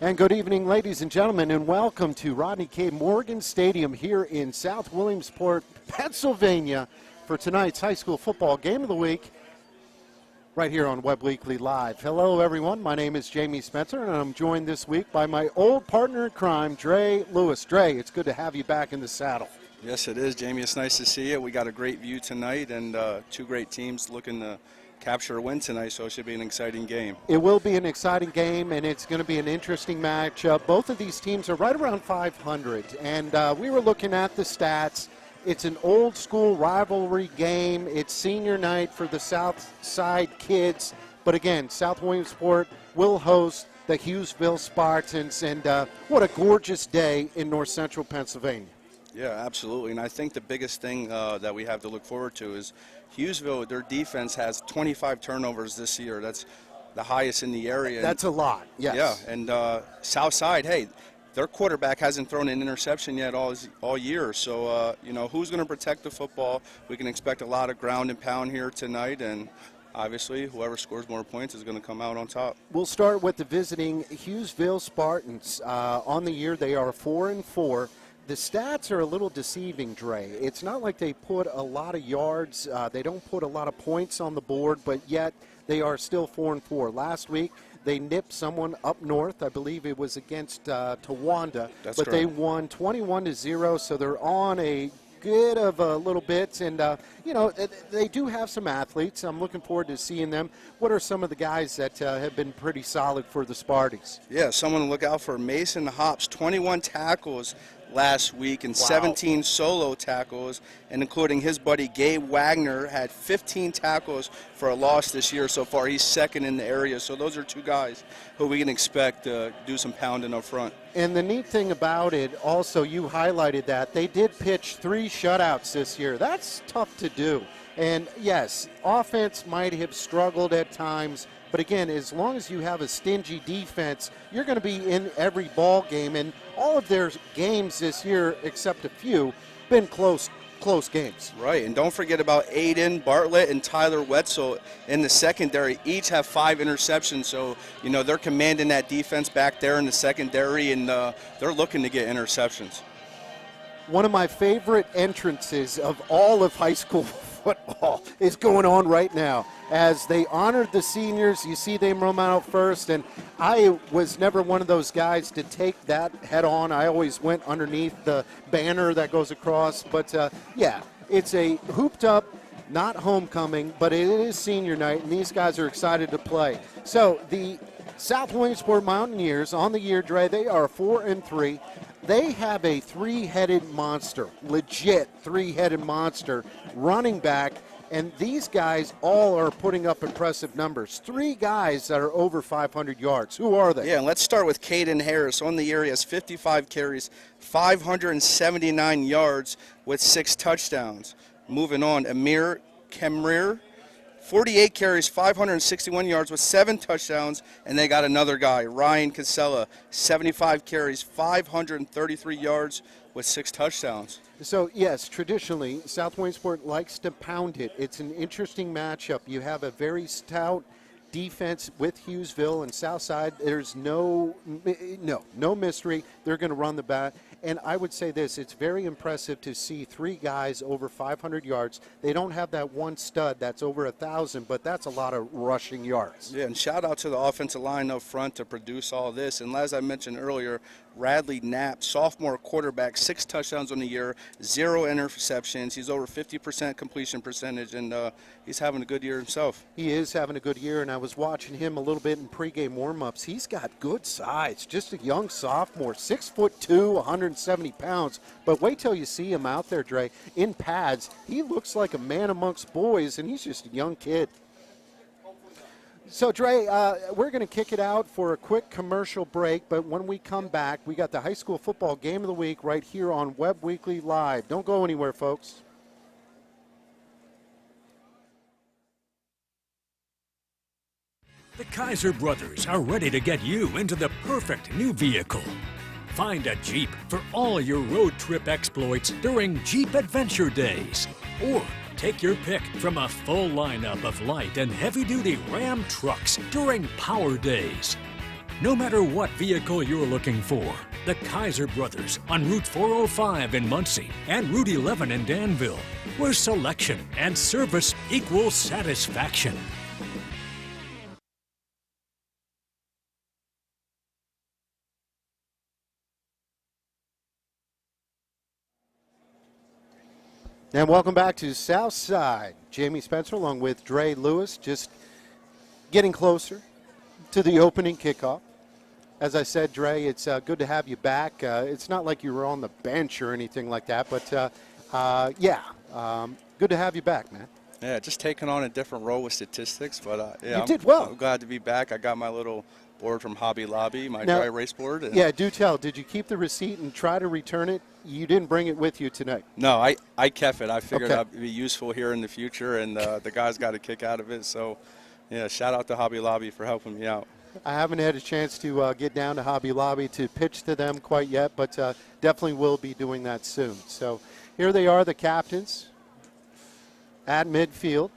And good evening, ladies and gentlemen, and welcome to Rodney K. Morgan Stadium here in South Williamsport, Pennsylvania, for tonight's high school football game of the week, right here on Web Weekly Live. Hello, everyone. My name is Jamie Spencer, and I'm joined this week by my old partner in crime, Dre Lewis. Dre, it's good to have you back in the saddle. Yes, it is, Jamie. It's nice to see you. We got a great view tonight, and two great teams looking to capture a win tonight, so it should be an exciting game. It will be an exciting game, and it's going to be an interesting matchup. Both of these teams are right around 500, and we were looking at the stats. It's an old-school rivalry game. It's senior night for the South Side kids, but again, South Williamsport will host the Hughesville Spartans, and what a gorgeous day in north central Pennsylvania. Yeah, absolutely, and I think the biggest thing that we have to look forward to is Hughesville, their defense has 25 turnovers this year. That's the highest in the area. That's a lot, yes. Yeah, and Southside, hey, their quarterback hasn't thrown an interception yet all year. So, who's going to protect the football? We can expect a lot of ground and pound here tonight, and obviously whoever scores more points is going to come out on top. We'll start with the visiting Hughesville Spartans. On the year, they are 4-4. The stats are a little deceiving, Dre. It's not like they put a lot of yards. They don't put a lot of points on the board, but yet they are still 4-4. Last week, they nipped someone up north. I believe it was against Towanda. That's but correct. They won 21-0, so they're on a good of a little bit. And, they do have some athletes. I'm looking forward to seeing them. What are some of the guys that have been pretty solid for the Sparties? Yeah, someone to look out for. Mason Hops, 21 tackles last week and 17 solo tackles, and including his buddy Gabe Wagner had 15 tackles for a loss this year so far. He's second in the area, so those are two guys who we can expect to do some pounding up front. And the neat thing about it, also, you highlighted that they did pitch 3 shutouts this year. That's tough to do. And yes, offense might have struggled at times, but again, as long as you have a stingy defense, you're going to be in every ball game. And all of their games this year, except a few, been close games. Right, and don't forget about Aiden Bartlett and Tyler Wetzel in the secondary. Each have 5 interceptions, so they're commanding that defense back there in the secondary, and they're looking to get interceptions. One of my favorite entrances of all of high school football is going on right now. As they honored the seniors, you see them roam out first, and I was never one of those guys to take that head on. I always went underneath the banner that goes across. But, it's a hooped up, not homecoming, but it is senior night, and these guys are excited to play. So the South Williamsport Mountaineers on the year, Dre, they are 4-3. They have a 3-headed monster, legit 3-headed monster, running back, and these guys all are putting up impressive numbers. 3 guys that are over 500 yards. Who are they? Yeah, let's start with Caden Harris. On the year, he has 55 carries, 579 yards with 6 touchdowns. Moving on, Amir Kemrir, 48 carries, 561 yards with 7 touchdowns, and they got another guy, Ryan Casella, 75 carries, 533 yards with 6 touchdowns. So, yes, traditionally, South Williamsport likes to pound it. It's an interesting matchup. You have a very stout defense with Hughesville and Southside. There's no mystery. They're going to run the bat. And I would say this, it's very impressive to see 3 guys over 500 yards. They don't have that one stud that's over 1,000, but that's a lot of rushing yards. Yeah, and shout out to the offensive line up front to produce all this. And as I mentioned earlier, Radley Knapp, sophomore quarterback, 6 touchdowns on the year, 0 interceptions. He's over 50% completion percentage, and he's having a good year himself. He is having a good year, and I was watching him a little bit in pregame warm-ups. He's got good size, just a young sophomore, 6'2", 170 pounds. But wait till you see him out there, Dre, in pads. He looks like a man amongst boys, and he's just a young kid. So, Dre, we're going to kick it out for a quick commercial break, but when we come back, we got the high school football game of the week right here on Web Weekly Live. Don't go anywhere, folks. The Kaiser brothers are ready to get you into the perfect new vehicle. Find a Jeep for all your road trip exploits during Jeep Adventure Days. Or take your pick from a full lineup of light and heavy-duty Ram trucks during Power Days. No matter what vehicle you're looking for, the Kaiser Brothers on Route 405 in Muncie and Route 11 in Danville, where selection and service equals satisfaction. And welcome back to Southside. Jamie Spencer along with Dre Lewis, just getting closer to the opening kickoff. As I said, Dre, it's good to have you back. It's not like you were on the bench or anything like that, but good to have you back, man. Yeah, just taking on a different role with statistics, but you did well. I'm glad to be back. I got my little board from Hobby Lobby, my dry erase board. Yeah, do tell. Did you keep the receipt and try to return it? You didn't bring it with you tonight. No, I kept it. I figured it'd be useful here in the future, and the guys got a kick out of it. So, yeah, shout out to Hobby Lobby for helping me out. I haven't had a chance to get down to Hobby Lobby to pitch to them quite yet, but definitely will be doing that soon. So here they are, the captains at midfield.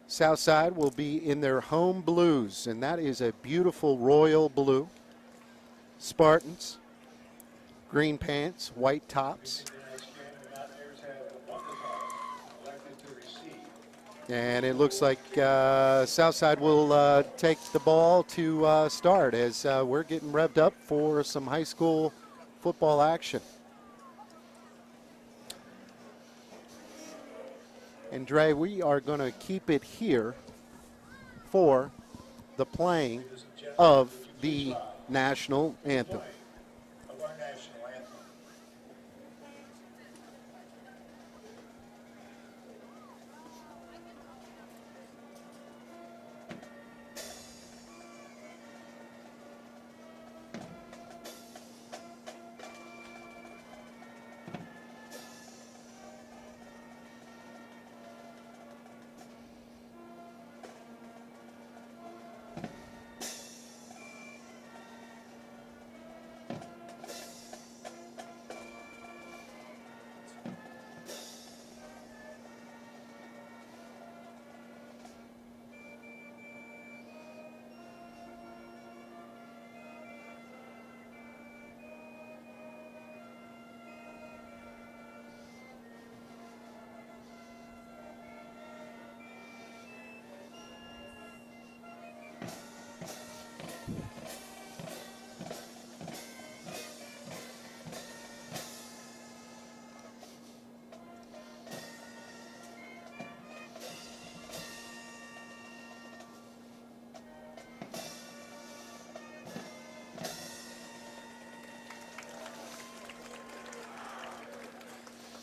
Southside will be in their home blues, and that is a beautiful royal blue. Spartans, green pants, white tops. And it looks like Southside will take the ball to start as we're getting revved up for some high school football action. And Dre, we are going to keep it here for the playing of the national anthem.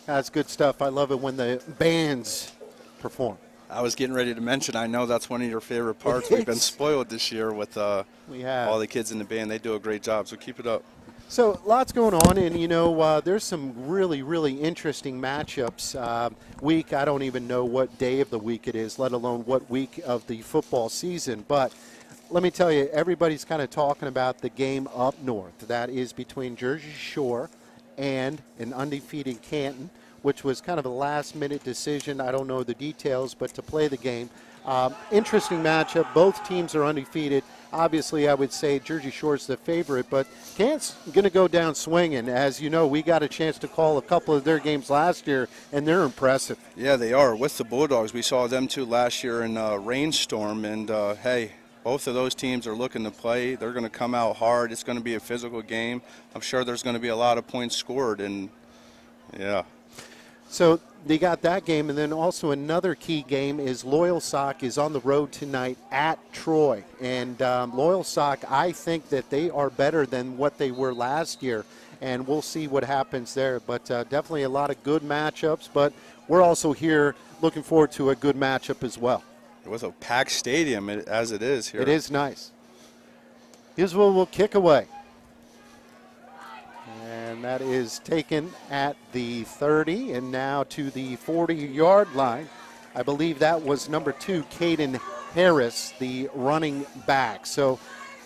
That's good stuff. I love it when the bands perform. I was getting ready to mention, I know that's one of your favorite parts. We've been spoiled this year with all the kids in the band. They do a great job, so keep it up. So lots going on, and, you know, there's some really, really interesting matchups. I don't even know what day of the week it is, let alone what week of the football season. But let me tell you, everybody's kind of talking about the game up north. That is between Jersey Shore and an undefeated Canton, which was kind of a last-minute decision. I don't know the details, but to play the game. Interesting matchup. Both teams are undefeated. Obviously, I would say Jersey Shore's the favorite, but Cant's going to go down swinging. As you know, we got a chance to call a couple of their games last year, and they're impressive. Yeah, they are. With the Bulldogs, we saw them too last year in Rainstorm, and hey, both of those teams are looking to play. They're going to come out hard. It's going to be a physical game. I'm sure there's going to be a lot of points scored, and yeah. So they got that game, and then also another key game is Loyal Sock is on the road tonight at Troy. And Loyal Sock, I think that they are better than what they were last year, and we'll see what happens there. But definitely a lot of good matchups, but we're also here looking forward to a good matchup as well. With a packed stadium as it is here. It is nice. Hughesville will kick away. And that is taken at the 30 and now to the 40-yard line. I believe that was number 2, Caden Harris, the running back. So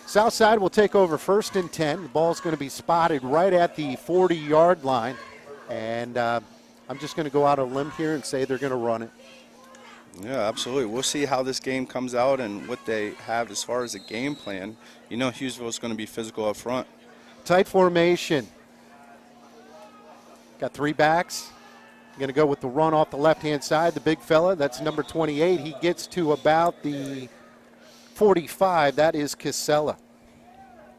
Southside will take over 1st and 10. The ball's going to be spotted right at the 40-yard line. And I'm just going to go out on a limb here and say they're going to run it. Yeah, absolutely. We'll see how this game comes out and what they have as far as a game plan. You know, Hughesville is going to be physical up front. Tight formation. Got 3 backs. Going to go with the run off the left-hand side. The big fella, that's number 28. He gets to about the 45. That is Casella.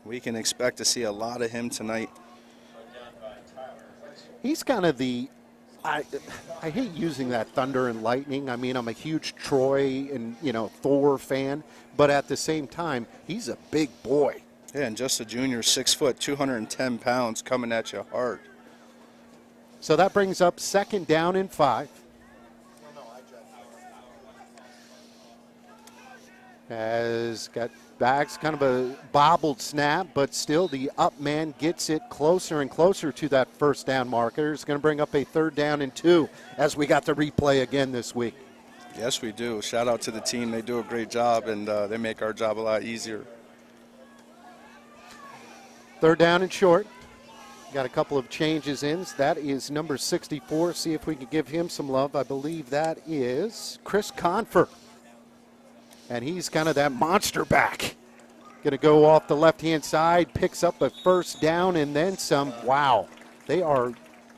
We can expect to see a lot of him tonight. He's kind of the, I hate using that thunder and lightning. I mean, I'm a huge Troy and, Thor fan, but at the same time, he's a big boy. Yeah, and just a junior, 6 foot, 210 pounds, coming at you hard. So that brings up 2nd down and 5. Has got backs, kind of a bobbled snap, but still the up man gets it closer and closer to that 1st down marker. It's going to bring up a 3rd down and 2 as we got the replay again this week. Yes, we do. Shout out to the team. They do a great job, and they make our job a lot easier. 3rd down and short. Got a couple of changes in. That is number 64. See if we can give him some love. I believe that is Chris Confer. And he's kind of that monster back. Going to go off the left-hand side, picks up a 1st down and then some. Wow, they are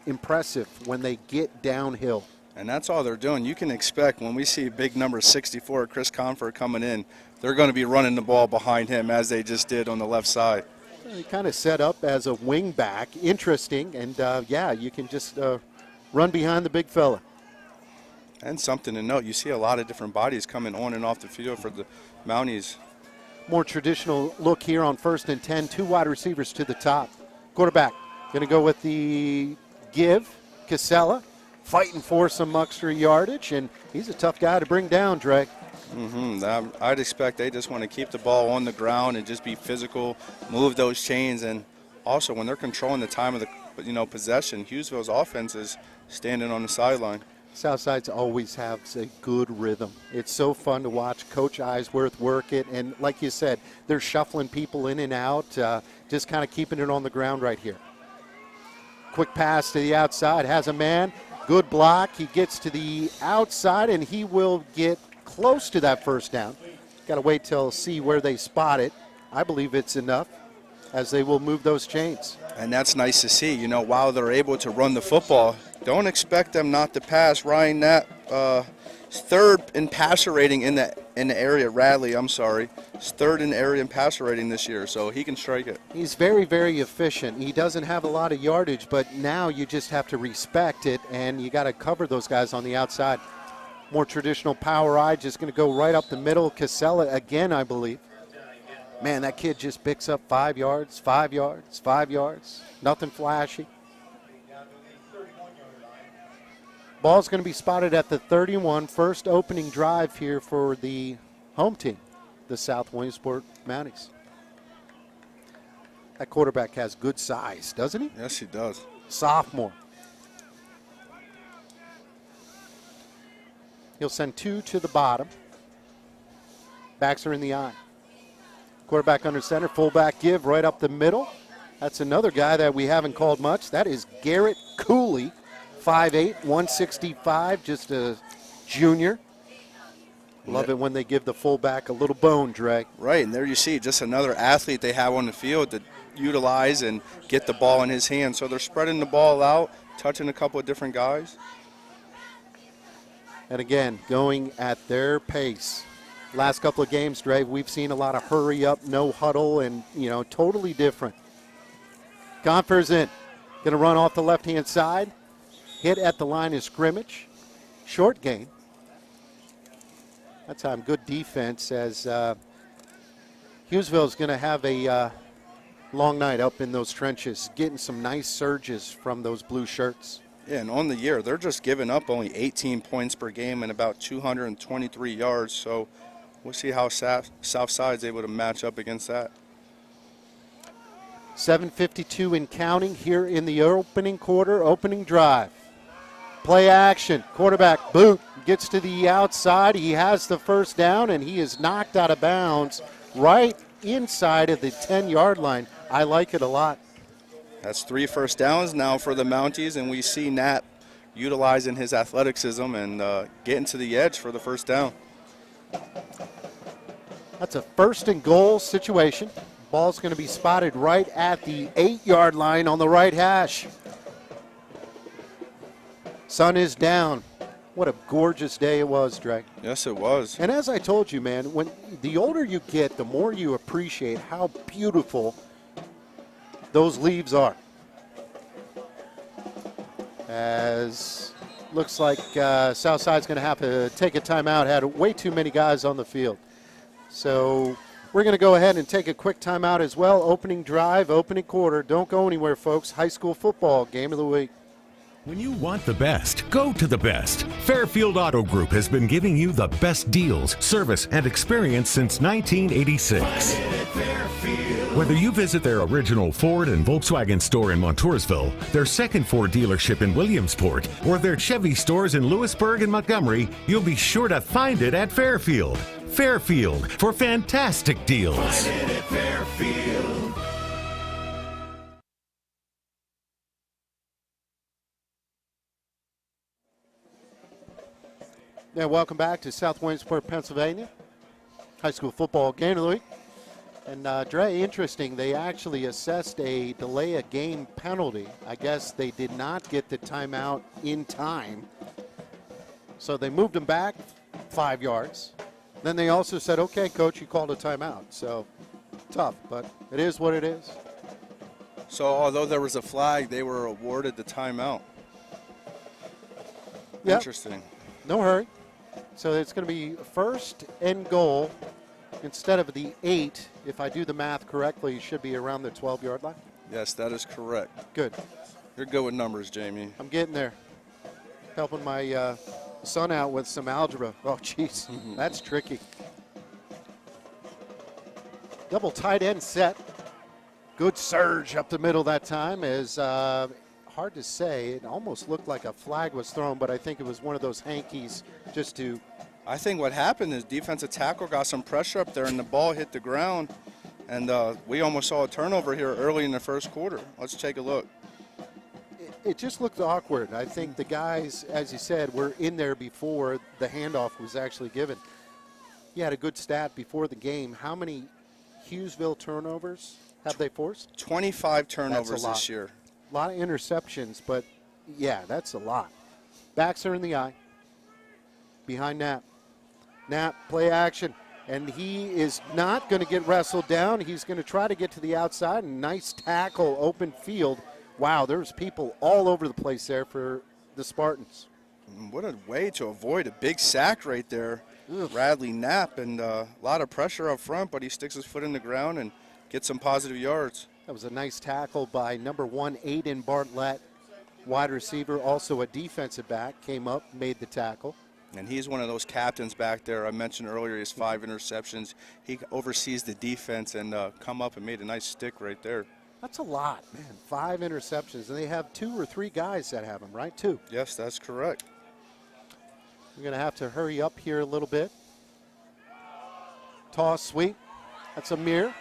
impressive when they get downhill. And that's all they're doing. You can expect when we see big number 64, Chris Confer, coming in, they're going to be running the ball behind him as they just did on the left side. He kind of set up as a wing back. Interesting. And, you can just run behind the big fella. And something to note, you see a lot of different bodies coming on and off the field for the Mounties. More traditional look here on 1st and 10. 2 wide receivers to the top. Quarterback going to go with the give. Casella fighting for some extra yardage, and he's a tough guy to bring down, Dre. I'd expect they just want to keep the ball on the ground and just be physical, move those chains, and also when they're controlling the time of the possession, Hughesville's offense is standing on the sideline. Southside's always has a good rhythm. It's so fun to watch Coach Eisworth work it, and like you said, they're shuffling people in and out, just kind of keeping it on the ground right here. Quick pass to the outside, has a man, good block. He gets to the outside, and he will get close to that 1st down. Got to wait till see where they spot it. I believe it's enough as they will move those chains. And that's nice to see. While they're able to run the football, don't expect them not to pass. Ryan Knapp, 3rd in passer rating in the area. Radley, I'm sorry, is 3rd in area in passer rating this year, so he can strike it. He's very, very efficient. He doesn't have a lot of yardage, but now you just have to respect it, and you got to cover those guys on the outside. More traditional power eye, just going to go right up the middle. Casella again, I believe. Man, that kid just picks up 5 yards, 5 yards, 5 yards. Nothing flashy. Ball's going to be spotted at the 31. First opening drive here for the home team, the South Williamsport Mounties. That quarterback has good size, doesn't he? Yes, he does. Sophomore. He'll send 2 to the bottom. Backs are in the eye. Quarterback under center, fullback give right up the middle. That's another guy that we haven't called much. That is Garrett Cooley, 5'8", 165, just a junior. Love it when they give the fullback a little bone, Dre. Right, and there you see just another athlete they have on the field to utilize and get the ball in his hands. So they're spreading the ball out, touching a couple of different guys. And again, going at their pace. Last couple of games, Dre, we've seen a lot of hurry up, no huddle, and, totally different. Confer's in. Going to run off the left-hand side. Hit at the line of scrimmage. Short gain. That's on good defense as Hughesville is going to have a long night up in those trenches, getting some nice surges from those blue shirts. Yeah, and on the year, they're just giving up only 18 points per game and about 223 yards. So we'll see how Southside's able to match up against that. 7:52 in counting here in the opening quarter, opening drive. Play action, quarterback boot, gets to the outside. He has the 1st down, and he is knocked out of bounds right inside of the 10-yard line. I like it a lot. That's 3 first downs now for the Mounties, and we see Nat utilizing his athleticism and getting to the edge for the first down. That's a 1st and goal situation. Ball's going to be spotted right at the 8-yard line on the right hash. Sun is down. What a gorgeous day it was, Dre. Yes, it was. And as I told you, man, when the older you get, the more you appreciate how beautiful those leaves are. As looks like Southside's going to have to take a timeout. Had way too many guys on the field. So we're going to go ahead and take a quick timeout as well. Opening drive, opening quarter. Don't go anywhere, folks. High school football game of the week. When you want the best, go to the best. Fairfield Auto Group has been giving you the best deals, service, and experience since 1986. Whether you visit their original Ford and Volkswagen store in Montoursville, their second Ford dealership in Williamsport, or their Chevy stores in Lewisburg and Montgomery, you'll be sure to find it at Fairfield. Fairfield for fantastic deals. Find it at Fairfield. Yeah, welcome back to South Williamsport, Pennsylvania. High school football game of the week. And Dre, interesting, they actually assessed a delay of game penalty. I guess they did not get the timeout in time. So they moved them back 5 yards. Then they also said, okay, coach, you called a timeout. So tough, but it is what it is. So although there was a flag, they were awarded the timeout. Yep. Interesting. No hurry. So it's going to be 1st and goal instead of the 8. If I do the math correctly, it should be around the 12-yard line. Yes, that is correct. Good. You're good with numbers, Jamie. I'm getting there. Helping my son out with some algebra. Oh, jeez. That's tricky. Double tight end set. Good surge up the middle that time. Is hard to say. It almost looked like a flag was thrown, but I think it was one of those hankies just to. I think what happened is defensive tackle got some pressure up there, and the ball hit the ground. And we almost saw a turnover here early in the first quarter. Let's take a look. It just looked awkward. I think the guys, as you said, were in there before the handoff was actually given. You had a good stat before the game. How many Hughesville turnovers have they forced? 25 turnovers this year. A lot of interceptions, but, yeah, that's a lot. Backs are in the eye. Behind Knapp. Knapp, play action. And he is not going to get wrestled down. He's going to try to get to the outside. Nice tackle, open field. Wow, there's people all over the place there for the Spartans. What a way to avoid a big sack right there. Ugh. Bradley Knapp, and a lot of pressure up front, but he sticks his foot in the ground and gets some positive yards. That was a nice tackle by number 1, Aiden Bartlett, wide receiver, also a defensive back, came up, made the tackle. And he's one of those captains back there. I mentioned earlier he has 5 interceptions. He oversees the defense and come up and made a nice stick right there. That's a lot, man. 5 interceptions, and they have 2 or 3 guys that have them, right? 2. Yes, that's correct. We're going to have to hurry up here a little bit. Toss, sweep. That's a Mir.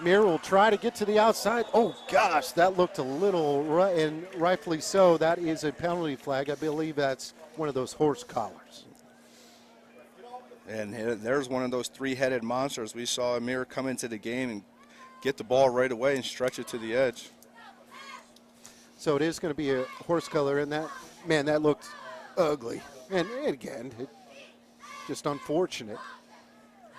Mir will try to get to the outside. Oh, gosh, that looked a little, and rightfully so. That is a penalty flag. I believe that's one of those horse collars. And there's one of those 3-headed monsters. We saw Amir come into the game and get the ball right away and stretch it to the edge. So it is going to be a horse collar, and that, man, that looked ugly. And again, just unfortunate.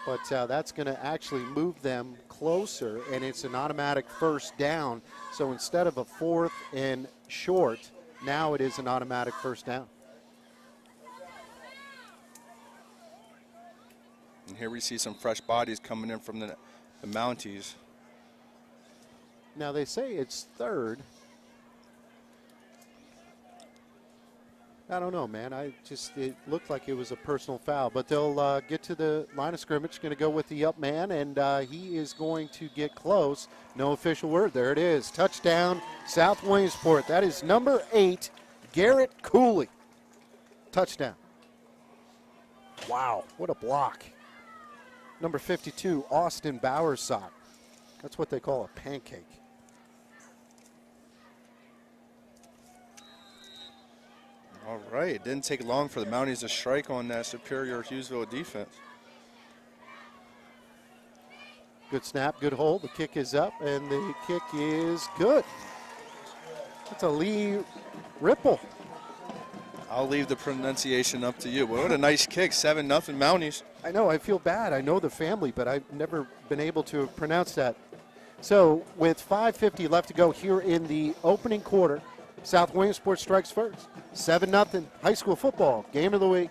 But that's going to actually move them closer, and it's an automatic first down. So instead of a 4th and short, now it is an automatic first down. And here we see some fresh bodies coming in from the Mounties. Now they say it's 3rd. I don't know, man. It looked like it was a personal foul, but they'll get to the line of scrimmage. Going to go with the up man, and he is going to get close. No official word. There it is. Touchdown, South Williamsport. That is number 8, Garrett Cooley. Touchdown. Wow, what a block. Number 52, Austin Bowersock. That's what they call a pancake. All right, it didn't take long for the Mounties to strike on that superior Hughesville defense. Good snap, good hold. The kick is up, and the kick is good. That's a Lee Ripple. I'll leave the pronunciation up to you. But what a nice kick, 7-0 Mounties. I know, I feel bad. I know the family, but I've never been able to pronounce that. So with 5:50 left to go here in the opening quarter, South Williamsport strikes first. 7-0 high school football, game of the week.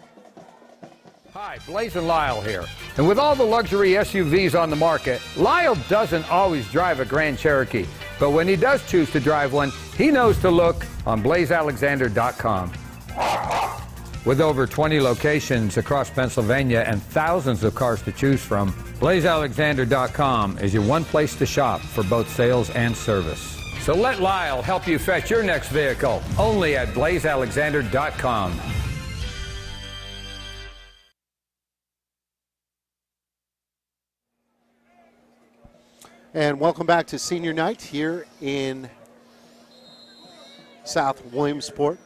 Hi, Blaze and Lyle here. And with all the luxury SUVs on the market, Lyle doesn't always drive a Grand Cherokee. But when he does choose to drive one, he knows to look on blazealexander.com. With over 20 locations across Pennsylvania and thousands of cars to choose from, blazealexander.com is your one place to shop for both sales and service. So let Lyle help you fetch your next vehicle, only at blazealexander.com. And welcome back to senior night here in South Williamsport.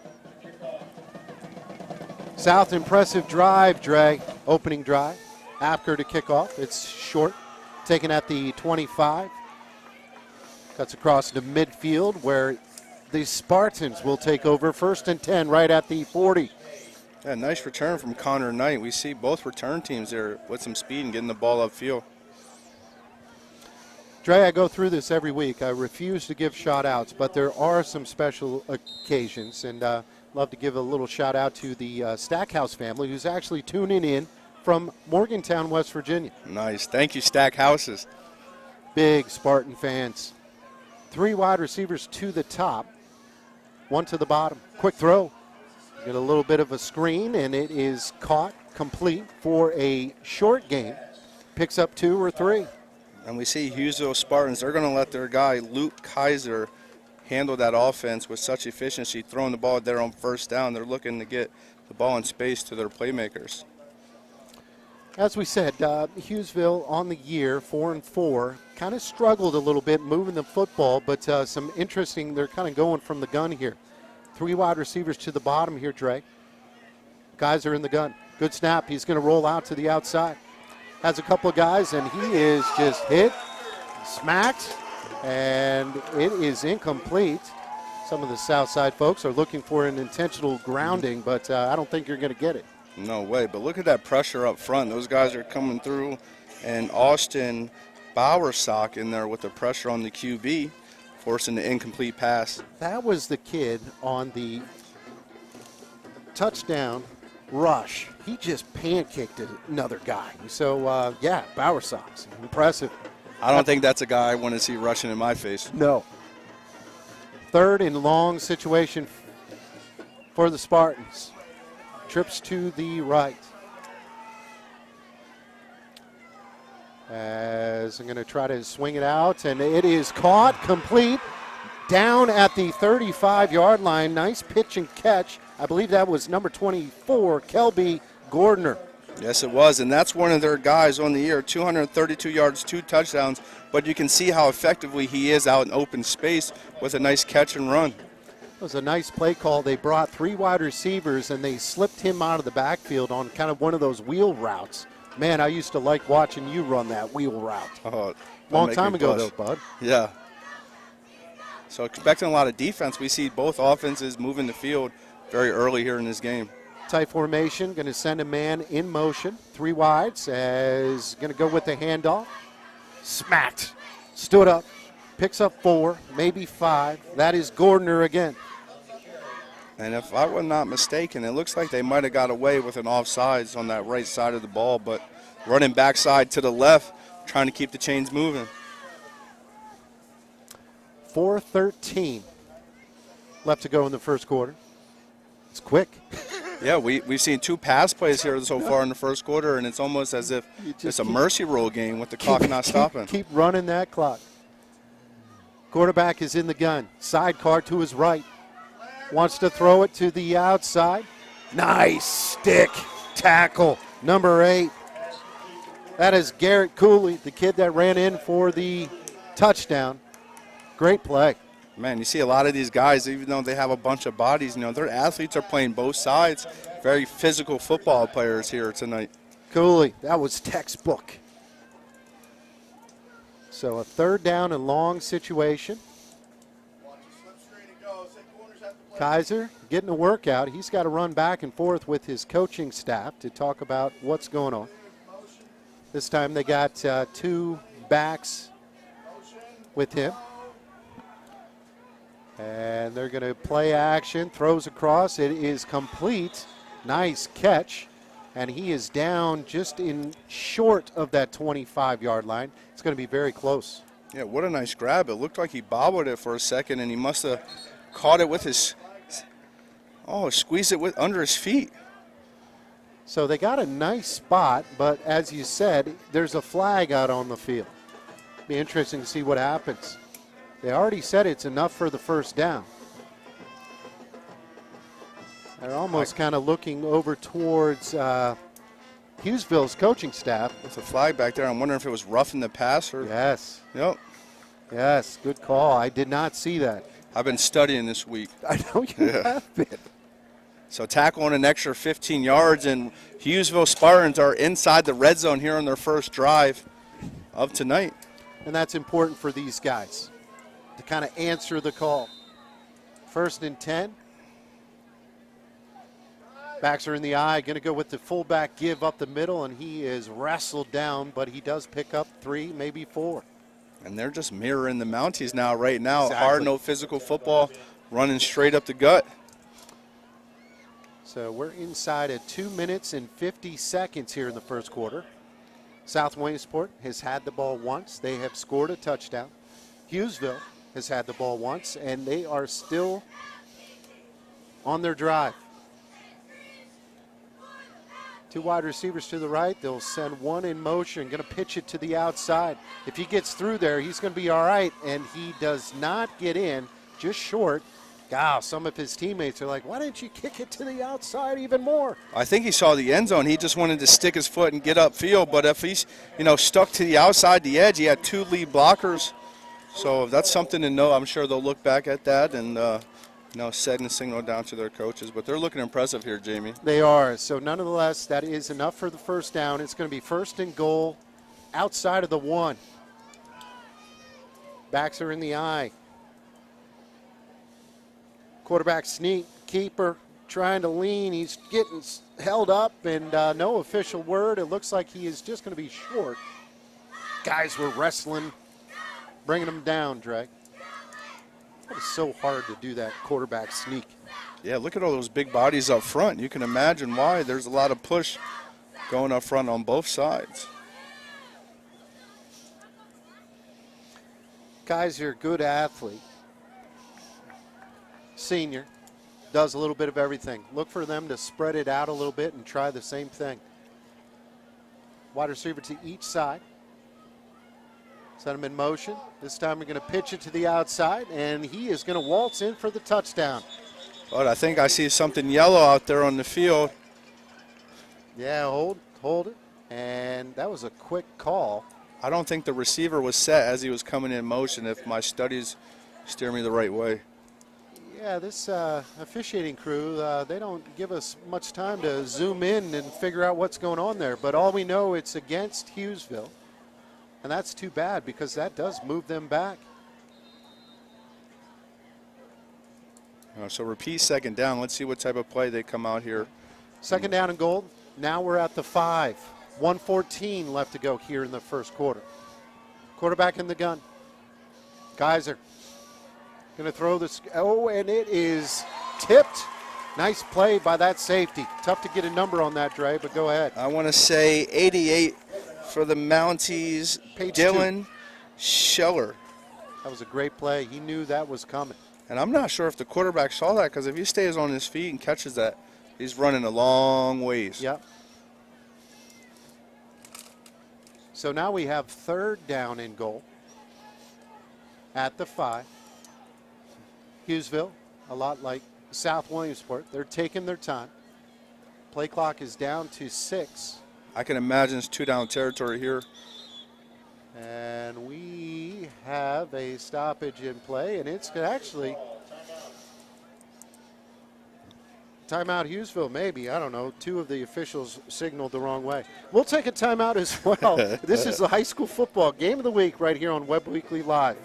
South impressive drive, Dre, opening drive. After to kick off, it's short, taken at the 25. Cuts across to midfield where the Spartans will take over 1st and 10 right at the 40. Yeah, nice return from Connor Knight. We see both return teams there with some speed and getting the ball upfield. Dre, I go through this every week. I refuse to give shout-outs, but there are some special occasions, and love to give a little shout-out to the Stackhouse family, who's actually tuning in from Morgantown, West Virginia. Nice. Thank you, Stackhouses. Big Spartan fans. 3 wide receivers to the top, 1 to the bottom. Quick throw. Get a little bit of a screen, and it is caught complete for a short gain. Picks up 2 or 3. And we see Hughesville Spartans, they're going to let their guy, Luke Kaiser, handle that offense with such efficiency, throwing the ball there on 1st down. They're looking to get the ball in space to their playmakers. As we said, Hughesville on the year, 4-4, kind of struggled a little bit moving the football, but some interesting, they're kind of going from the gun here. 3 wide receivers to the bottom here, Dre. Guys are in the gun. Good snap. He's going to roll out to the outside. Has a couple of guys, and he is just hit, smacked, and it is incomplete. Some of the south side folks are looking for an intentional grounding, but I don't think you're going to get it. No way, but look at that pressure up front. Those guys are coming through, and Austin Bowersock in there with the pressure on the QB, forcing the incomplete pass. That was the kid on the touchdown rush. He just pancaked another guy. So, yeah, Bowersocks, impressive. I don't think that's a guy I want to see rushing in my face. No. 3rd and long situation for the Spartans. Trips to the right. As I'm going to try to swing it out, and it is caught complete down at the 35-yard line. Nice pitch and catch. I believe that was number 24, Kelby Gordner. Yes, it was, and that's one of their guys on the year, 232 yards, 2 touchdowns, but you can see how effectively he is out in open space with a nice catch and run. It was a nice play call. They brought 3 wide receivers, and they slipped him out of the backfield on kind of one of those wheel routes. Man, I used to like watching you run that wheel route. Oh, long time ago, though, bud. Yeah. So expecting a lot of defense. We see both offenses moving the field very early here in this game. Tight formation, going to send a man in motion. 3 wides, as going to go with the handoff. Smacked. Stood up. Picks up 4, maybe 5. That is Gordner again. And if I was not mistaken, it looks like they might have got away with an offsides on that right side of the ball, but running backside to the left, trying to keep the chains moving. 4:13 left to go in the first quarter. It's quick. Yeah, we've seen 2 pass plays here so far in the first quarter, and it's almost as if it's a mercy rule game with the clock not stopping. Keep running that clock. Quarterback is in the gun. Sidecar to his right. Wants to throw it to the outside. Nice stick tackle, number 8. That is Garrett Cooley, the kid that ran in for the touchdown. Great play. Man, you see a lot of these guys, even though they have a bunch of bodies, their athletes are playing both sides. Very physical football players here tonight. Cooley, that was textbook. So a 3rd down and long situation. Kaiser getting a workout. He's got to run back and forth with his coaching staff to talk about what's going on. This time they got 2 backs with him. And they're going to play action, throws across. It is complete. Nice catch. And he is down just in short of that 25-yard line. It's going to be very close. Yeah, what a nice grab. It looked like he bobbled it for a second, and he must have caught it with his, squeezed it with under his feet. So they got a nice spot, but as you said, there's a flag out on the field. Be interesting to see what happens. They already said it's enough for the 1st down. They're almost kind of looking over towards Hughesville's coaching staff. With a flag back there, I'm wondering if it was roughing the passer. Yes. Yep. Yes, good call. I did not see that. I've been studying this week. I know you have been. So tackle on an extra 15 yards, and Hughesville Spartans are inside the red zone here on their first drive of tonight. And that's important for these guys to kind of answer the call. 1st and 10. Backs are in the eye, going to go with the fullback give up the middle, and he is wrestled down, but he does pick up 3, maybe 4. And they're just mirroring the Mounties now, right now. Exactly. Hard, no physical football, running straight up the gut. So we're inside at 2 minutes and 50 seconds here in the first quarter. South Williamsport has had the ball once. They have scored a touchdown. Hughesville has had the ball once, and they are still on their drive. 2 wide receivers to the right. They'll send one in motion, going to pitch it to the outside. If he gets through there, he's going to be all right, and he does not get in, just short. God, some of his teammates are like, why didn't you kick it to the outside even more? I think he saw the end zone. He just wanted to stick his foot and get upfield, but if he's, stuck to the outside, the edge, he had 2 lead blockers. So that's something to know. I'm sure they'll look back at that and, setting a signal down to their coaches. But they're looking impressive here, Jamie. They are. So nonetheless, that is enough for the 1st down. It's going to be 1st and goal outside of the 1. Backs are in the eye. Quarterback sneak, keeper trying to lean. He's getting held up, and no official word. It looks like he is just going to be short. Guys were wrestling, bringing him down, Dre. It is so hard to do that quarterback sneak. Yeah, look at all those big bodies up front. You can imagine why. There's a lot of push going up front on both sides. Kaiser, good athlete. Senior, does a little bit of everything. Look for them to spread it out a little bit and try the same thing. Wide receiver to each side. Set him in motion. This time we're going to pitch it to the outside, and he is going to waltz in for the touchdown. But I think I see something yellow out there on the field. Yeah, hold it. And that was a quick call. I don't think the receiver was set as he was coming in motion, if my studies steer me the right way. Yeah, this officiating crew, they don't give us much time to zoom in and figure out what's going on there. But all we know, it's against Hughesville. And that's too bad because that does move them back. So repeat 2nd down. Let's see what type of play they come out here. 2nd down and goal. Now we're at the 5. 1:14 left to go here in the first quarter. Quarterback in the gun. Kaiser going to throw this. Oh, and it is tipped. Nice play by that safety. Tough to get a number on that, Dre, but go ahead. I want to say 88 for the Mounties. Page Dylan Scheller. That was a great play. He knew that was coming. And I'm not sure if the quarterback saw that, because if he stays on his feet and catches that, he's running a long ways. Yep. So now we have 3rd down and goal at the 5. Hughesville, a lot like South Williamsport, they're taking their time. Play clock is down to 6. I can imagine it's 2-down territory here. And we have a stoppage in play, and it's actually timeout Hughesville, maybe. I don't know. Two of the officials signaled the wrong way. We'll take a timeout as well. This is the high school football game of the week right here on Web Weekly Live.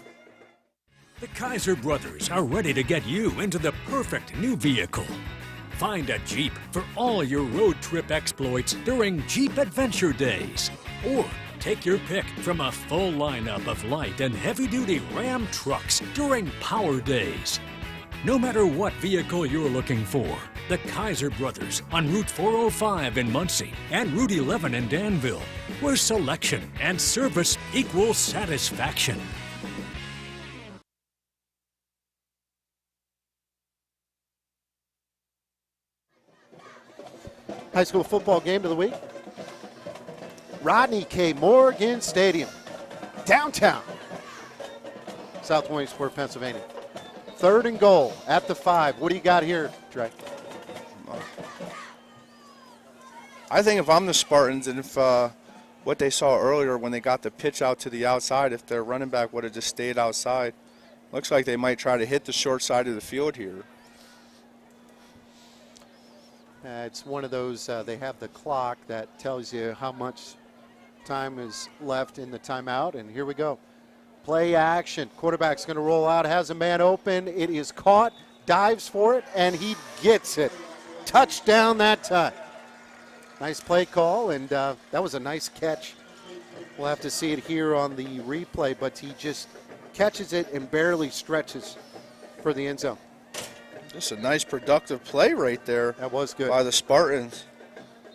The Kaiser brothers are ready to get you into the perfect new vehicle. Find a Jeep for all your road trip exploits during Jeep Adventure Days. Or take your pick from a full lineup of light and heavy-duty Ram trucks during Power Days. No matter what vehicle you're looking for, the Kaiser brothers on Route 405 in Muncie and Route 11 in Danville, where selection and service equal satisfaction. High school football game of the week. Rodney K. Morgan Stadium, downtown, South Williamsport, Pennsylvania. 3rd and goal at the 5. What do you got here, Trey? I think if I'm the Spartans and if what they saw earlier when they got the pitch out to the outside, if their running back would have just stayed outside, looks like they might try to hit the short side of the field here. It's one of those, they have the clock that tells you how much time is left in the timeout, and here we go. Play action. Quarterback's going to roll out, has a man open. It is caught, dives for it, and he gets it. Touchdown that time. Nice play call, and that was a nice catch. We'll have to see it here on the replay, but he just catches it and barely stretches for the end zone. Just a nice productive play right there. That was good. By the Spartans.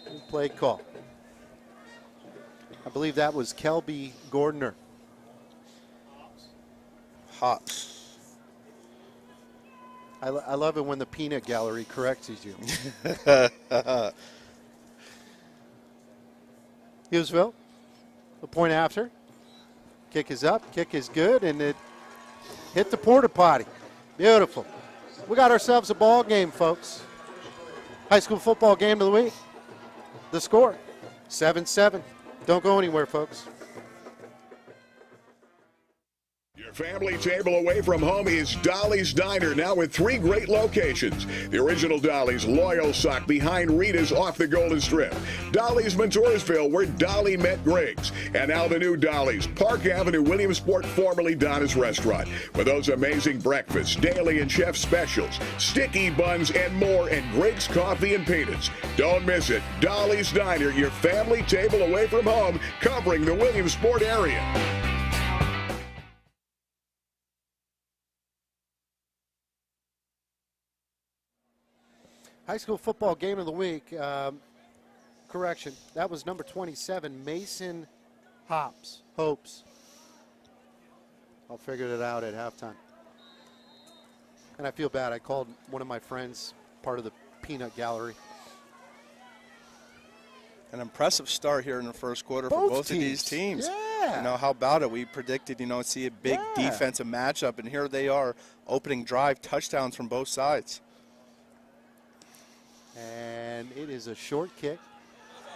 Good play call. I believe that was Kelby Gordner. Hops. I love it when the peanut gallery corrects you. Hughesville, a point after. Kick is up, kick is good, and it hit the porta potty. Beautiful. We got ourselves a ball game, folks. High school football game of the week. The score, 7-7. Don't go anywhere, folks. Your family table away from home is Dolly's Diner, now with 3 great locations. The original Dolly's, Loyal Sock, behind Rita's off the Golden Strip. Dolly's Montoursville, where Dolly met Griggs. And now the new Dolly's, Park Avenue, Williamsport, formerly Donna's Restaurant. With those amazing breakfasts, daily and chef specials, sticky buns, and more, and Griggs coffee and peanuts. Don't miss it. Dolly's Diner, your family table away from home, covering the Williamsport area. High school football game of the week. Correction, that was number 27, Mason Hopes. I figured it out at halftime. And I feel bad. I called one of my friends part of the peanut gallery. An impressive start here in the first quarter for both of these teams. Yeah. You know, how about it? We predicted, see a big defensive matchup, and here they are, opening drive, touchdowns from both sides. And it is a short kick.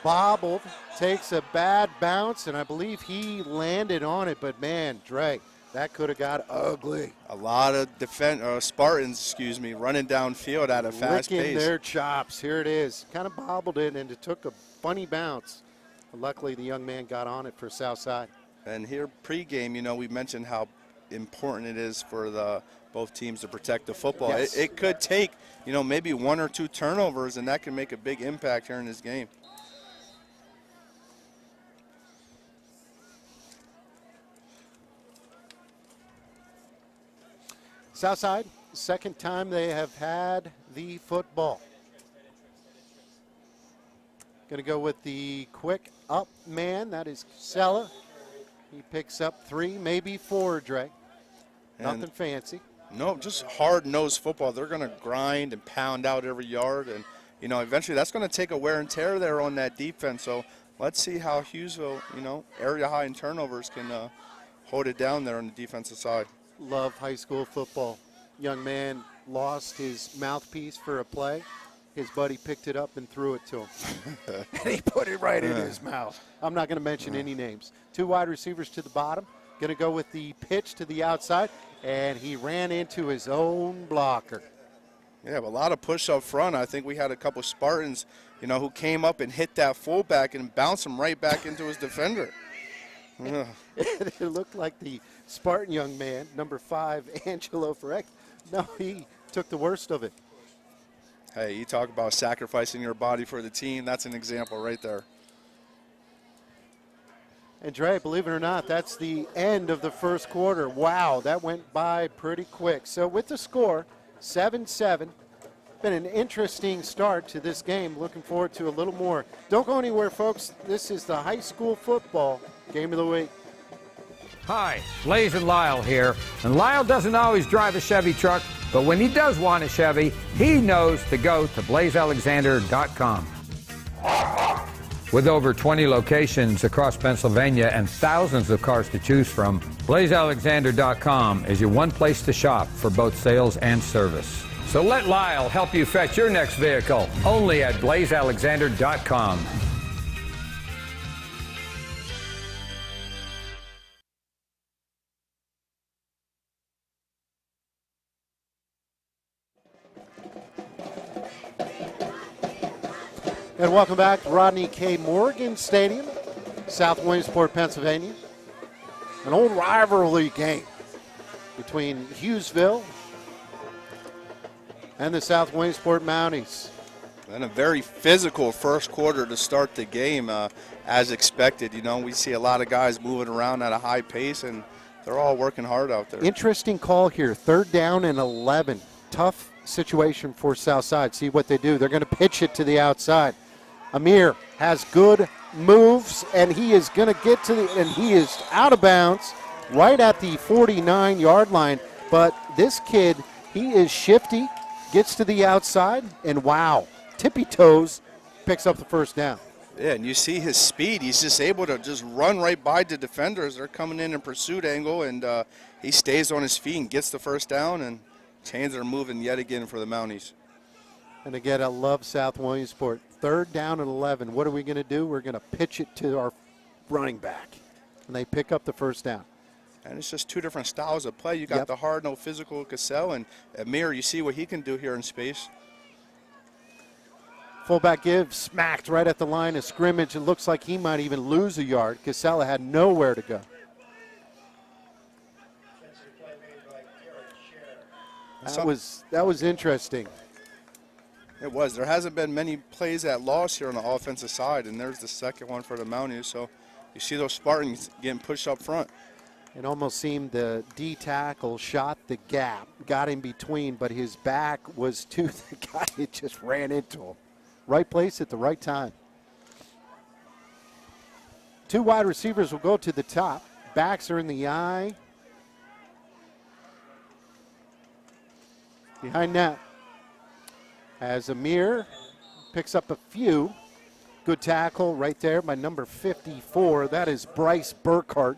Bobbled, takes a bad bounce, and I believe he landed on it. But, man, Dre, that could have got ugly. A lot of Spartans, running downfield at a fast pace. Licking their chops. Here it is. Kind of bobbled it, and it took a funny bounce. But luckily, the young man got on it for Southside. And here, pregame, we mentioned how important it is for both teams to protect the football. Yes. It could take, maybe 1 or 2 turnovers, and that can make a big impact here in this game. Southside, second time they have had the football. Going to go with the quick up man. That is Sella. He picks up 3, maybe 4, Dre. Nothing fancy. No, just hard-nosed football. They're going to grind and pound out every yard, and eventually that's going to take a wear and tear there on that defense. So let's see how Hughesville, area high in turnovers can hold it down there on the defensive side. Love high school football. Young man lost his mouthpiece for a play. His buddy picked it up and threw it to him. And he put it right in his mouth. I'm not going to mention any names. 2 wide receivers to the bottom. going to go with the pitch to the outside, and he ran into his own blocker. Yeah, but a lot of push up front. I think we had a couple Spartans, who came up and hit that fullback and bounced him right back into his defender. It looked like the Spartan young man, number 5, Angelo Ferreck. No, he took the worst of it. Hey, you talk about sacrificing your body for the team. That's an example right there. And Dre, believe it or not, that's the end of the first quarter. Wow, that went by pretty quick. So with the score, 7-7, been an interesting start to this game. Looking forward to a little more. Don't go anywhere, folks. This is the high school football game of the week. Hi, Blaze and Lyle here. And Lyle doesn't always drive a Chevy truck, but when he does want a Chevy, he knows to go to blazealexander.com. With over 20 locations across Pennsylvania and thousands of cars to choose from, blazealexander.com is your one place to shop for both sales and service. So let Lyle help you fetch your next vehicle, only at blazealexander.com. And welcome back to Rodney K. Morgan Stadium, South Williamsport, Pennsylvania. An old rivalry game between Hughesville and the South Williamsport Mounties. And a very physical first quarter to start the game, as expected. We see a lot of guys moving around at a high pace, and they're all working hard out there. Interesting call here, 3rd down and 11. Tough situation for Southside. See what they do. They're going to pitch it to the outside. Amir has good moves, and he is going to get to and he is out of bounds right at the 49-yard line. But this kid, he is shifty, gets to the outside, and wow, tippy toes, picks up the first down. Yeah, and you see his speed. He's just able to just run right by the defenders. They're coming in pursuit angle, and he stays on his feet and gets the first down, and chains are moving yet again for the Mounties. And again, I love South Williamsport. 3rd down and 11. What are we going to do? We're going to pitch it to our running back. And they pick up the first down. And it's just two different styles of play. You got the hard, no physical Cassell, and Amir, you see what he can do here in space. Fullback give, smacked right at the line of scrimmage. It looks like he might even lose a yard. Casella had nowhere to go. That was interesting. It was. There hasn't been many plays at loss here on the offensive side, and there's the second one for the Mounties. So you see those Spartans getting pushed up front. It almost seemed the D tackle shot the gap, got in between, but his back was to the guy that just ran into him. Right place at the right time. 2 wide receivers will go to the top. Backs are in the eye. Behind that, as Amir picks up a few. Good tackle right there by number 54. That is Bryce Burkhart.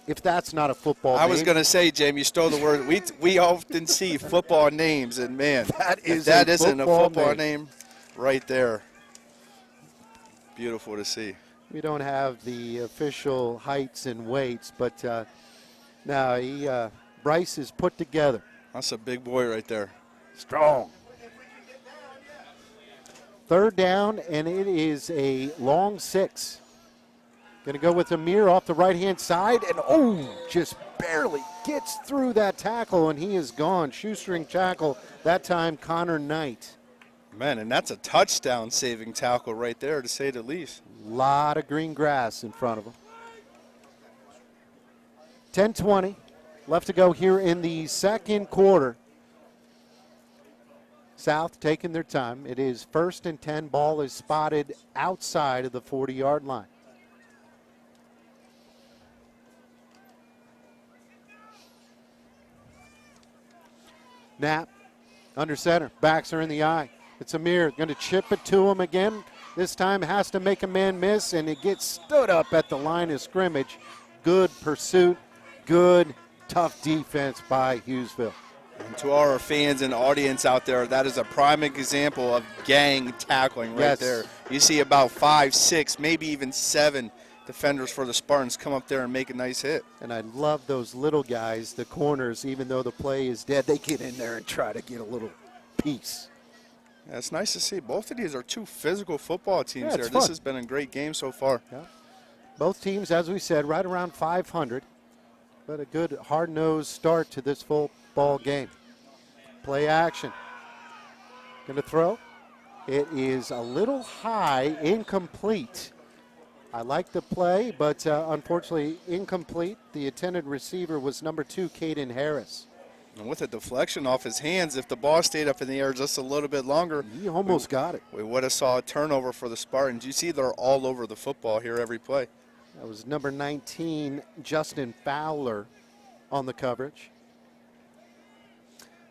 If that's not a football name. I was going to say, Jamie, you stole the word. We often see football names, and, man, that isn't a football name right there. Beautiful to see. We don't have the official heights and weights, but no, Bryce is put together. That's a big boy right there. Strong. 3rd down, and it is a long 6. Going to go with Amir off the right-hand side, and just barely gets through that tackle, and he is gone. Shoestring tackle, that time Connor Knight. Man, and that's a touchdown-saving tackle right there, to say the least. A lot of green grass in front of him. 10:20 left to go here in the second quarter. South taking their time. It is 1st and 10. Ball is spotted outside of the 40-yard line. Knapp under center. Backs are in the eye. It's Amir going to chip it to him again. This time has to make a man miss, and it gets stood up at the line of scrimmage. Good pursuit. Good, tough defense by Hughesville. And to our fans and audience out there, that is a prime example of gang tackling right there. You see about 5, 6, maybe even 7 defenders for the Spartans come up there and make a nice hit. And I love those little guys, the corners, even though the play is dead, they get in there and try to get a little piece. Yeah, it's nice to see. Both of these are two physical football teams here. Fun. This has been a great game so far. Yeah. Both teams, as we said, right around 500, but a good hard-nosed start to this football game. Play action. Going to throw. It is a little high, incomplete. I like the play, but unfortunately incomplete. The intended receiver was number 2, Caden Harris. And with a deflection off his hands, if the ball stayed up in the air just a little bit longer, He almost got it. we would have saw a turnover for the Spartans. You see they're all over the football here every play. That was number 19, Justin Fowler, on the coverage.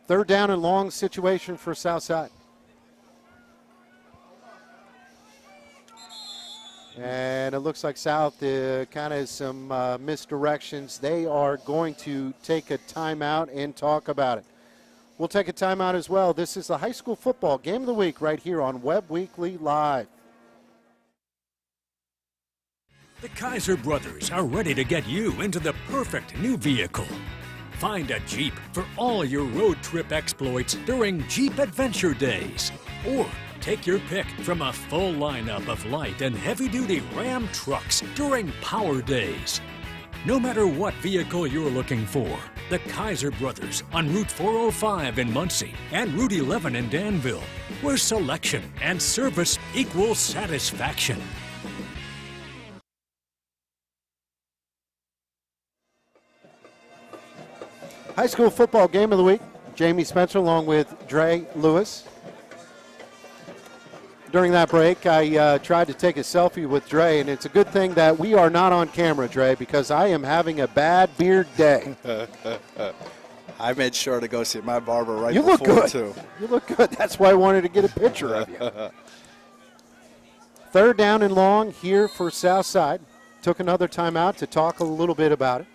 Third down and long situation for Southside. And it looks like South kind of some misdirections. They are going to take a timeout and talk about it. We'll take a timeout as well. This is the high school football game of the week right here on Web Weekly Live. The Kaiser brothers are ready to get you into the perfect new vehicle. Find a Jeep for all your road trip exploits during Jeep Adventure Days. Or take your pick from a full lineup of light and heavy-duty Ram trucks during Power Days. No matter what vehicle you're looking for, the Kaiser brothers on Route 405 in Muncie and Route 11 in Danville, where selection and service equal satisfaction. High school football game of the week. Jamie Spencer along with Dre Lewis. During that break, I tried to take a selfie with Dre, and it's a good thing that we are not on camera, Dre, because I am having a bad beard day. I made sure to go see my barber right You before, look good. too. You look good. That's why I wanted to get a picture of you. Third down and long here for Southside. Took another timeout to talk a little bit about it.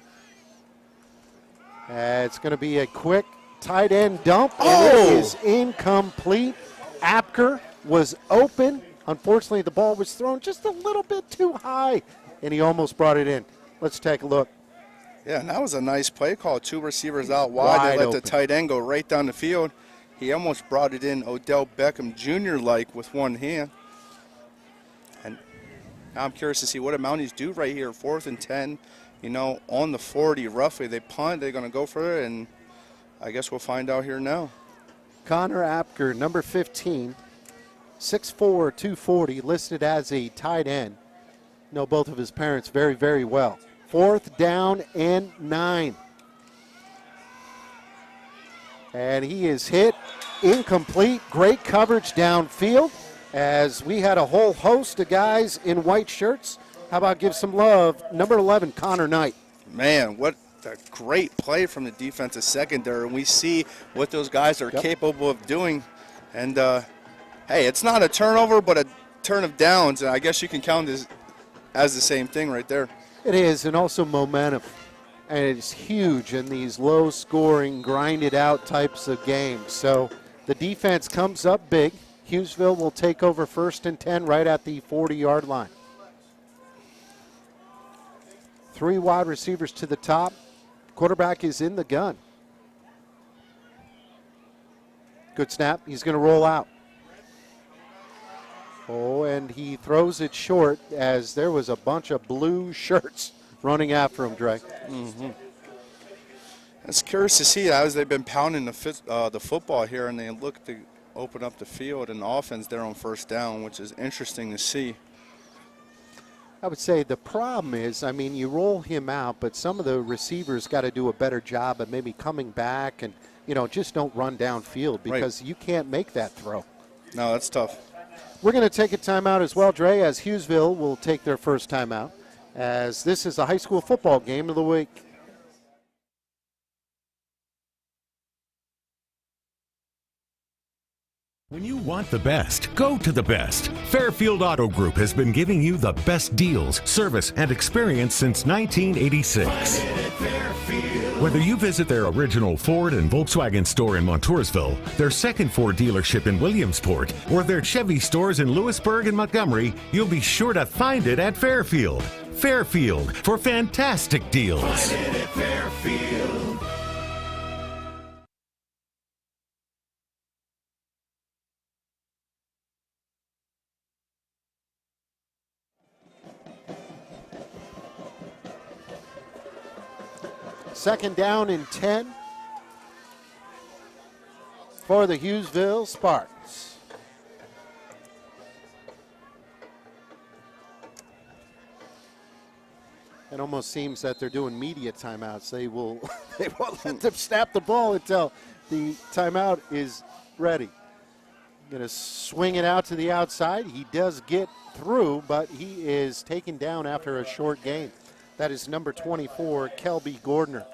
It's going to be a quick tight end dump, and it is incomplete. Apker was open. Unfortunately, the ball was thrown just a little bit too high, and he almost brought it in. Let's take a look. Yeah, and that was a nice play call. Two receivers out wide. They let open. the tight end go right down the field. He almost brought it in Odell Beckham Jr.-like with one hand. And now I'm curious to see what amount he's due right here. 4th and 10, you know, on the 40 roughly. They punt. They're going to go for it, and I guess we'll find out here now. Connor Apker, number 15, 6'4", 240, listed as a tight end. Know both of his parents very, very well. 4th down and 9. And he is hit incomplete. Great coverage downfield as we had a whole host of guys in white shirts. How about give some love, number 11, Connor Knight. Man, what a great play from the defensive secondary. And we see what those guys are capable of doing. And, hey, it's not a turnover, but a turn of downs. And I guess you can count this as the same thing right there. It is, and also momentum. And it's huge in these low-scoring, grinded-out types of games. So the defense comes up big. Hughesville will take over 1st and 10 right at the 40-yard line. 3 wide receivers to the top. Quarterback is in the gun. Good snap. He's going to roll out. Oh, and he throws it short as there was a bunch of blue shirts running after him, Dre. Mm-hmm. It's curious to see as they've been pounding the football here, and they look to open up the field and the offense there on 1st down, which is interesting to see. I would say the problem is, I mean, you roll him out, but some of the receivers got to do a better job of maybe coming back and, you know, just don't run downfield because you can't make that throw. No, that's tough. We're going to take a timeout as well, Dre, as Hughesville will take their first timeout, as this is a high school football game of the week. When you want the best, go to the best. Fairfield Auto Group has been giving you the best deals, service, and experience since 1986. Whether you visit their original Ford and Volkswagen store in Montoursville, their second Ford dealership in Williamsport, or their Chevy stores in Lewisburg and Montgomery, you'll be sure to find it at Fairfield. Fairfield for fantastic deals. Find it at Fairfield. Second down and 10 for the Hughesville Spartans. It almost seems that they're doing media timeouts. They won't let them snap the ball until the timeout is ready. Going to swing it out to the outside. He does get through, but he is taken down after a short gain. That is number 24, Kelby Gordner.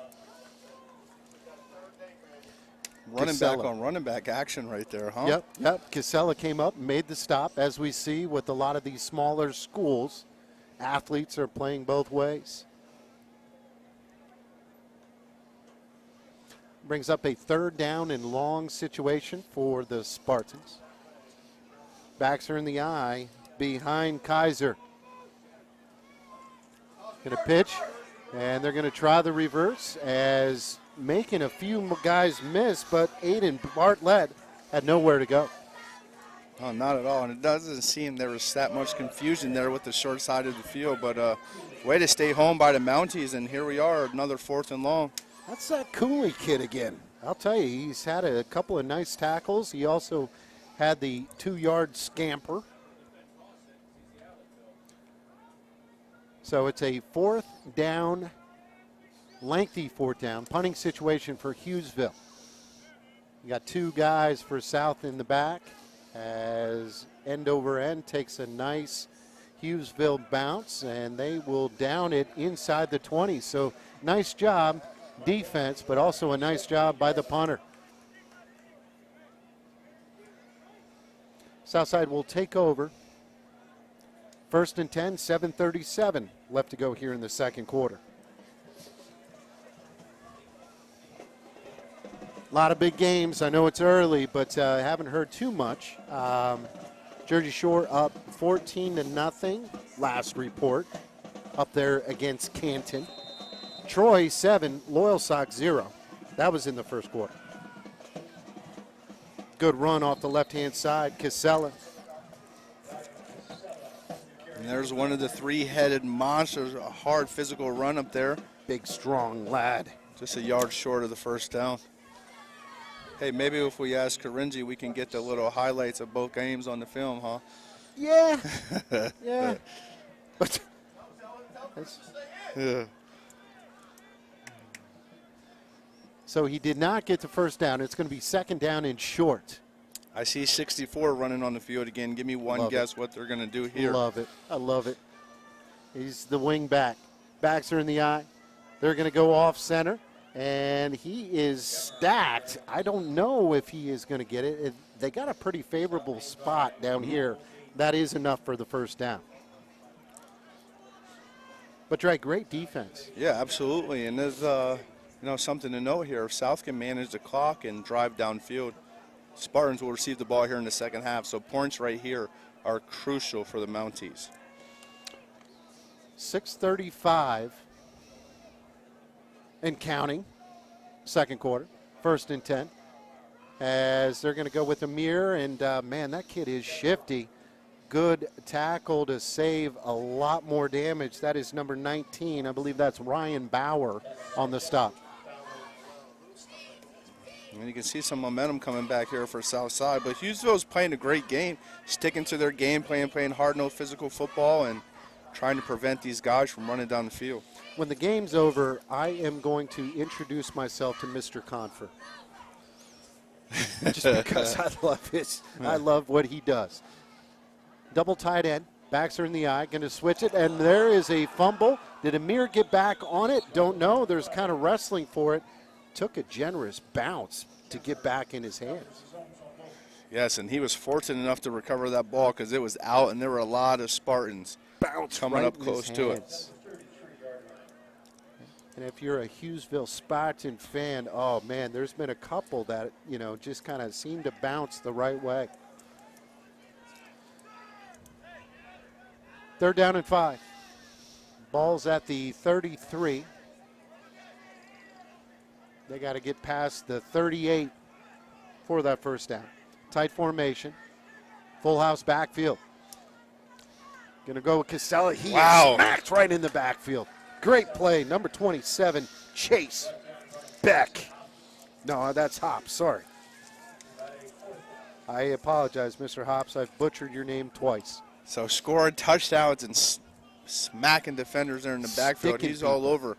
Running back on running back action right there, huh? Yep. Casella came up and made the stop. As we see with a lot of these smaller schools, athletes are playing both ways. Brings up a third down and long situation for the Spartans. Backs are in the eye behind Kaiser. Going to pitch, and they're going to try the reverse as making a few guys miss, but Aiden Bartlett had nowhere to go. Oh, not at all, and it doesn't seem there was that much confusion there with the short side of the field, but way to stay home by the Mounties, and here we are, another 4th and long. That's that Cooley kid again. I'll tell you, he's had a couple of nice tackles. He also had the 2-yard scamper. So it's a 4th down, lengthy 4th down, punting situation for Hughesville. You got 2 guys for South in the back as end over end takes a nice Hughesville bounce, and they will down it inside the 20. So nice job, defense, but also a nice job by the punter. Southside will take over. 1st and 10, 7:37 left to go here in the second quarter. A lot of big games. I know it's early, but I haven't heard too much. Jersey Shore up 14-0 last report, up there against Canton. Troy 7, Loyalsock 0. That was in the first quarter. Good run off the left-hand side, Casella. And there's one of the 3-headed monsters, a hard physical run up there. Big, strong lad. Just a yard short of the first down. Hey, maybe if we ask Karinji, we can get the little highlights of both games on the film, huh? Yeah. Yeah. But Yeah. So he did not get the first down. It's going to be 2nd down and short. I see 64 running on the field again. Give me one guess what they're going to do here. Love it. I love it. He's the wing back. Backs are in the eye. They're going to go off center, and he is stacked. I don't know if he is going to get it. They got a pretty favorable spot down here. That is enough for the first down. But, Dre, great defense. Yeah, absolutely. And there's something to note here. If South can manage the clock and drive downfield, Spartans will receive the ball here in the second half. So points right here are crucial for the Mounties. 6:35 and counting, second quarter, 1st and 10. As they're going to go with Amir, and man, that kid is shifty. Good tackle to save a lot more damage. That is number 19. I believe that's Ryan Bauer on the stop. And you can see some momentum coming back here for Southside. But Hughesville's playing a great game, sticking to their game plan, playing hard-nosed physical football, and trying to prevent these guys from running down the field. When the game's over, I am going to introduce myself to Mr. Confer. Just because I love what he does. Double tight end, backs are in the eye, going to switch it, and there is a fumble. Did Amir get back on it? Don't know. There's kind of wrestling for it. Took a generous bounce to get back in his hands. Yes, and he was fortunate enough to recover that ball because it was out, and there were a lot of Spartans coming up close to it. And if you're a Hughesville Spartan fan, oh man, there's been a couple that, just kind of seem to bounce the right way. 3rd down and 5. Ball's at the 33. They got to get past the 38 for that first down. Tight formation. Full house backfield. Going to go with Casella. He is smacked right in the backfield. Great play. Number 27, Chase Beck. No, that's Hops. Sorry. I apologize, Mr. Hops. I've butchered your name twice. So scoring touchdowns and smacking defenders there in the backfield. Sticking He's all over.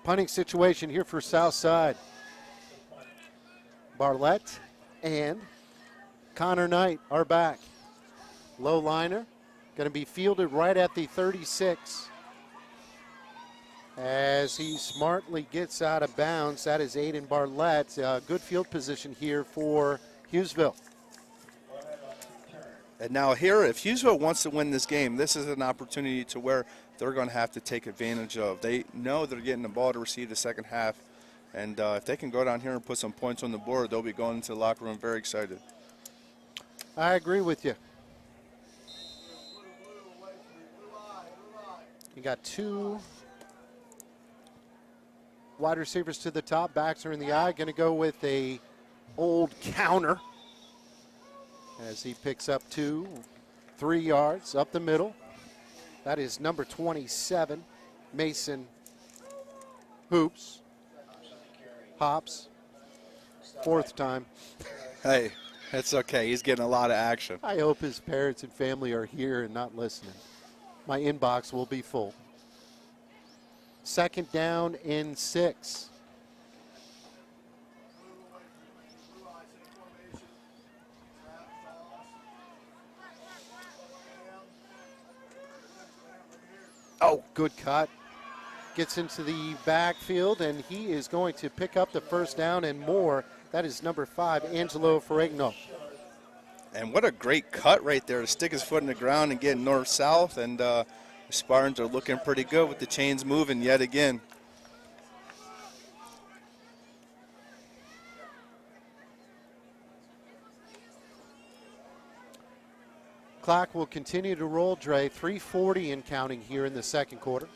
Punting situation here for Southside. Barlett and Connor Knight are back. Low liner. Going to be fielded right at the 36. As he smartly gets out of bounds. That is Aiden Barlett. Good field position here for Hughesville. And now here, if Hughesville wants to win this game, this is an opportunity to where they're going to have to take advantage of. They know they're getting the ball to receive the second half. And if they can go down here and put some points on the board, they'll be going into the locker room very excited. I agree with you. You got 2 wide receivers to the top. Backs are in the eye. Going to go with a old counter as he picks up 2, 3 yards up the middle. That is number 27, Mason Hops. 4th time. Hey, it's okay. He's getting a lot of action. I hope his parents and family are here and not listening. My inbox will be full. 2nd down and 6. Oh, good cut. Gets into the backfield, and he is going to pick up the first down and more. That is number 5, Angelo Ferrigno. And what a great cut right there to stick his foot in the ground and get north-south. And the Spartans are looking pretty good with the chains moving yet again. Clock will continue to roll, Dre. 3:40 and counting here in the second quarter.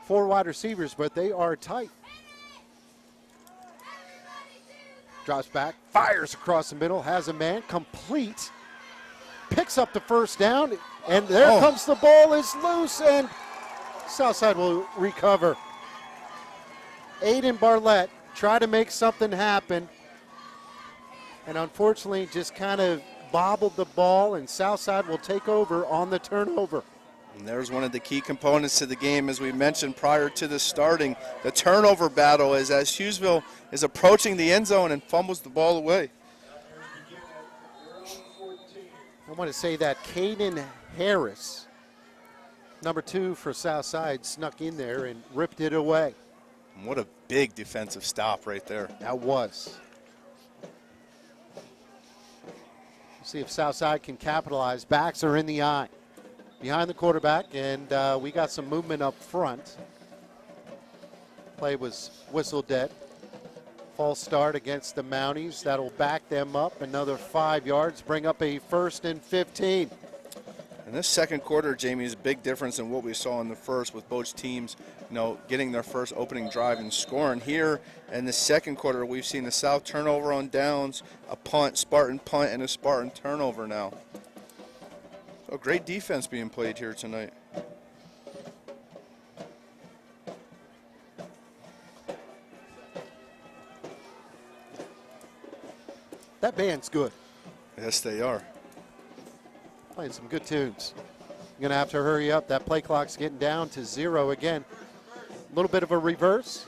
4 wide receivers, but they are tight. Drops back, fires across the middle, has a man, complete. Picks up the first down, and there comes the ball, is loose, and Southside will recover. Aiden Barlett tried to make something happen, and unfortunately just kind of bobbled the ball, and Southside will take over on the turnover. And there's one of the key components to the game, as we mentioned prior to the starting. The turnover battle is as Hughesville is approaching the end zone and fumbles the ball away. I want to say that Caden Harris, number 2 for Southside, snuck in there and ripped it away. And what a big defensive stop right there. That was. See if Southside can capitalize. Backs are in the eye. Behind the quarterback, and we got some movement up front. Play was whistled dead. False start against the Mounties. That'll back them up another 5 yards, bring up a 1st and 15. And this second quarter, Jamie, is a big difference in what we saw in the first with both teams, getting their first opening drive and scoring. Here in the second quarter, we've seen the South turnover on downs, a punt, Spartan punt, and a Spartan turnover now. So great defense being played here tonight. That band's good. Yes, they are. Playing some good tunes. You're going to have to hurry up. That play clock's getting down to 0 again. A little bit of a reverse.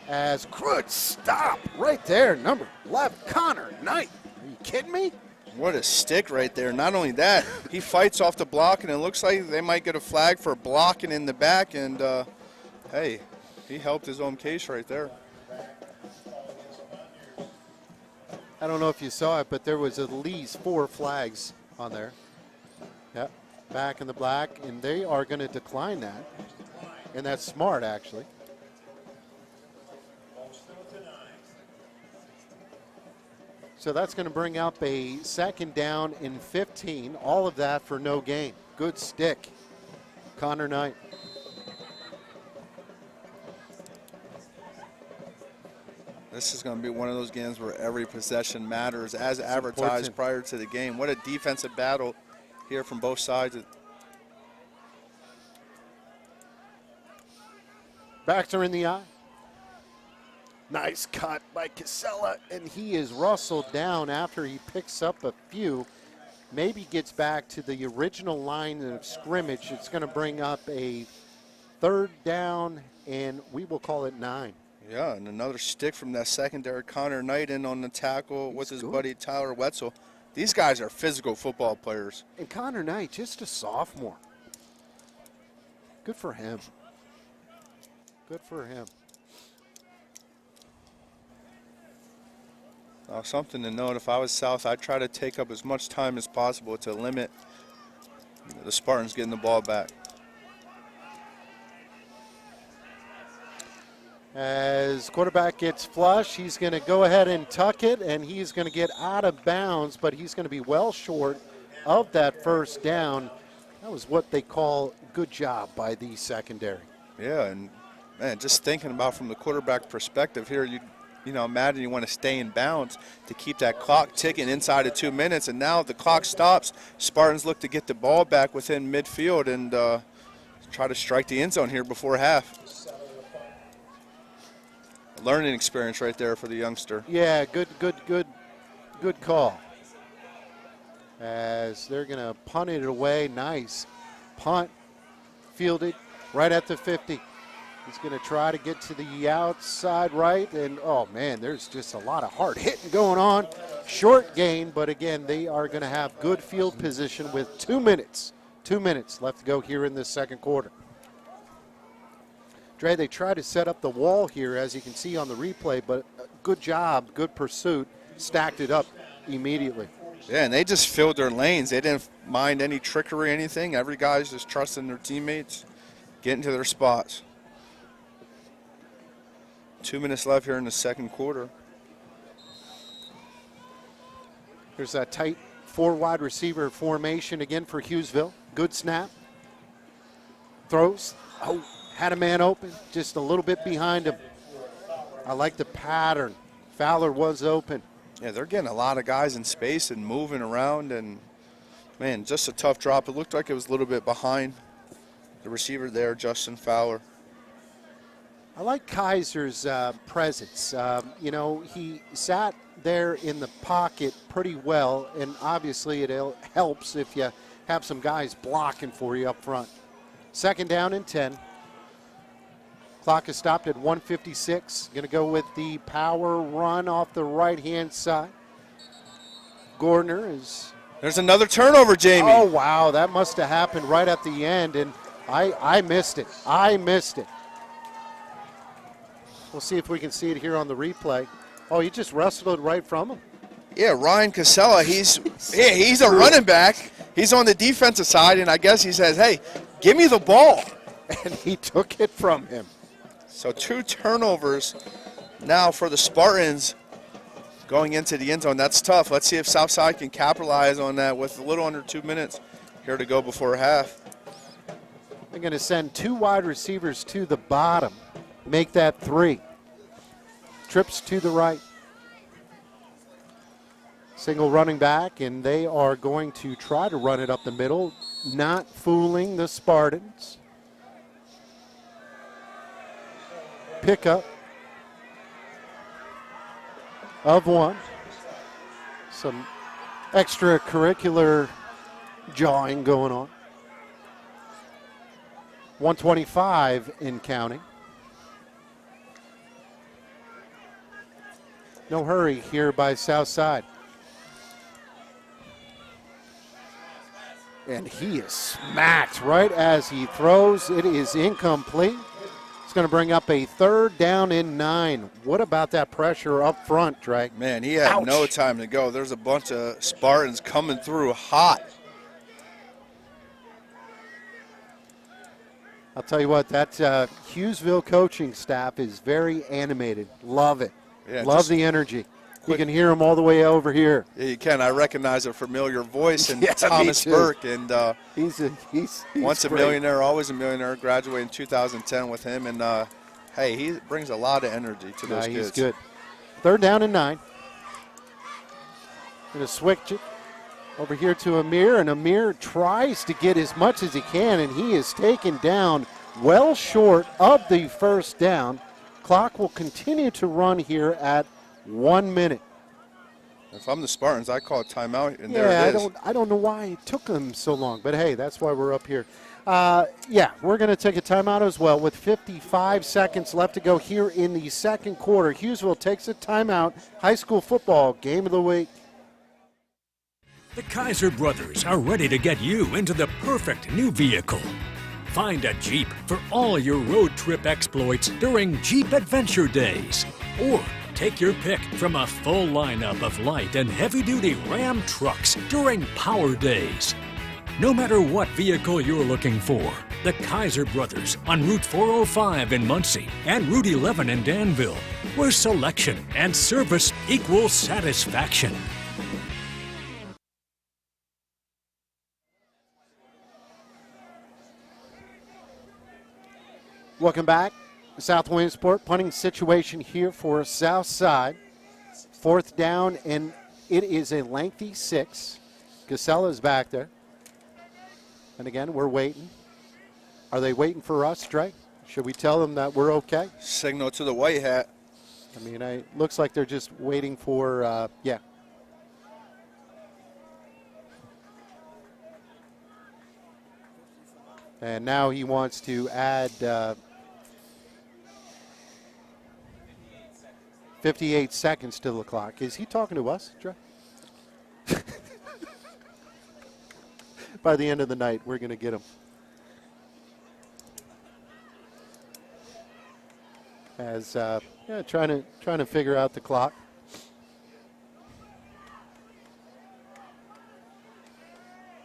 As good stop right there. Number 11, Connor Knight. Are you kidding me? What a stick right there. Not only that, he fights off the block, and it looks like they might get a flag for blocking in the back. And, hey, he helped his own case right there. I don't know if you saw it, but there was at least 4 flags on there. Yep, back in the black, and they are going to decline that. and that's smart, actually. So that's going to bring up a 2nd down and 15. All of that for no gain. Good stick, Connor Knight. This is going to be one of those games where every possession matters, as advertised prior to the game. What a defensive battle here from both sides. Backs are in the eye. Nice cut by Casella, and he is rustled down after he picks up a few. Maybe gets back to the original line of scrimmage. It's going to bring up a 3rd down, and we will call it 9. Yeah, and another stick from that secondary. Connor Knight in on the tackle with his buddy Tyler Wetzel. These guys are physical football players. And Connor Knight, just a sophomore. Good for him. Good for him. Something to note, if I was South, I'd try to take up as much time as possible to limit the Spartans getting the ball back. As quarterback gets flush, he's going to go ahead and tuck it, and he's going to get out of bounds, but he's going to be well short of that 1st down. That was what they call good job by the secondary. Yeah, and man, just thinking about from the quarterback perspective here, you know, imagine you want to stay in bounds to keep that clock ticking inside of 2 minutes, and now the clock stops. Spartans look to get the ball back within midfield and try to strike the end zone here before half. Learning experience right there for the youngster. Yeah, good call. As they're going to punt it away. Nice punt, fielded right at the 50. He's going to try to get to the outside right, and oh man, there's just a lot of hard hitting going on. Short gain, but again, they are going to have good field position with 2 minutes. 2 minutes left to go here in this 2nd quarter. Dre, they try to set up the wall here, as you can see on the replay, but good job, good pursuit, stacked it up immediately. Yeah, and they just filled their lanes. They didn't mind any trickery or anything. Every guy's just trusting their teammates, getting to their spots. 2 minutes left here in the 2nd quarter. There's a tight 4 wide receiver formation again for Hughesville. Good snap. Throws. Oh, had a man open, just a little bit behind him. I like the pattern. Fowler was open. Yeah, they're getting a lot of guys in space and moving around, and, man, just a tough drop. It looked like it was a little bit behind the receiver there, Justin Fowler. I like Kaiser's presence. You know, he sat there in the pocket pretty well, and obviously it helps if you have some guys blocking for you up front. 2nd down and 10. Clock is stopped at 1:56. Going to go with the power run off the right-hand side. Gordner is... There's another turnover, Jamie. Oh, wow, that must have happened right at the end, and I missed it. I missed it. We'll see if we can see it here on the replay. Oh, he just wrestled it right from him. Yeah, Ryan Casella, he's a running back. He's on the defensive side, and I guess he says, hey, give me the ball. And he took it from him. So 2 turnovers now for the Spartans going into the end zone. That's tough. Let's see if Southside can capitalize on that with a little under 2 minutes here to go before half. They're going to send 2 wide receivers to the bottom. Make that 3. Trips to the right. Single running back, and they are going to try to run it up the middle, not fooling the Spartans. Pickup of 1. Some extracurricular jawing going on. 125 in counting. No hurry here by Southside. And he is smacked right as he throws. It is incomplete. It's going to bring up a 3rd down and 9. What about that pressure up front, Drake? Man, he had no time to go. There's a bunch of Spartans coming through hot. I'll tell you what, that Hughesville coaching staff is very animated. Love it. Yeah, Love the energy. You can hear them all the way over here. Yeah, you can. I recognize a familiar voice in Yeah, Thomas me too. Burke. And He's once a great. millionaire, always a millionaire. Graduated in 2010 with him. And, hey, he brings a lot of energy to those kids. He's good. 3rd down and 9. Going to switch it over here to Amir, and Amir tries to get as much as he can, and he is taken down well short of the 1st down. Clock will continue to run here at 1 minute. If I'm the Spartans, I call a timeout, and there it is. I don't know why it took them so long, but hey, that's why we're up here. We're going to take a timeout as well with 55 seconds left to go here in the 2nd quarter. Hughesville takes a timeout. High school football game of the week. The Kaiser brothers are ready to get you into the perfect new vehicle. Find a Jeep for all your road trip exploits during Jeep Adventure Days. Or take your pick from a full lineup of light and heavy-duty Ram trucks during Power Days. No matter what vehicle you're looking for, the Kaiser brothers on Route 405 in Muncie and Route 11 in Danville, where selection and service equal satisfaction. Welcome back. South Williamsport punting situation here for Southside. 4th down, and it is a lengthy 6. Casella's back there. And again, we're waiting. Are they waiting for us, Dre? Should we tell them that we're okay? Signal to the white hat. I mean, it looks like they're just waiting for, And now he wants to add 58 seconds to the clock. Is he talking to us, Dre? By the end of the night, we're going to get him. As trying to figure out the clock.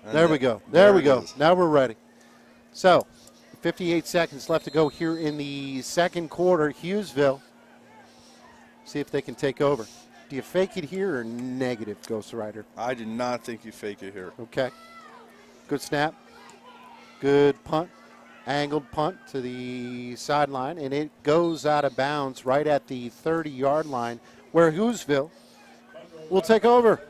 And there we go. There we go. is. Now we're ready. So, 58 seconds left to go here in the 2nd quarter. Hughesville. See if they can take over. Do you fake it here or negative, Ghost Rider? I do not think you fake it here. Okay. Good snap. Good punt. Angled punt to the sideline, and it goes out of bounds right at the 30-yard line, where Hughesville will take over.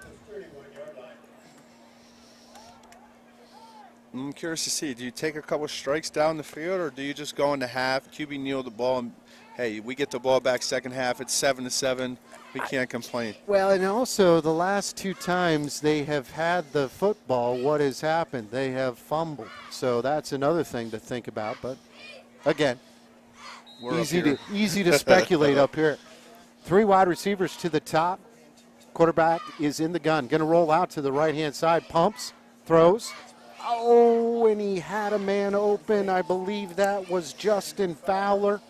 I'm curious to see, do you take a couple strikes down the field, or do you just go into half, QB kneel the ball, and, hey, we get the ball back 2nd half, it's 7-7, we can't complain. Well, and also the last 2 times they have had the football, what has happened? They have fumbled. So that's another thing to think about. But, again, easy to speculate up here. 3 wide receivers to the top. Quarterback is in the gun. Going to roll out to the right-hand side. Pumps, throws. Oh, and he had a man open. I believe that was Justin Fowler.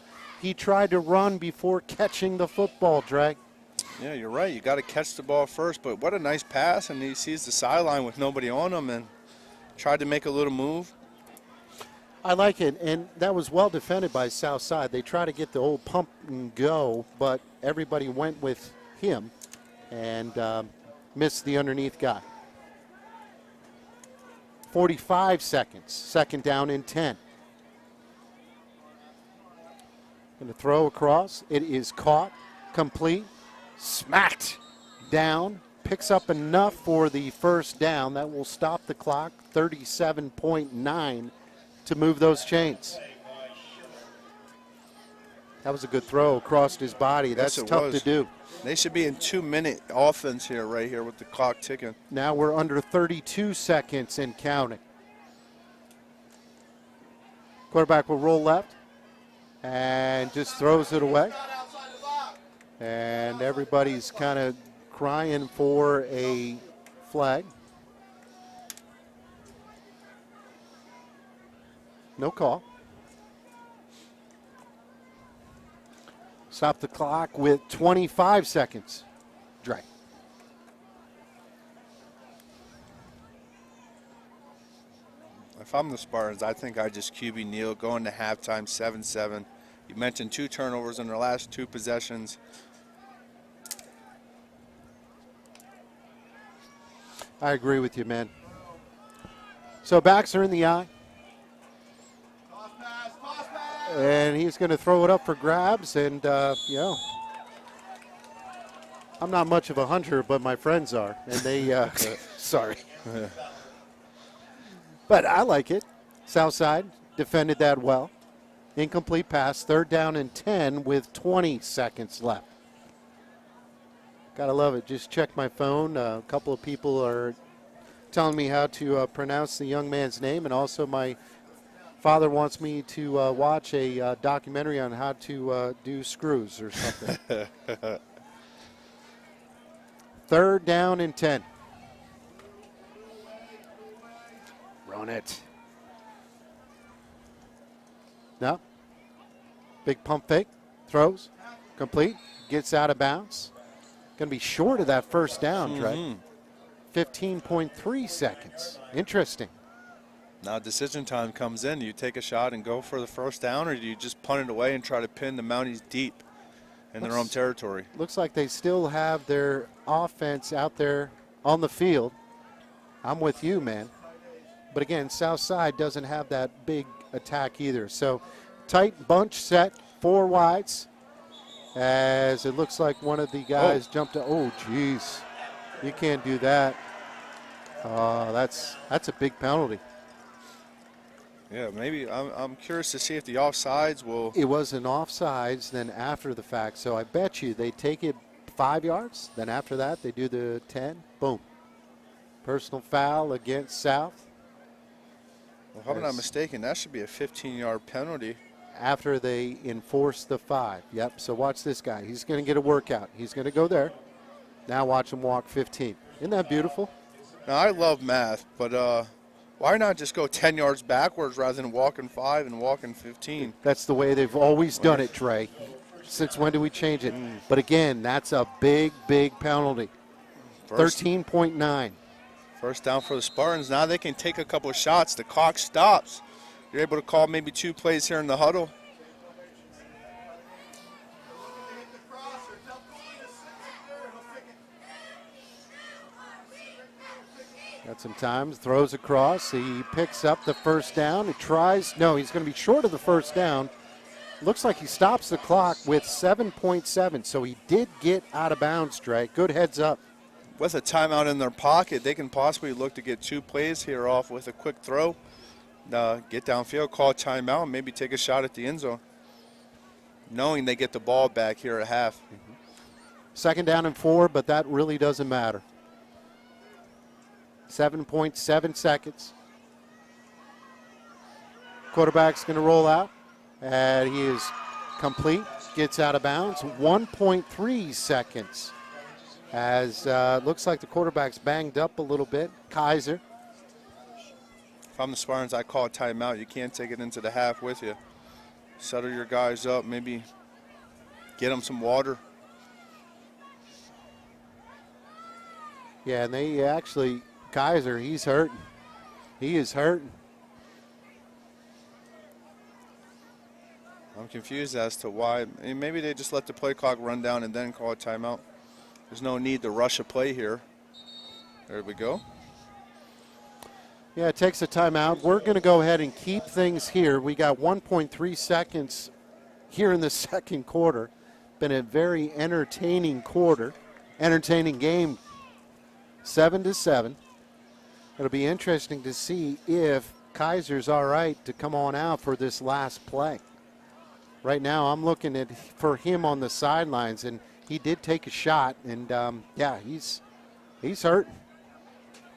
He tried to run before catching the football, Dre. Yeah, you're right. You got to catch the ball first. But what a nice pass, and he sees the sideline with nobody on him and tried to make a little move. I like it, and that was well defended by Southside. They try to get the old pump and go, but everybody went with him and missed the underneath guy. 45 seconds, 2nd down and 10. Going to throw across. It is caught, complete, smacked down. Picks up enough for the 1st down. That will stop the clock, 37.9 to move those chains. That was a good throw across his body. That's tough to do. They should be in 2-minute offense here, right here, with the clock ticking. Now we're under 32 seconds and counting. Quarterback will roll left and just throws it away. And everybody's kind of crying for a flag. No call. Stop the clock with 25 seconds. Dre. If I'm the Spartans, I think I just QB kneel, going to halftime 7-7. You mentioned 2 turnovers in their last 2 possessions. I agree with you, man. So backs are in the eye. And he's going to throw it up for grabs. And, I'm not much of a hunter, but my friends are. And they, sorry. But I like it. Southside defended that well. Incomplete pass, 3rd down and 10 with 20 seconds left. Gotta love it. Just check my phone. A couple of people are telling me how to pronounce the young man's name, and also my father wants me to watch a documentary on how to do screws or something. 3rd down and 10. Run it. No. Big pump fake. Throws. Complete. Gets out of bounds. Going to be short of that first down, Trey. 15.3 seconds. Interesting. Now decision time comes in. Do you take a shot and go for the first down, or do you just punt it away and try to pin the Mounties deep in their own territory? Looks like they still have their offense out there on the field. I'm with you, man. But again, Southside doesn't have that big attack either. So tight bunch set, 4 wides, as it looks like one of the guys jumped. Oh, geez. You can't do that. That's a big penalty. Yeah, maybe I'm curious to see if the offsides will. It was an offsides then after the fact. So I bet you they take it 5 yards. Then after that, they do the 10. Boom. Personal foul against South. Well, if I'm not mistaken, that should be a 15-yard penalty. After they enforce the 5. Yep, so watch this guy. He's going to get a workout. He's going to go there. Now watch him walk 15. Isn't that beautiful? Now, I love math, but why not just go 10 yards backwards rather than walking 5 and walking 15? That's the way they've always done it, Trey. Since when do we change it? But again, that's a big, big penalty. 13.9. First down for the Spartans. Now they can take a couple of shots. The clock stops. You're able to call maybe 2 plays here in the huddle. Got some time. Throws across. He picks up the first down. He tries. No, he's going to be short of the first down. Looks like he stops the clock with 7.7. So he did get out of bounds, Trey. Good heads up. With a timeout in their pocket, they can possibly look to get 2 plays here off with a quick throw. Get downfield, call timeout, and maybe take a shot at the end zone, knowing they get the ball back here at half. 2nd down and 4, but that really doesn't matter. 7.7 seconds. Quarterback's going to roll out, and he is complete. Gets out of bounds. 1.3 seconds. As looks like the quarterback's banged up a little bit. Kaiser. If I'm the Spartans, I call a timeout. You can't take it into the half with you. Settle your guys up, maybe get them some water. Yeah, and they actually, Kaiser, he's hurting. He is hurting. I'm confused as to why. Maybe they just let the play clock run down and then call a timeout. There's no need to rush a play here. There we go. Yeah, it takes a timeout. We're going to go ahead and keep things here. We got 1.3 seconds here in the second quarter. Been a very entertaining quarter, entertaining game, 7-7. It'll be interesting to see if Kaiser's all right to come on out for this last play. Right now, I'm looking for him on the sidelines, and he did take a shot, and yeah, he's hurting.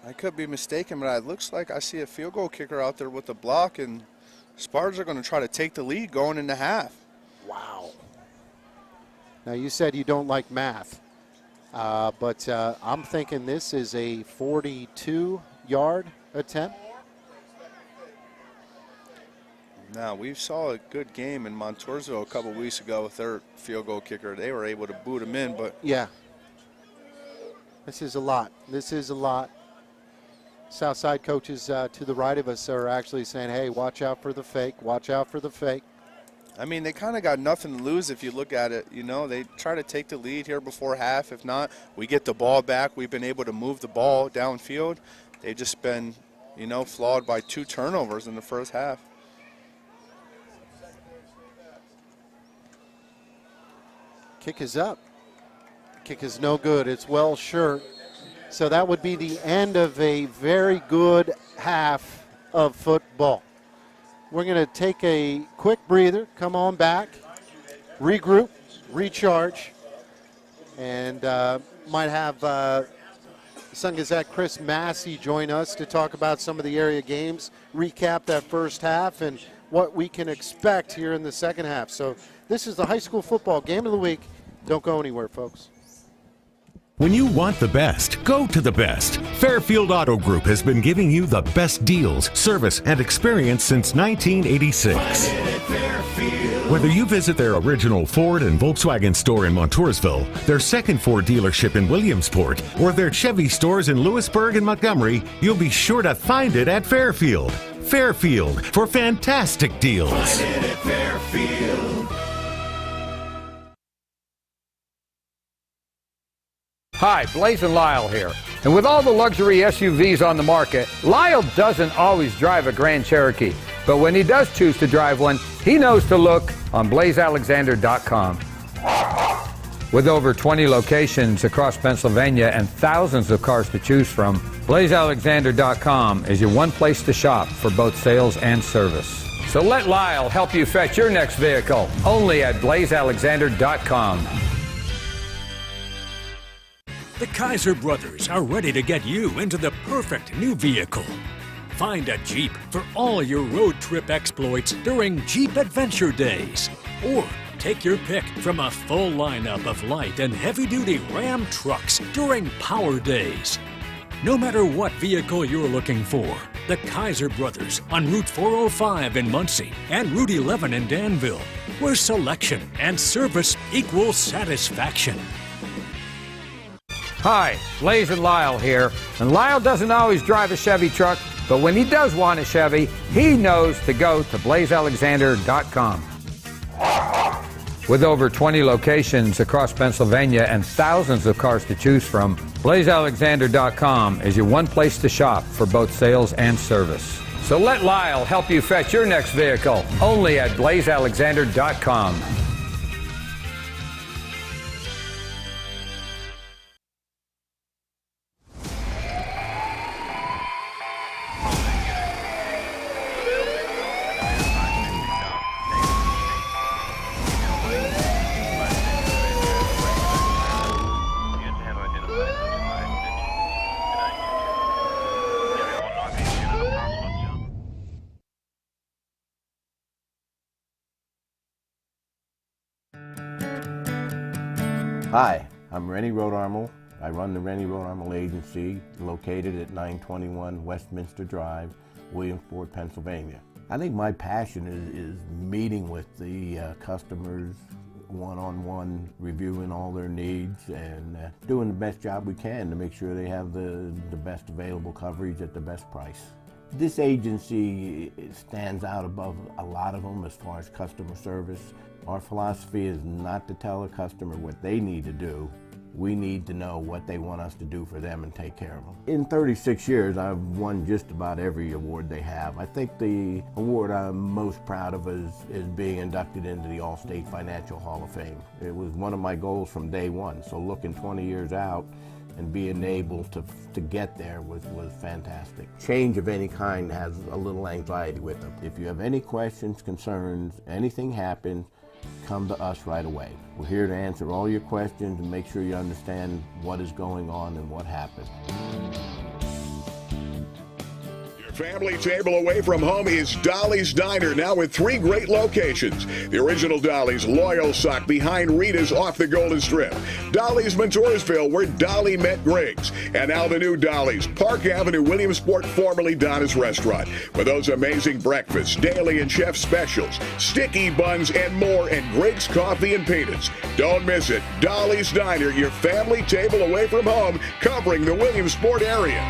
I could be mistaken, but it looks like I see a field goal kicker out there with the block, and Spartans are going to try to take the lead going into half. Wow. Now, you said you don't like math, but I'm thinking this is a 42-yard attempt. Now, we saw a good game in Montoursville a couple weeks ago with their field goal kicker. They were able to boot him in, but yeah. This is a lot. This is a lot. Southside coaches to the right of us are actually saying, hey, watch out for the fake, watch out for the fake. I mean, they kind of got nothing to lose if you look at it. You know, they try to take the lead here before half. If not, we get the ball back. We've been able to move the ball downfield. They've just been, you know, flawed by 2 turnovers in the first half. Kick is up. Kick is no good. It's well short. So that would be the end of a very good half of football. We're going to take a quick breather, come on back, regroup, recharge, and might have Sun Gazette Chris Massey join us to talk about some of the area games, recap that first half, and what we can expect here in the second half. So this is the high school football game of the week. Don't go anywhere, folks. When you want the best, go to the best. Fairfield Auto Group has been giving you the best deals, service, and experience since 1986. Whether you visit their original Ford and Volkswagen store in Montoursville, their second Ford dealership in Williamsport, or their Chevy stores in Lewisburg and Montgomery, you'll be sure to find it at Fairfield. Fairfield for fantastic deals. Find it at Fairfield. Hi, Blaze and Lyle here. And with all the luxury SUVs on the market, Lyle doesn't always drive a Grand Cherokee. But when he does choose to drive one, he knows to look on blazealexander.com. With over 20 locations across Pennsylvania and thousands of cars to choose from, blazealexander.com is your one place to shop for both sales and service. So let Lyle help you fetch your next vehicle, only at blazealexander.com. The Kaiser brothers are ready to get you into the perfect new vehicle. Find a Jeep for all your road trip exploits during Jeep Adventure Days. Or take your pick from a full lineup of light and heavy-duty Ram trucks during Power Days. No matter what vehicle you're looking for, the Kaiser brothers on Route 405 in Muncie and Route 11 in Danville, where selection and service equal satisfaction. Hi, Blaze and Lyle here. And Lyle doesn't always drive a Chevy truck, but when he does want a Chevy, he knows to go to blazealexander.com. With over 20 locations across Pennsylvania and thousands of cars to choose from, blazealexander.com is your one place to shop for both sales and service. So let Lyle help you fetch your next vehicle, only at blazealexander.com. Hi, I'm Rennie Rodarmel. I run the Rennie Rodarmel Agency, located at 921 Westminster Drive, Williamsport, Pennsylvania. I think my passion is meeting with the customers one-on-one, reviewing all their needs and doing the best job we can to make sure they have the best available coverage at the best price. This agency stands out above a lot of them as far as customer service. Our philosophy is not to tell a customer what they need to do. We need to know what they want us to do for them and take care of them. In 36 years, I've won just about every award they have. I think the award I'm most proud of is being inducted into the All-State Financial Hall of Fame. It was one of my goals from day one, so looking 20 years out and being able to get there was fantastic. Change of any kind has a little anxiety with them. If you have any questions, concerns, anything happens, come to us right away. We're here to answer all your questions and make sure you understand what is going on and what happened. Family table away from home is Dolly's Diner, now with 3 great locations. The original Dolly's Loyal Sock behind Rita's off the Golden Strip. Dolly's Montoursville, where Dolly met Griggs. And now the new Dolly's, Park Avenue, Williamsport, formerly Donna's Restaurant. With those amazing breakfasts, daily and chef specials, sticky buns and more, and Griggs Coffee and Peanuts. Don't miss it. Dolly's Diner, your family table away from home, covering the Williamsport area.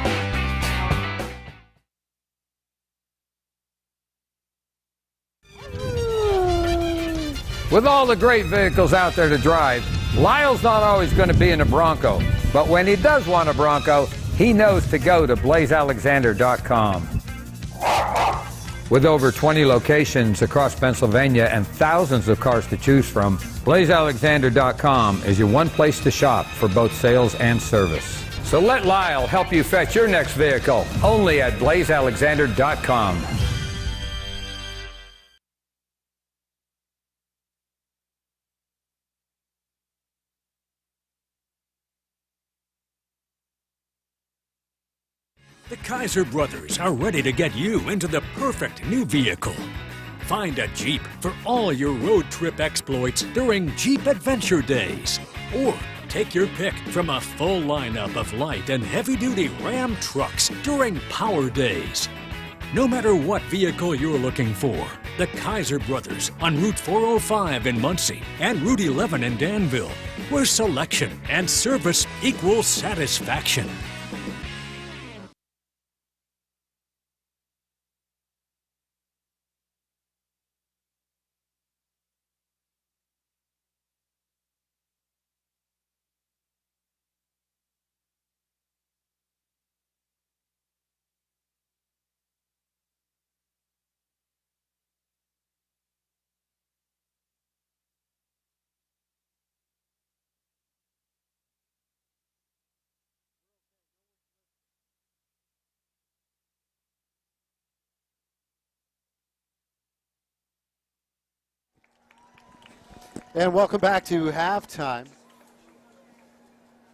With all the great vehicles out there to drive, Lyle's not always going to be in a Bronco, but when he does want a Bronco, he knows to go to blazealexander.com. With over 20 locations across Pennsylvania and thousands of cars to choose from, blazealexander.com is your one place to shop for both sales and service. So let Lyle help you fetch your next vehicle, only at blazealexander.com. The Kaiser brothers are ready to get you into the perfect new vehicle. Find a Jeep for all your road trip exploits during Jeep Adventure Days. Or take your pick from a full lineup of light and heavy-duty Ram trucks during Power Days. No matter what vehicle you're looking for, the Kaiser brothers on Route 405 in Muncie and Route 11 in Danville, where selection and service equal satisfaction. And welcome back to halftime.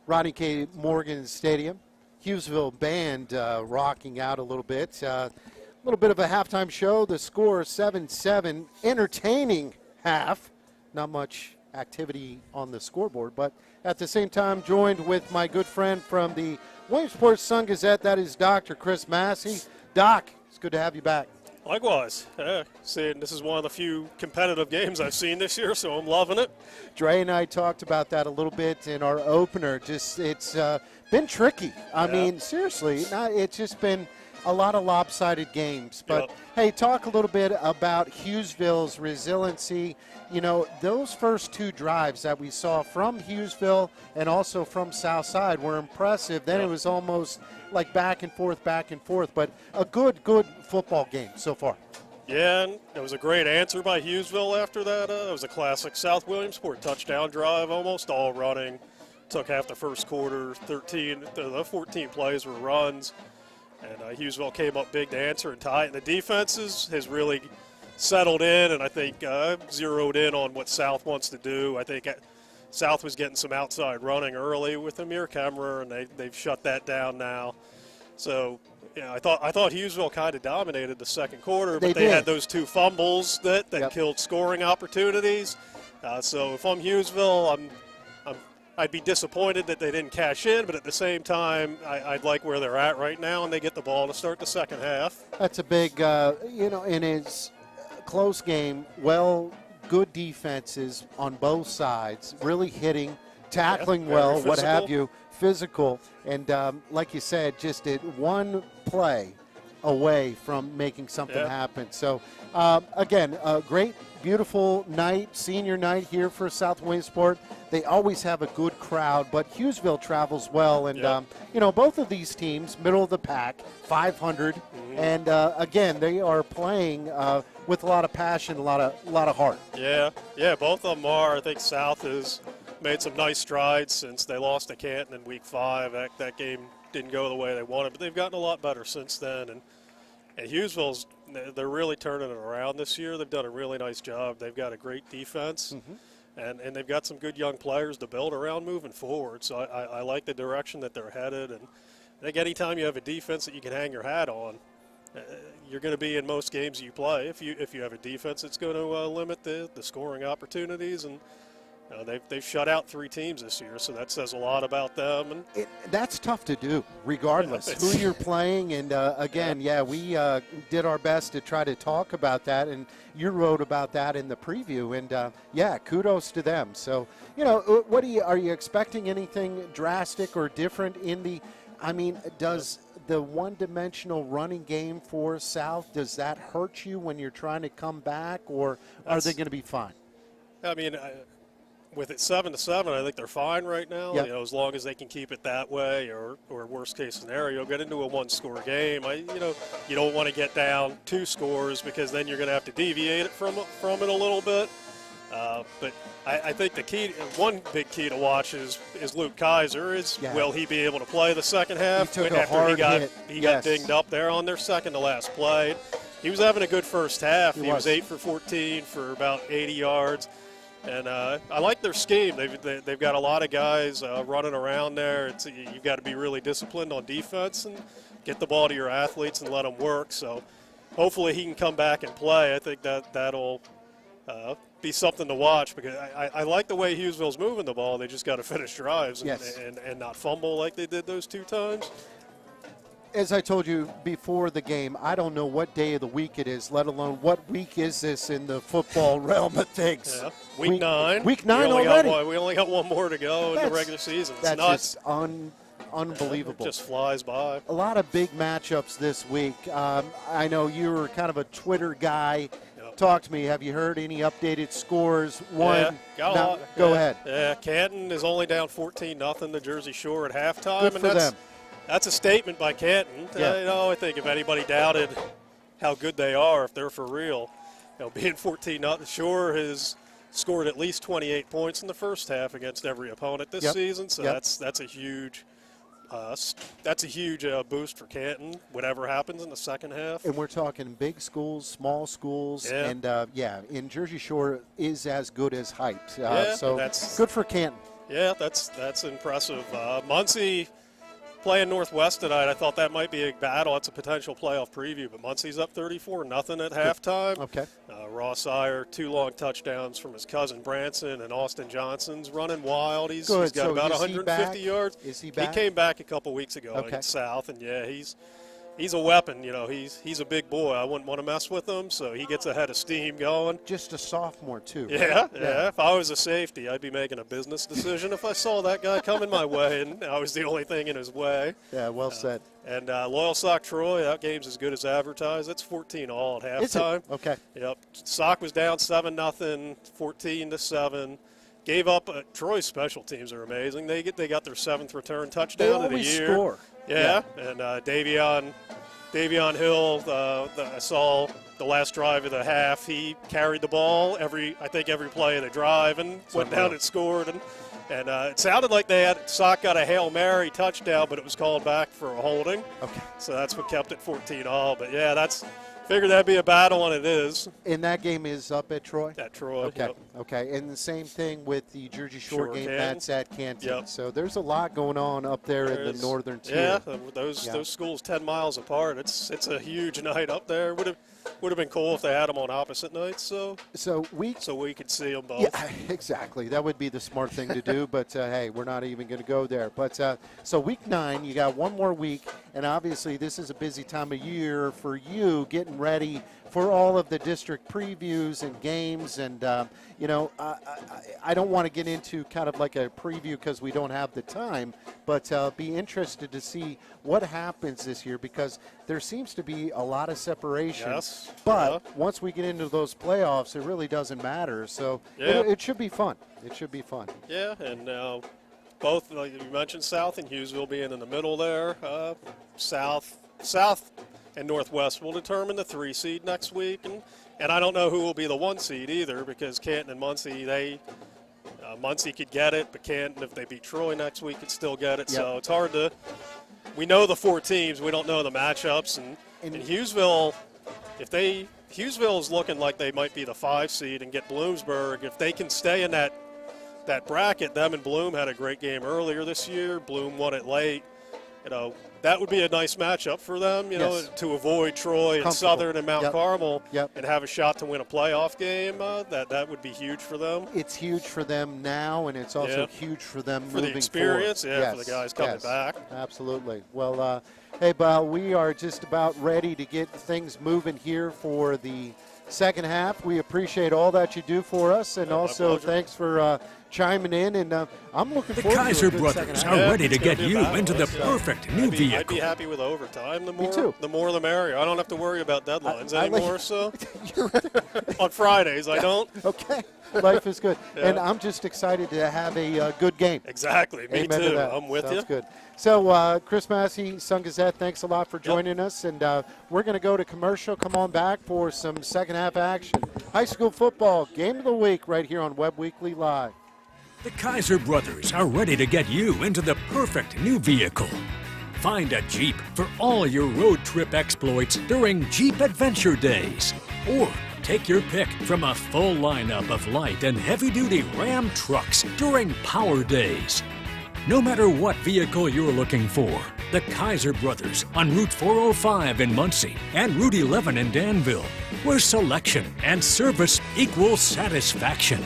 Rodney K. Morgan Stadium. Hughesville band rocking out a little bit. A little bit of a halftime show. The score 7-7. Entertaining half. Not much activity on the scoreboard, but at the same time joined with my good friend from the Williamsport Sun-Gazette. That is Dr. Chris Massey. Doc, it's good to have you back. Likewise. Seeing this is one of the few competitive games I've seen this year, so I'm loving it. Dre and I talked about that a little bit in our opener. Just it's been tricky. I mean, seriously, it's just been a lot of lopsided games. But, hey, talk a little bit about Hughesville's resiliency. You know, those first two drives that we saw from Hughesville and also from Southside were impressive. Then it was almost like back and forth, but a good football game so far. Yeah, and it was a great answer by Hughesville after that. It was a classic South Williamsport touchdown drive, almost all running. Took half the first quarter, 14 plays were runs, and Hughesville came up big to answer and tie it. And the defense has really settled in, and I think zeroed in on what South wants to do. I think South was getting some outside running early with Amir Kemmerer, and they've shut that down now. So, I thought Hughesville kind of dominated the second quarter, but they had those two fumbles that killed scoring opportunities. So if I'm Hughesville, I'd be disappointed that they didn't cash in, but at the same time, I'd like where they're at right now, and they get the ball to start the second half. That's a big, in his close game, good defenses on both sides, really hitting, tackling well, what have you, physical. And like you said, just one play away from making something happen. So, again, a great, beautiful night, senior night here for South Williamsport. They always have a good crowd, but Hughesville travels well. And, both of these teams, middle of the pack, 500. And, again, they are playing with a lot of passion, a lot of heart. Yeah, both of them are. I think South has made some nice strides since they lost to Canton in Week 5. That game didn't go the way they wanted, but they've gotten a lot better since then. And Hughesville's, they're really turning it around this year. They've done a really nice job. They've got a great defense, and they've got some good young players to build around moving forward. So I like the direction that they're headed. And I think anytime you have a defense that you can hang your hat on, you're going to be in most games you play. If you have a defense that's going to limit the scoring opportunities, and they've shut out 3 teams this year, so that says a lot about them. And that's tough to do, regardless who you're playing. And again, we did our best to try to talk about that, and you wrote about that in the preview. And kudos to them. So, are you expecting anything drastic or different in the? I mean, does the one-dimensional running game for South, does that hurt you when you're trying to come back, or are they going to be fine? I mean, with it 7-7, I think they're fine right now. Yep. You know, as long as they can keep it that way, or worst case scenario, get into a one-score game. You don't want to get down 2 scores because then you're going to have to deviate it from it a little bit. But I think one big key to watch is Luke Kaiser. Will he be able to play the second half? He took a hard hit. He got dinged up there on their second to last play. He was having a good first half. He was 8 for 14 for about 80 yards. And I like their scheme. They've got a lot of guys running around there. You've got to be really disciplined on defense and get the ball to your athletes and let them work. So hopefully he can come back and play. I think that'll be something to watch because I like the way Hughesville's moving the ball. They just got to finish drives and not fumble like they did those 2 times. As I told you before the game, I don't know what day of the week it is, let alone what week is this in the football realm of things. Yeah. Week 9. Week 9 already. We only got one more to go in the regular season. It's that's nuts. Just unbelievable. It just flies by. A lot of big matchups this week. I know you were kind of a Twitter guy. Yep. Talk to me. Have you heard any updated scores? Go ahead. Yeah, Canton is only down 14-0 to Jersey Shore at halftime. Good for them. That's a statement by Canton. Yeah. I think if anybody doubted how good they are, if they're for real, being 14-0, Shore has scored at least 28 points in the first half against every opponent this season. So that's a huge boost for Canton, whatever happens in the second half. And we're talking big schools, small schools, and in Jersey Shore is as good as hyped. So that's good for Canton. Yeah, that's impressive. Muncie playing Northwest tonight, I thought that might be a battle. It's a potential playoff preview, but Muncie's up 34-0 at halftime. Okay. Ross Iyer, 2 long touchdowns from his cousin Branson, and Austin Johnson's running wild. He's got about 150 yards. Is he back? He came back a couple weeks ago in South, and he's a weapon. He's a big boy. I wouldn't want to mess with him, so he gets a head of steam going. Just a sophomore, too. Yeah. If I was a safety, I'd be making a business decision if I saw that guy coming my way, and I was the only thing in his way. Yeah, well said. And Loyal Sock Troy, that game's as good as advertised. It's 14-all at halftime. Is it? Okay. Yep. Sock was down 7-0, 14-7. Gave up. Troy's special teams are amazing. They got their 7th return touchdown of the year. They always score. Yeah. And Davion Hill, I saw the last drive of the half. He carried the ball every play of the drive and went down and scored. And it sounded like Sock got a Hail Mary touchdown, but it was called back for a holding. Okay. So that's what kept it 14-all. But figured that'd be a battle, and it is. And that game is up at Troy? At Troy, okay. Yep. Okay, and the same thing with the Jersey Shore game, Canton. that's at Canton. Yep. So there's a lot going on up there in the northern tier. Yeah, those schools 10 miles apart. It's a huge night up there. Would have been cool if they had them on opposite nights, so we could see them both. Yeah, exactly. That would be the smart thing to do, but hey, we're not even going to go there. But so week 9, you got one more week, and obviously this is a busy time of year for you getting ready for all of the district previews and games. And, I don't want to get into kind of like a preview because we don't have the time, but be interested to see what happens this year because there seems to be a lot of separation. Yes. But once we get into those playoffs, it really doesn't matter. So it should be fun. It should be fun. Yeah, and both, like you mentioned, South and Hughesville being in the middle there. South and Northwest will determine the 3 seed next week. And I don't know who will be the 1 seed either because Canton and Muncie, Muncie could get it, but Canton, if they beat Troy next week, could still get it. Yep. So it's hard to – we know the 4 teams. We don't know the matchups. And Hughesville, Hughesville is looking like they might be the 5 seed and get Bloomsburg. If they can stay in that bracket, them and Bloom had a great game earlier this year. Bloom won it late. That would be a nice matchup for them, to avoid Troy and Southern and Mount Carmel and have a shot to win a playoff game. That would be huge for them. It's huge for them now, and it's also huge for them moving the experience, forward. For the guys coming back. Absolutely. Well, hey, Bob, we are just about ready to get things moving here for the second half. We appreciate all that you do for us, and also thanks for chiming in, and I'm looking The forward to Kaiser a good second brothers half. are ready to It's gonna get be a you battle. into the It's, perfect new I'd be vehicle. happy with overtime. The more, too. the more the merrier. I don't have to worry about deadlines I like- anymore. So on Fridays, I don't. Okay, life is good. Yeah. And I'm just excited to have a good game. Exactly. Me Amen to too. that. I'm with Sounds you. good. So, Chris Massey, Sun Gazette, thanks a lot for joining us. And we're going to go to commercial. Come on back for some second half action. High school football, game of the week right here on Web Weekly Live. The Kaiser brothers are ready to get you into the perfect new vehicle. Find a Jeep for all your road trip exploits during Jeep Adventure Days. Or take your pick from a full lineup of light and heavy-duty Ram trucks during Power Days. No matter what vehicle you're looking for, the Kaiser brothers on Route 405 in Muncie and Route 11 in Danville, where selection and service equal satisfaction.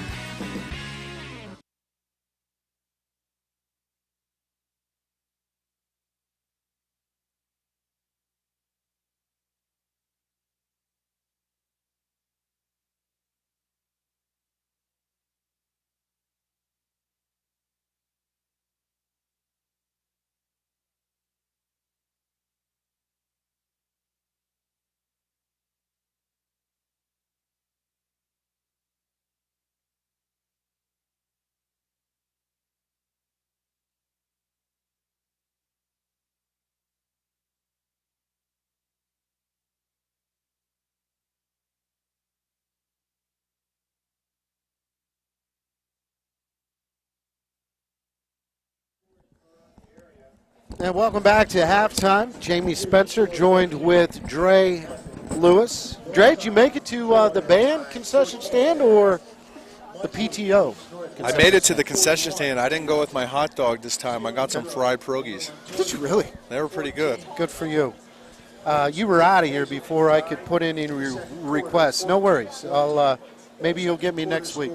And welcome back to halftime. Jamie Spencer joined with Dre Lewis. Dre, did you make it to the band concession stand or the PTO? I made it to the concession stand. I didn't go with my hot dog this time. I got some fried pierogies. Did you really? They were pretty good. Good for you. You were out of here before I could put in any requests. No worries. Maybe you'll get me next week.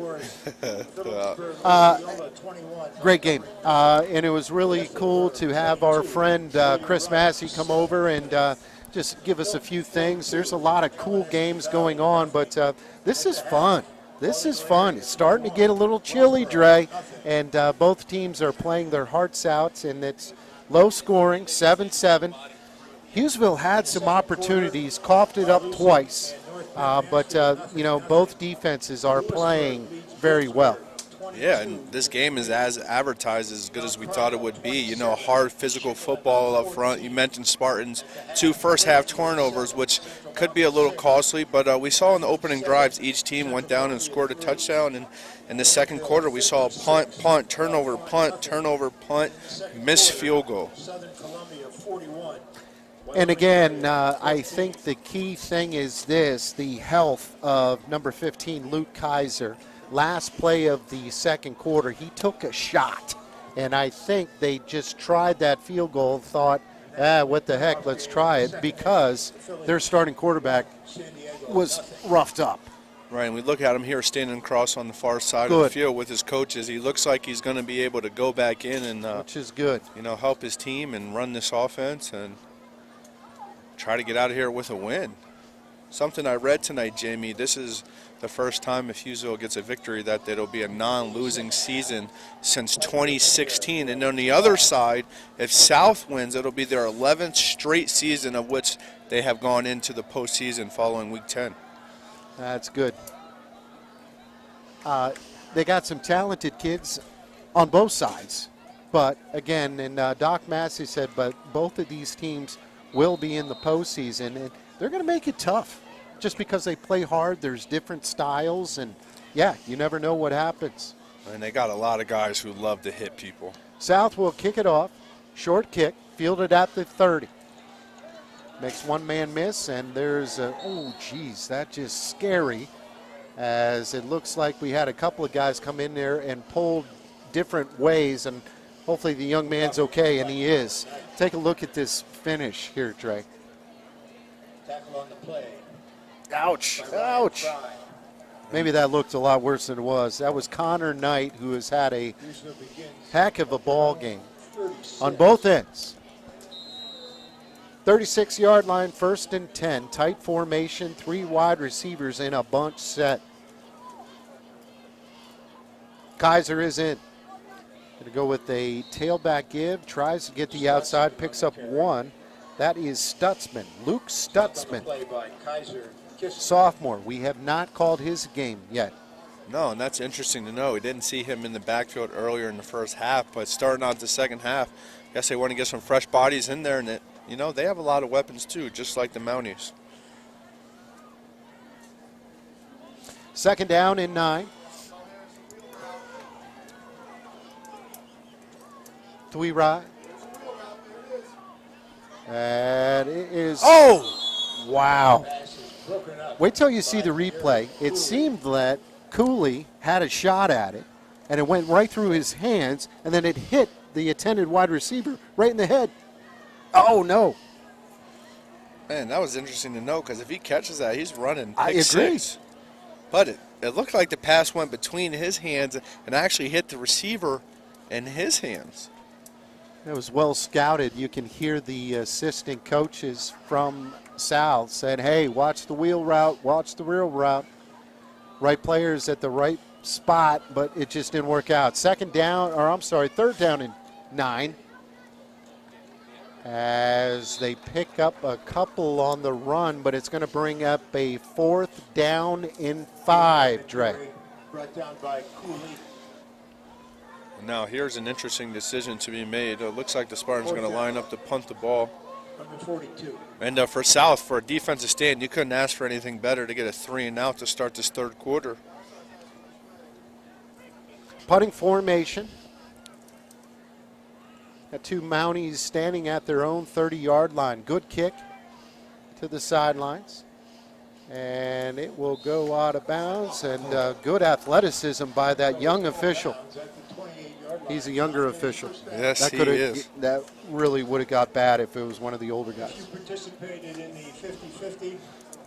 Great game. And it was really cool to have our friend Chris Massey come over and just give us a few things. There's a lot of cool games going on, but this is fun. This is fun. It's starting to get a little chilly, Dre, and both teams are playing their hearts out, and it's low scoring, 7-7. Hughesville had some opportunities, coughed it up twice, but both defenses are playing very well. Yeah, and this game is as advertised, as good as we thought it would be. You know, hard physical football up front. You mentioned Spartans' 2 first-half turnovers, which could be a little costly, but we saw in the opening drives each team went down and scored a touchdown. And in the second quarter, we saw a punt, turnover, punt, missed field goal. And again, I think the key thing is this, the health of number 15, Luke Kaiser. Last play of the second quarter, he took a shot, and I think they just tried that field goal and thought, what the heck, let's try it, because their starting quarterback was roughed up. Right, and we look at him here standing across on the far side of the field with his coaches. He looks like he's going to be able to go back in and which is good. Help his team and run this offense and try to get out of here with a win. Something I read tonight, Jamie, this is the first time if Hughesville gets a victory that it'll be a non-losing season since 2016. And on the other side, if South wins, it'll be their 11th straight season of which they have gone into the postseason following Week 10. That's good. They got some talented kids on both sides. But, again, and Doc Massey said, but both of these teams will be in the postseason, and they're going to make it tough. Just because they play hard, there's different styles, and, yeah, you never know what happens. And they got a lot of guys who love to hit people. South will kick it off. Short kick, fielded at the 30. Makes one man miss, and there's that's just scary, as it looks like we had a couple of guys come in there and pulled different ways, and hopefully the young man's okay, and he is. Take a look at this finish here, Trey. Tackle on the play. Ouch. Ouch. Maybe that looked a lot worse than it was. That was Connor Knight, who has had a heck of a ball game on both ends. 36-yard line, 1st and 10. Tight formation, 3 wide receivers in a bunch set. Kaiser is in. Going to go with a tailback give. Tries to get the outside. Picks up 1. That is Stutzman. Luke Stutzman. Sophomore. We have not called his game yet. No, and that's interesting to know. We didn't see him in the backfield earlier in the first half, but starting out the second half, I guess they want to get some fresh bodies in there, and they have a lot of weapons too, just like the Mounties. Second down and 9. Three right. And it is. Oh! Wow. Wait till you see the replay. It seemed that Cooley had a shot at it, and it went right through his hands, and then it hit the attended wide receiver right in the head. Oh, no. Man, that was interesting to know, because if he catches that, he's running I pick agree. 6. But it looked like the pass went between his hands and actually hit the receiver in his hands. It was well scouted. You can hear the assistant coaches from South said, hey, watch the wheel route, watch the real route. Right players at the right spot, but it just didn't work out. Third down and 9. As they pick up a couple on the run, but it's going to bring up a 4th down and 5, Dre. Brought down by Cooley. Now here's an interesting decision to be made. It looks like the Spartans are going to line up to punt the ball. Number 42. And for South, for a defensive stand, you couldn't ask for anything better to get a 3 and out to start this third quarter. Punting formation. Got 2 Mounties standing at their own 30-yard line. Good kick to the sidelines. And it will go out of bounds. And good athleticism by that young official. He's a younger official. Yes, he is. That really would have got bad if it was one of the older guys. If you participated in the 50-50,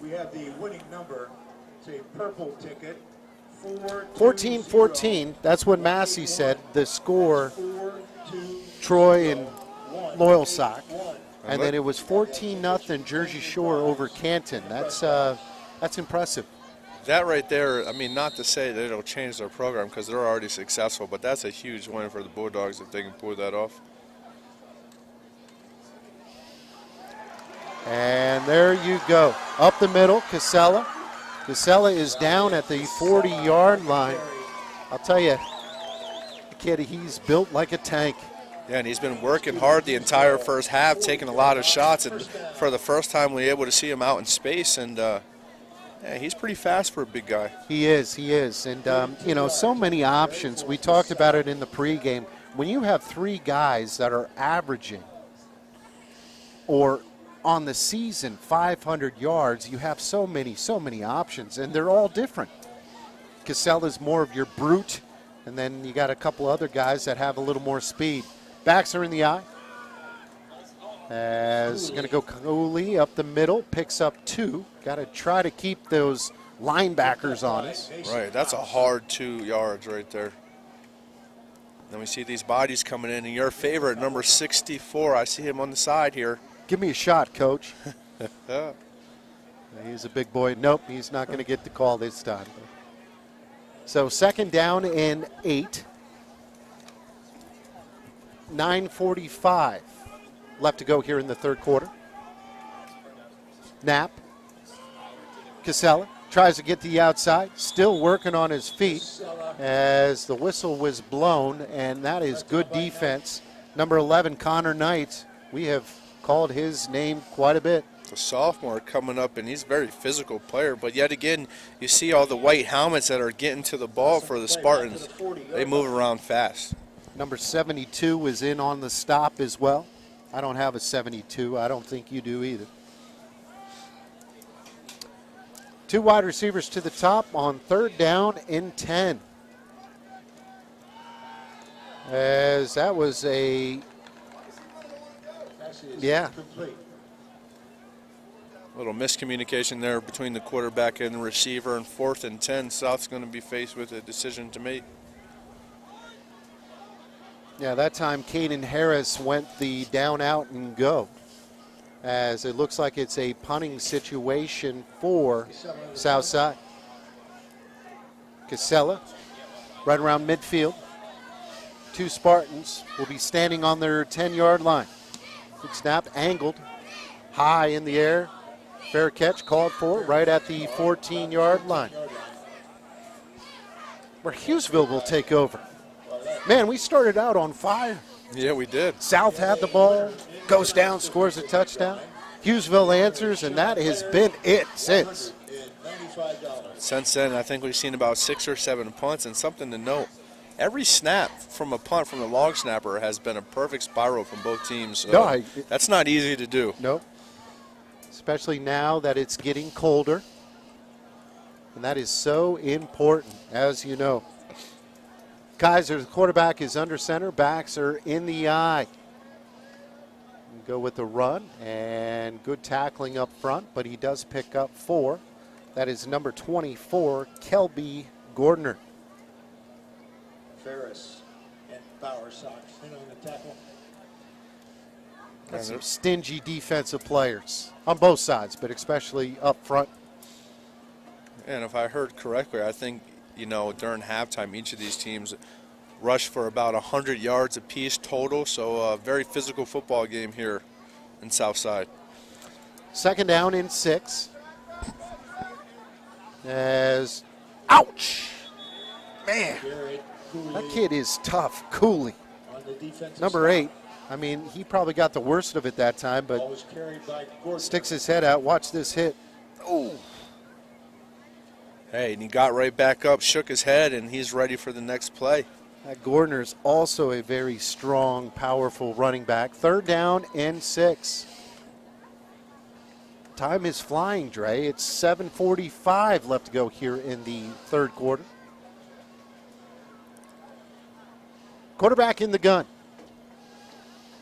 we have the winning number. It's a purple ticket. 14-14. That's what Massey said. The score, Troy and Loyalsock. And then it was 14-0 Jersey Shore over Canton. That's impressive. That right there, I mean, not to say that it'll change their program because they're already successful, but that's a huge win for the Bulldogs if they can pull that off. And there you go. Up the middle, Casella. Casella is down at the 40-yard line. I'll tell you, the kid, he's built like a tank. Yeah, and he's been working hard the entire first half, taking a lot of shots, and for the first time we were able to see him out in space, and yeah, he's pretty fast for a big guy. He is. And, so many options. We talked about it in the pregame. When you have 3 guys that are averaging or on the season 500 yards, you have so many options, and they're all different. Casella's more of your brute, and then you got a couple other guys that have a little more speed. Backs are in the eye. As going to go Cooley up the middle, picks up 2. Got to try to keep those linebackers honest. Right, that's a hard 2 yards right there. Then we see these bodies coming in, and your favorite, number 64, I see him on the side here. Give me a shot, Coach. He's a big boy. Nope, he's not going to get the call this time. So 2nd down and 8. 9:45 left to go here in the third quarter. Knapp. Casella tries to get to the outside, still working on his feet as the whistle was blown, and that is good defense. Number 11, Connor Knight, we have called his name quite a bit. The sophomore coming up, and he's a very physical player, but yet again, you see all the white helmets that are getting to the ball for the Spartans. They move around fast. Number 72 is in on the stop as well. I don't have a 72. I don't think you do either. 2 wide receivers to the top on 3rd down and 10. As that was a, yeah. A little miscommunication there between the quarterback and the receiver, and 4th and 10. South's going to be faced with a decision to make. Yeah, that time Caden Harris went the down, out, and go. As it looks like it's a punting situation for Southside. Casella right around midfield. 2 Spartans will be standing on their 10-yard line. Good snap, angled, high in the air. Fair catch called for right at the 14-yard line, where Hughesville will take over. Man, we started out on fire. Yeah, we did. South had the ball, goes down, scores a touchdown. Hughesville answers, and that has been it since. Since then, I think we've seen about 6 or 7 punts, and something to note, every snap from a punt from the long snapper has been a perfect spiral from both teams. So that's not easy to do. Nope. Especially now that it's getting colder. And that is so important, as you know. Kaiser, the quarterback, is under center. Backs are in the eye. Go with the run, and good tackling up front, but he does pick up 4. That is number 24, Kelby Gordner. Ferris and Bauer Sox in on the tackle. That's some stingy defensive players on both sides, but especially up front. And if I heard correctly, I think, during halftime, each of these teams rushed for about 100 yards apiece total, so a very physical football game here in Southside. 2nd down and 6. As, ouch! Man, that kid is tough. Cooley, number 8. I mean, he probably got the worst of it that time, but sticks his head out. Watch this hit. Oh. Hey, and he got right back up, shook his head, and he's ready for the next play. Gordner is also a very strong, powerful running back. 3rd down and 6. Time is flying, Dre. It's 7:45 left to go here in the 3rd quarter. Quarterback in the gun.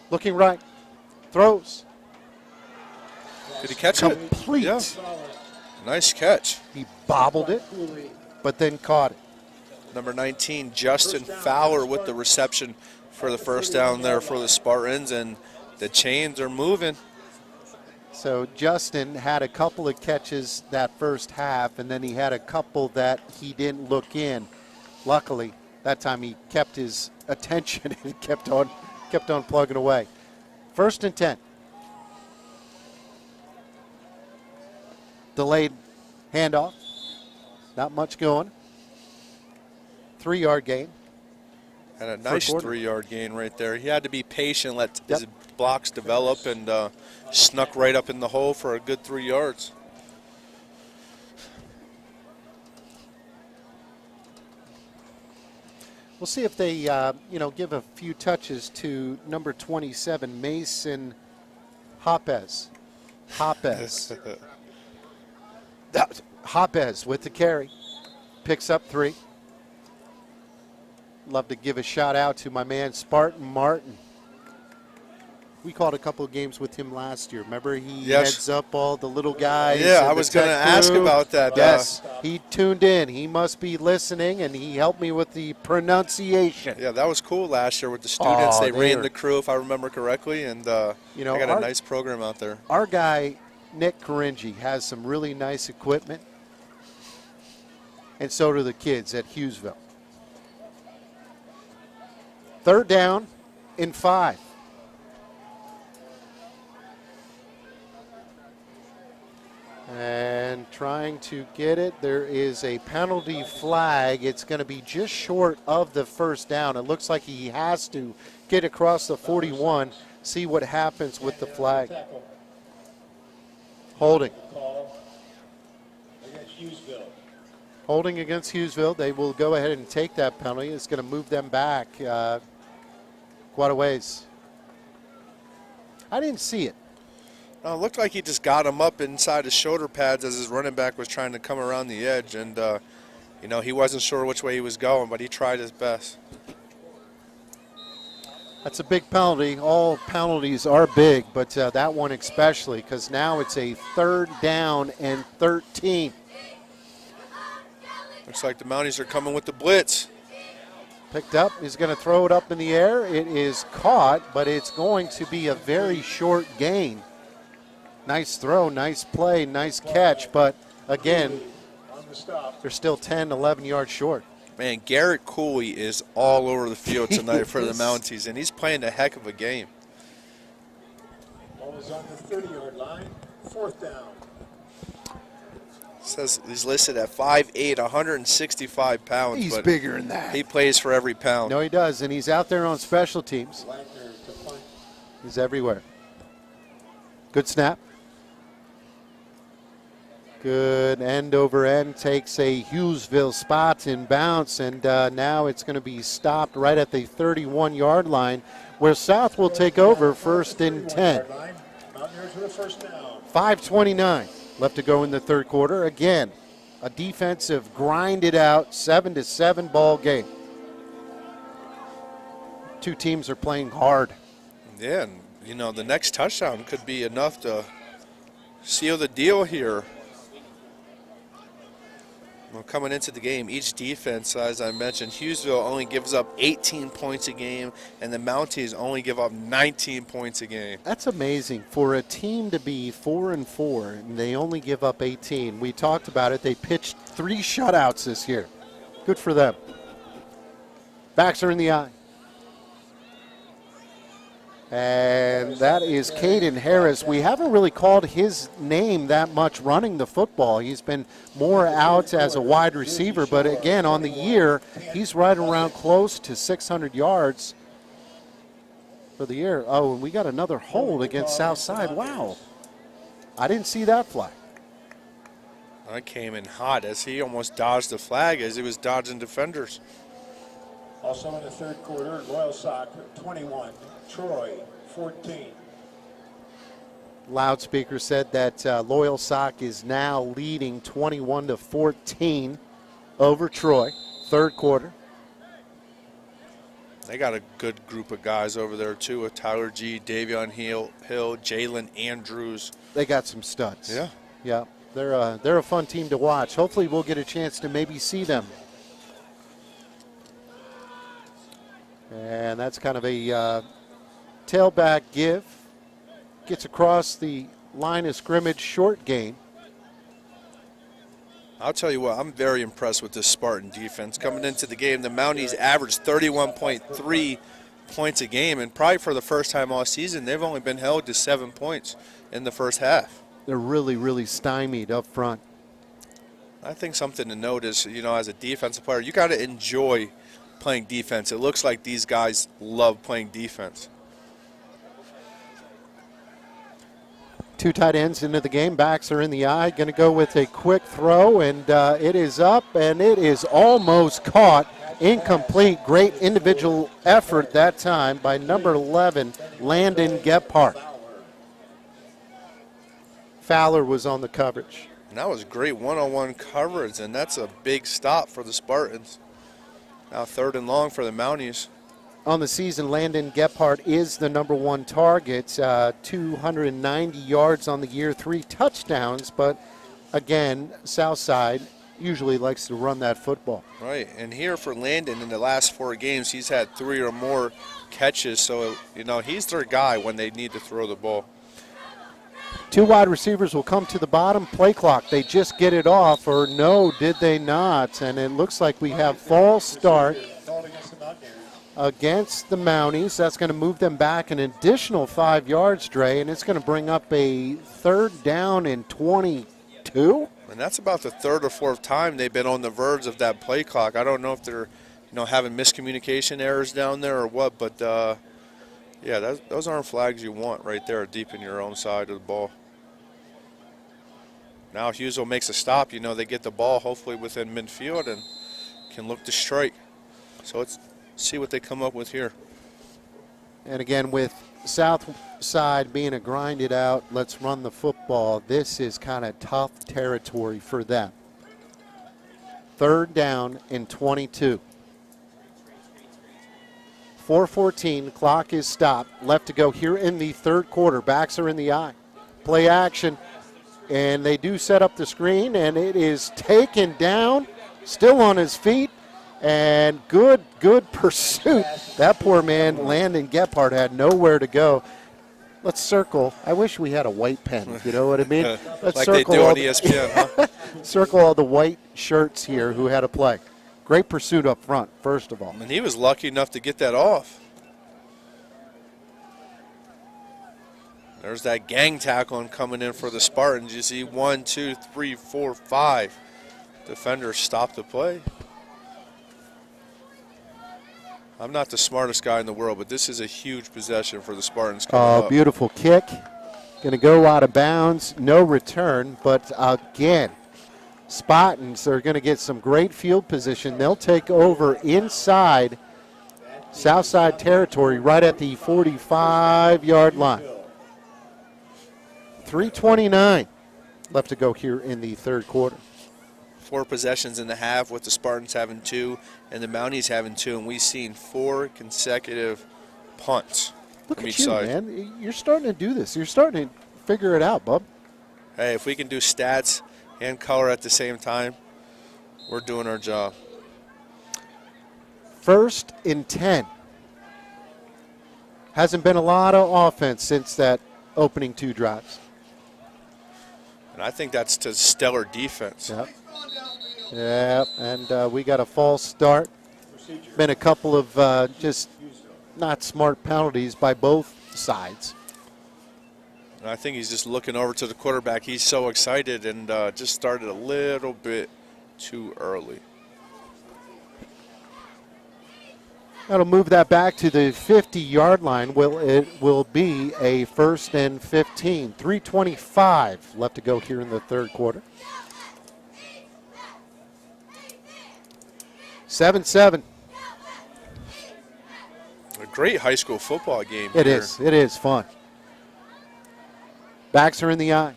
Looking right. Throws. Did he catch Complete. it? Yeah. Nice catch. He bobbled it, but then caught it. Number 19, Justin Fowler with the reception for the first down there for the Spartans, and the chains are moving. So Justin had a couple of catches that first half, and then he had a couple that he didn't look in. Luckily, that time he kept his attention and kept on plugging away. 1st and 10. Delayed handoff. Not much going. 3-yard gain. And a nice 3-yard gain right there. He had to be patient, let his blocks develop, and snuck right up in the hole for a good 3 yards. We'll see if they, give a few touches to number 27, Mason Hopez. Hopez with the carry. Picks up 3. Love to give a shout out to my man Spartan Martin. We called a couple of games with him last year. Remember, he heads up all the little guys. Yeah, I was going to ask about that. Yes, he tuned in. He must be listening, and he helped me with the pronunciation. Yeah, that was cool last year with the students. They ran the crew, if I remember correctly, and I got a nice program out there. Our guy, Nick Caringi, has some really nice equipment, and so do the kids at Hughesville. 3rd down and 5. And trying to get it. There is a penalty flag. It's going to be just short of the 1st down. It looks like he has to get across the 41, see what happens with the flag. Holding. Holding against Hughesville. They will go ahead and take that penalty. It's going to move them back quite a ways. I didn't see it. It looked like he just got him up inside his shoulder pads as his running back was trying to come around the edge, and he wasn't sure which way he was going, but he tried his best. That's a big penalty. All penalties are big, but that one especially, because now it's a 3rd down and 13. Looks like the Mounties are coming with the blitz. Picked up. He's going to throw it up in the air. It is caught, but it's going to be a very short gain. Nice throw, nice play, nice catch, but again, they're still 10, 11 yards short. Man, Garrett Cooley is all over the field tonight for the Yes. Mounties, and he's playing a heck of a game. Ball is on the 30-yard line, 4th down. Says he's listed at 5'8", 165 pounds. He's but bigger than that. He plays for every pound. No, he does, and he's out there on special teams. Wagner to punt. He's everywhere. Good snap. Good end over end. Takes a Hughesville spot in bounce, and now it's going to be stopped right at the 31-yard line, where South will take over 1st and 10. Mountaineers with a first down. 5:29 left to go in the third quarter. Again, a defensive grinded out 7-7 ball game. Two teams are playing hard. Yeah, and, you know, the next touchdown could be enough to seal the deal here. Well, coming into the game, each defense, as I mentioned, Hughesville only gives up 18 points a game, and the Mounties only give up 19 points a game. That's amazing for a team to be 4-4, and they only give up 18. We talked about it. They pitched 3 shutouts this year. Good for them. Backs are in the eye. And that is Caden Harris. We haven't really called his name that much running the football. He's been more out as a wide receiver, but again, on the year, he's right around close to 600 yards for the year. Oh, and we got another hold against Southside. Wow. I didn't see that flag. That came in hot as he almost dodged the flag as he was dodging defenders. Also in the third quarter, Royal Sock 21, Troy 14. Loudspeaker said that Loyal Sock is now leading 21-14 over Troy, third quarter. They got a good group of guys over there, too, with Tyler G., Davion Hill, Jalen Andrews. They got some studs. Yeah. Yeah, they're a fun team to watch. Hopefully we'll get a chance to maybe see them. And that's kind of a tailback give. Gets across the line of scrimmage, short gain. I'll tell you what, I'm very impressed with this Spartan defense. Coming into the game, the Mounties averaged 31.3 points a game, and probably for the first time all season, they've only been held to 7 points in the first half. They're really, really stymied up front. I think something to note is, you know, as a defensive player, you got to enjoy playing defense. It looks like these guys love playing defense. 2 tight ends into the game. Backs are in the eye. Going to go with a quick throw, and it is up, and it is almost caught. Incomplete. Great individual effort that time by number 11, Landon Gephardt. Fowler was on the coverage. And that was great one-on-one coverage, and that's a big stop for the Spartans. Now 3rd and long for the Mounties. On the season, Landon Gephardt is the number 1 target, 290 yards on the year, 3 touchdowns. But again, Southside usually likes to run that football. Right, and here for Landon in the last 4 games, he's had 3 or more catches. So, you know, he's their guy when they need to throw the ball. 2 wide receivers will come to the bottom. Play clock. They just get it off, or no, did they not? And it looks like we have false start against the Mounties. That's going to move them back an additional 5 yards, Dre, and it's going to bring up a 3rd down and 22. And that's about the 3rd or 4th time they've been on the verge of that play clock. I don't know if they're, you know, having miscommunication errors down there or what, but yeah, those aren't flags you want right there deep in your own side of the ball. Now Hughesville makes a stop. You know, they get the ball hopefully within midfield and can look to strike. So let's see what they come up with here. And again, with Southside being a grinded out, let's run the football, this is kind of tough territory for them. 3rd down and 22. 4:14, clock is stopped. Left to go here in the third quarter. Backs are in the eye. Play action. And they do set up the screen, and it is taken down, still on his feet, and good pursuit. That poor man, Landon Gephardt, had nowhere to go. Let's circle. I wish we had a white pen, you know what I mean? Let's like circle they do all on ESPN, huh? circle all the white shirts here who had a play. Great pursuit up front, first of all. And he was lucky enough to get that off. There's that gang tackle coming in for the Spartans. You see 1, 2, 3, 4, 5 defenders stop the play. I'm not the smartest guy in the world, but this is a huge possession for the Spartans coming up. Beautiful kick. Going to go out of bounds. No return. But again, Spartans are going to get some great field position. They'll take over inside Southside territory right at the 45-yard line. 3:29 left to go here in the third quarter. 4 possessions in the half, with the Spartans having 2 and the Mounties having 2, and we've seen 4 consecutive punts Look from at each you, side. man. You're starting to do this. You're starting to figure it out, bub. Hey, if we can do stats and color at the same time, we're doing our job. 1st and 10. Hasn't been a lot of offense since that opening 2 drives. And I think that's to stellar defense. Yep. Yeah, and we got a false start. Been a couple of just not smart penalties by both sides. And I think he's just looking over to the quarterback. He's so excited and just started a little bit too early. That'll move that back to the 50-yard line. It will be a 1st and 15. 3:25 left to go here in the third quarter. 7-7. A great high school football game. It here. is. It is fun. Backs are in the eye.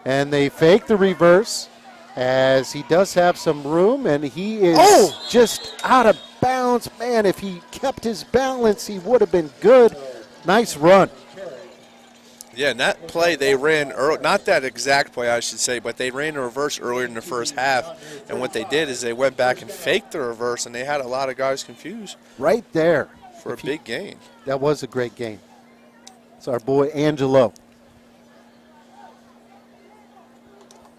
And they fake the reverse as he does have some room, and he is just out of bounds. Man, if he kept his balance, he would have been good. Nice run. Yeah, and that play they ran, not that exact play I should say, but they ran a reverse earlier in the first half. And what they did is they went back and faked the reverse, and they had a lot of guys confused. Right there. For a big gain. That was a great game. It's our boy Angelo.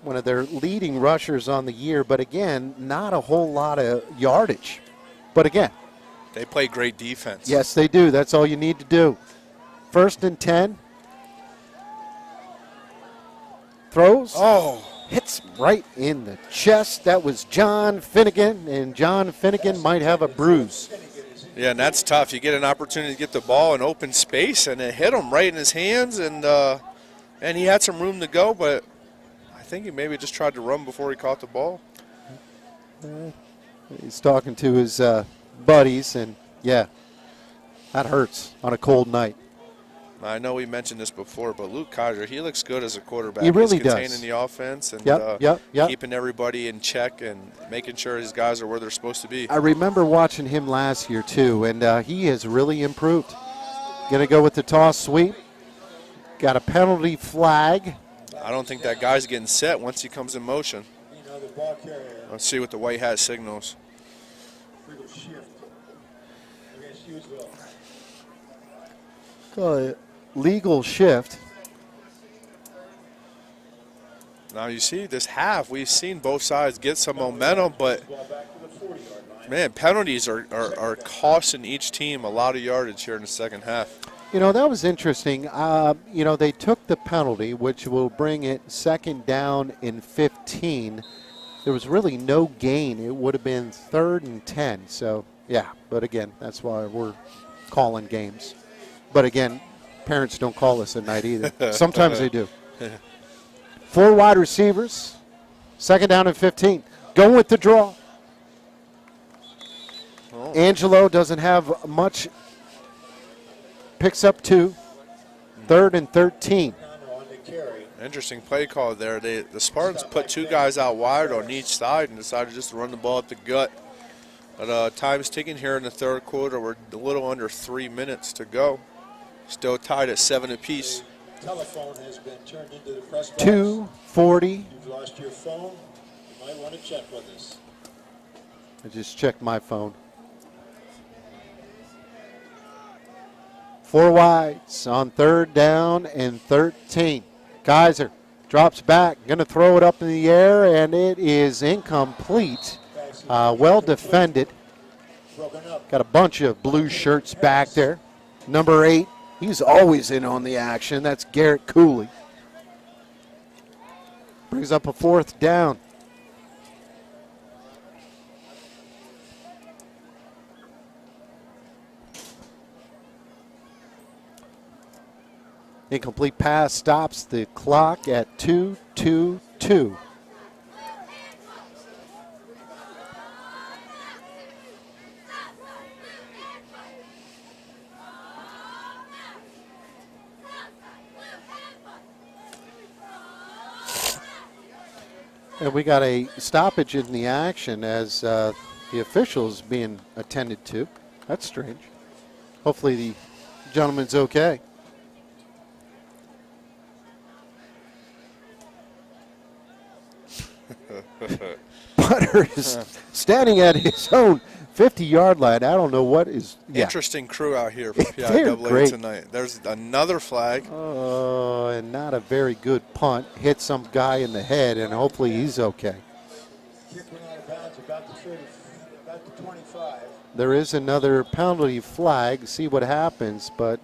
One of their leading rushers on the year, but again, not a whole lot of yardage. But again, they play great defense. Yes, they do. That's all you need to do. 1st and 10. Throws. Hits right in the chest. That was John Finnegan, and John Finnegan might have a bruise. Yeah, and that's tough. You get an opportunity to get the ball in open space, and it hit him right in his hands, and he had some room to go, but I think he maybe just tried to run before he caught the ball. He's talking to his buddies, and, yeah, that hurts on a cold night. I know we mentioned this before, but Luke Kaiser, he looks good as a quarterback. He really He's does. containing the offense and keeping everybody in check and making sure his guys are where they're supposed to be. I remember watching him last year, too, and he has really improved. Going to go with the toss sweep. Got a penalty flag. I don't think that guy's getting set once he comes in motion. Let's see what the white hat signals. Legal shift. Now you see this half, we've seen both sides get some momentum, but man, penalties are costing each team a lot of yardage here in the second half. You know, that was interesting. They took the penalty, which will bring it 2nd down and 15. There was really no gain. It would have been 3rd and 10. So, yeah, but again, that's why we're calling games. But again, parents don't call us at night either. Sometimes they do. 4 wide receivers, 2nd down and 15. Going with the draw. Angelo doesn't have much. Picks up 2. 3rd and 13. Interesting play call there. The Spartans put 2 guys out wide on each side and decided just to run the ball at the gut. But time's ticking here in the third quarter. We're a little under 3 minutes to go. Still tied at 7 apiece. Telephone has been turned into the press box. 2:40. You've lost your phone. You might want to check with us. I just checked my phone. 4 wides on 3rd down and 13. Kaiser drops back, going to throw it up in the air, and it is incomplete. Well defended. Got a bunch of blue shirts back there. Number 8, he's always in on the action. That's Garrett Cooley. Brings up a 4th down. Incomplete pass stops the clock at 2:22. And we got a stoppage in the action as the officials being attended to. That's strange. Hopefully the gentleman's okay. Butter is standing at his own 50-yard line. I don't know what is. Yeah. Interesting crew out here for PIAA tonight. There's another flag. Oh, and not a very good punt. Hit some guy in the head, and hopefully he's okay. Kick went out of bounds about the 25. There is another penalty flag. See what happens, but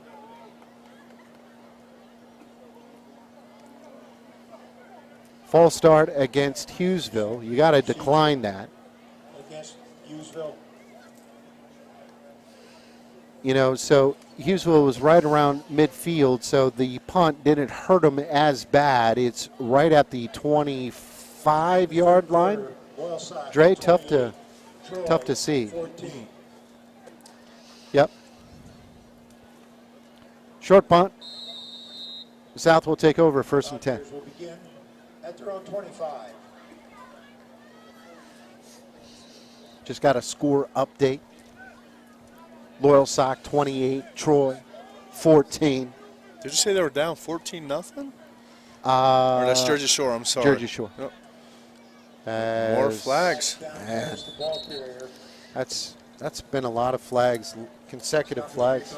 false start against Hughesville. You got to decline that. Against Hughesville. You know, so Hughesville was right around midfield, so the punt didn't hurt him as bad. It's right at the 25-yard line. Dre, tough to see. 14. Yep. Short punt. South will take over 1st and 10. Will begin at their own 25. Just got a score update. Loyal Sock 28, Troy 14. Did you say they were down 14-0? Or that's Jersey Shore, I'm sorry. Jersey Shore. Yep. More flags. Man, that's been a lot of flags, consecutive flags.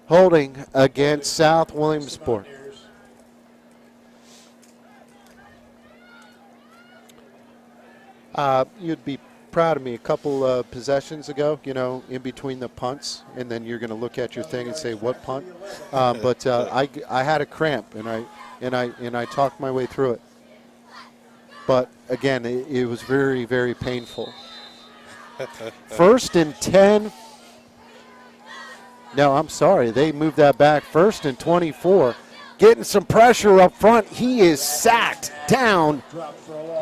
Holding against South Williamsport. You'd be proud of me a couple of possessions ago, you know, in between the punts, and then you're going to look at your thing and say, what punt? But I had a cramp, and I talked my way through it. But, again, it was very, very painful. 1st and 10. No, I'm sorry. They moved that back. 1st and 24. Getting some pressure up front. He is sacked down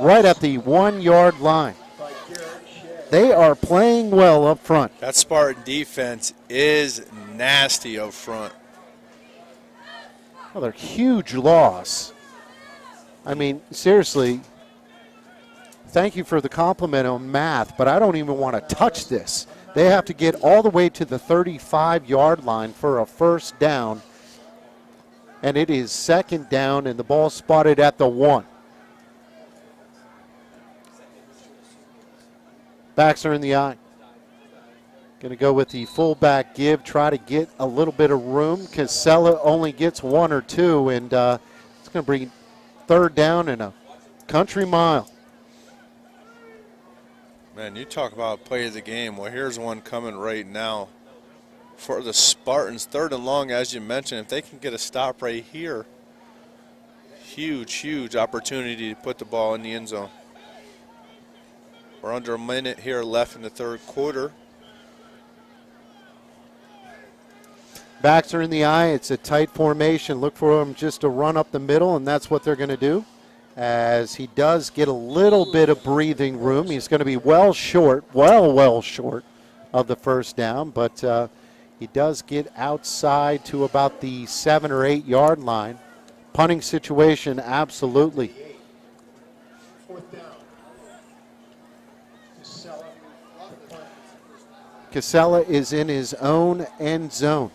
right at the 1-yard line. They are playing well up front. That Spartan defense is nasty up front. Another huge loss. I mean, seriously, thank you for the compliment on math, but I don't even want to touch this. They have to get all the way to the 35-yard line for a 1st down, and it is 2nd down, and the ball spotted at the 1. Backs are in the eye. Going to go with the fullback give, try to get a little bit of room. Casella only gets 1 or 2, and it's going to bring 3rd down and a country mile. Man, you talk about play of the game. Well, here's one coming right now for the Spartans. 3rd and long, as you mentioned. If they can get a stop right here, huge, huge opportunity to put the ball in the end zone. We're under a minute here left in the 3rd quarter. Backs are in the eye. It's a tight formation. Look for him just to run up the middle, and that's what they're going to do. As he does get a little bit of breathing room. He's going to be well short of the 1st down, but he does get outside to about the 7 or 8 yard line. Punting situation, absolutely. 4th down. Casella is in his own end zone.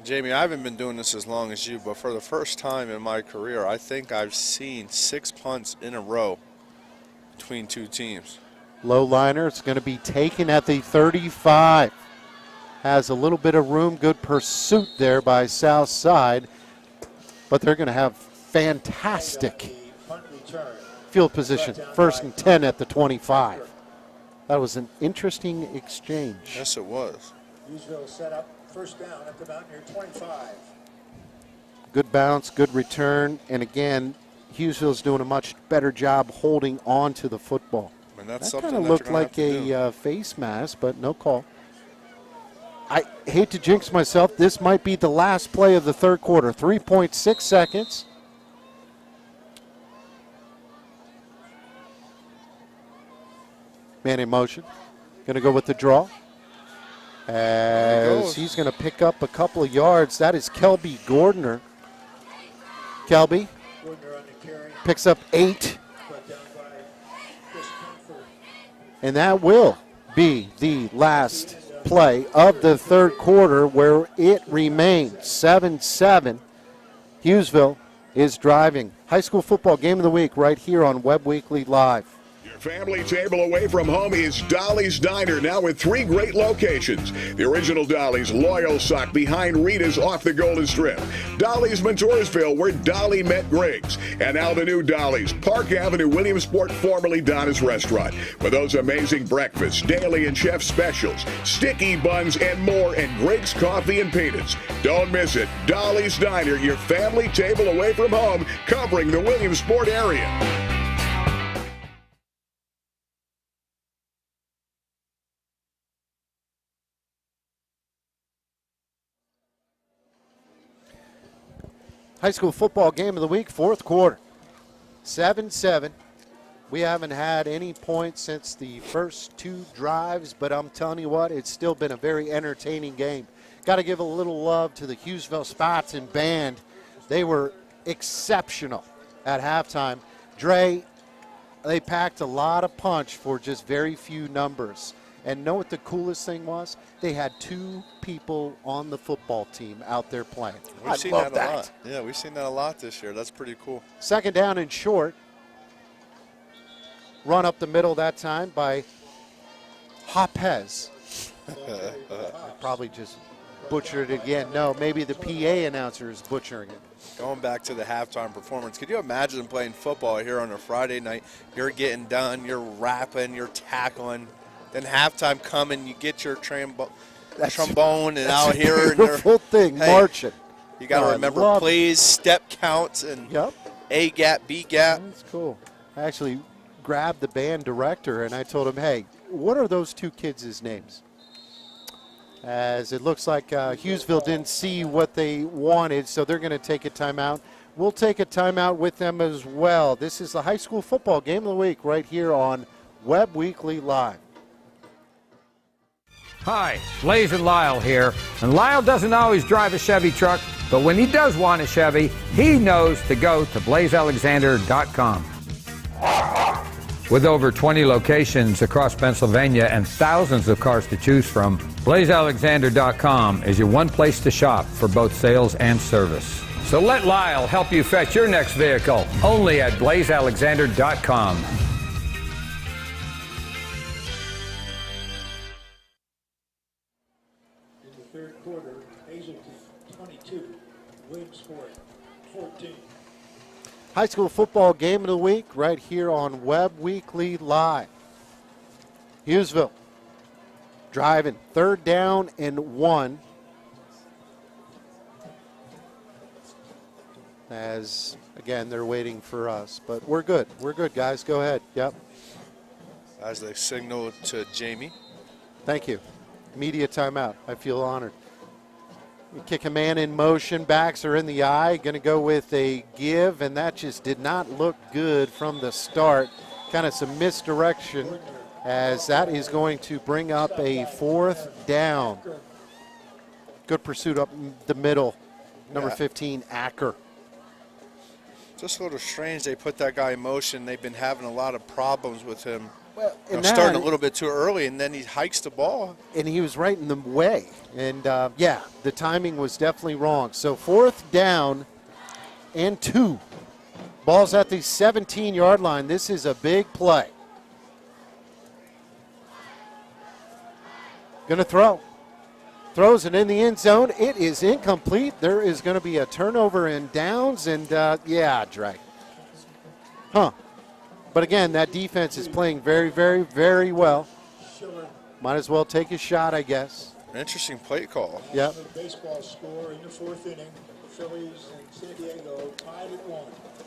Jamie, I haven't been doing this as long as you, but for the first time in my career, I think I've seen 6 punts in a row between two teams. Low liner, it's going to be taken at the 35. has a little bit of room. Good pursuit there by Southside, but they're going to have fantastic field position. 1st and 10 at the 25. That was an interesting exchange. Yes, it was. Hughesville set up 1st down at the Mountaineer 25. Good bounce, good return, and again, Hughesville's doing a much better job holding on to the football. And that's that something kind of that looked you're gonna like have to a face mask, but no call. I hate to jinx myself. This might be the last play of the 3rd quarter. 3.6 seconds. Man in motion. Going to go with the draw. As he's going to pick up a couple of yards. That is Kelby Gordner. Kelby picks up 8. And that will be the last play of the 3rd quarter, where it remains 7-7. Hughesville is driving. High school football game of the week right here on Web Weekly Live. Family table away from home is Dolly's Diner, now with 3 great locations. The original Dolly's, Loyal Sock, behind Rita's off the Golden Strip. Dolly's Montoursville, where Dolly met Griggs. And now the new Dolly's, Park Avenue, Williamsport, formerly Donna's Restaurant. For those amazing breakfasts, daily and chef specials, sticky buns, and more, and Griggs coffee and peanuts. Don't miss it. Dolly's Diner, your family table away from home, covering the Williamsport area. High school football game of the week, 4th quarter. 7-7. We haven't had any points since the first 2 drives, but I'm telling you what, it's still been a very entertaining game. Got to give a little love to the Hughesville Spartan band. They were exceptional at halftime. Dre, they packed a lot of punch for just very few numbers. And know what the coolest thing was? They had 2 people on the football team out there playing. We've seen that a lot. Yeah, we've seen that a lot this year. That's pretty cool. 2nd down and short. Run up the middle that time by Hopez. Probably just butchered it again. No, maybe the PA announcer is butchering it. Going back to the halftime performance, could you imagine playing football here on a Friday night? You're getting done, you're rapping, you're tackling. Then halftime coming, you get your trombone and out here. Beautiful thing, hey, marching. You got to remember plays, step counts, and A gap, B gap. That's cool. I actually grabbed the band director and I told him, hey, what are those 2 kids' names? As it looks like Hughesville didn't see what they wanted, so they're going to take a timeout. We'll take a timeout with them as well. This is the high school football game of the week right here on Web Weekly Live. Hi, Blaze and Lyle here. And Lyle doesn't always drive a Chevy truck, but when he does want a Chevy, he knows to go to blazealexander.com. With over 20 locations across Pennsylvania and thousands of cars to choose from, blazealexander.com is your one place to shop for both sales and service. So let Lyle help you fetch your next vehicle only at blazealexander.com. Williamsport 14. High school football game of the week right here on Web Weekly Live. Hughesville driving 3rd down and 1. As, again, they're waiting for us. But we're good. We're good, guys. Go ahead. Yep. As they signal to Jamie. Thank you. Media timeout. I feel honored. You kick a man in motion. Backs are in the eye. Going to go with a give, and that just did not look good from the start. Kind of some misdirection, as that is going to bring up a 4th down. Good pursuit up the middle. Number 15, Acker. Just a little strange they put that guy in motion. They've been having a lot of problems with him. Well, starting a little bit too early, and then he hikes the ball. And he was right in the way. And, yeah, the timing was definitely wrong. So 4th down and 2. Ball's at the 17-yard line. This is a big play. Going to throw Throws it in the end zone. It is incomplete. There is going to be a turnover and downs, and yeah, Dre. Huh. But again, that defense is playing very, very, very well. Might as well take a shot, I guess. Interesting play call. Yep. Baseball score in the 4th inning. The Phillies and San Diego tied at 1.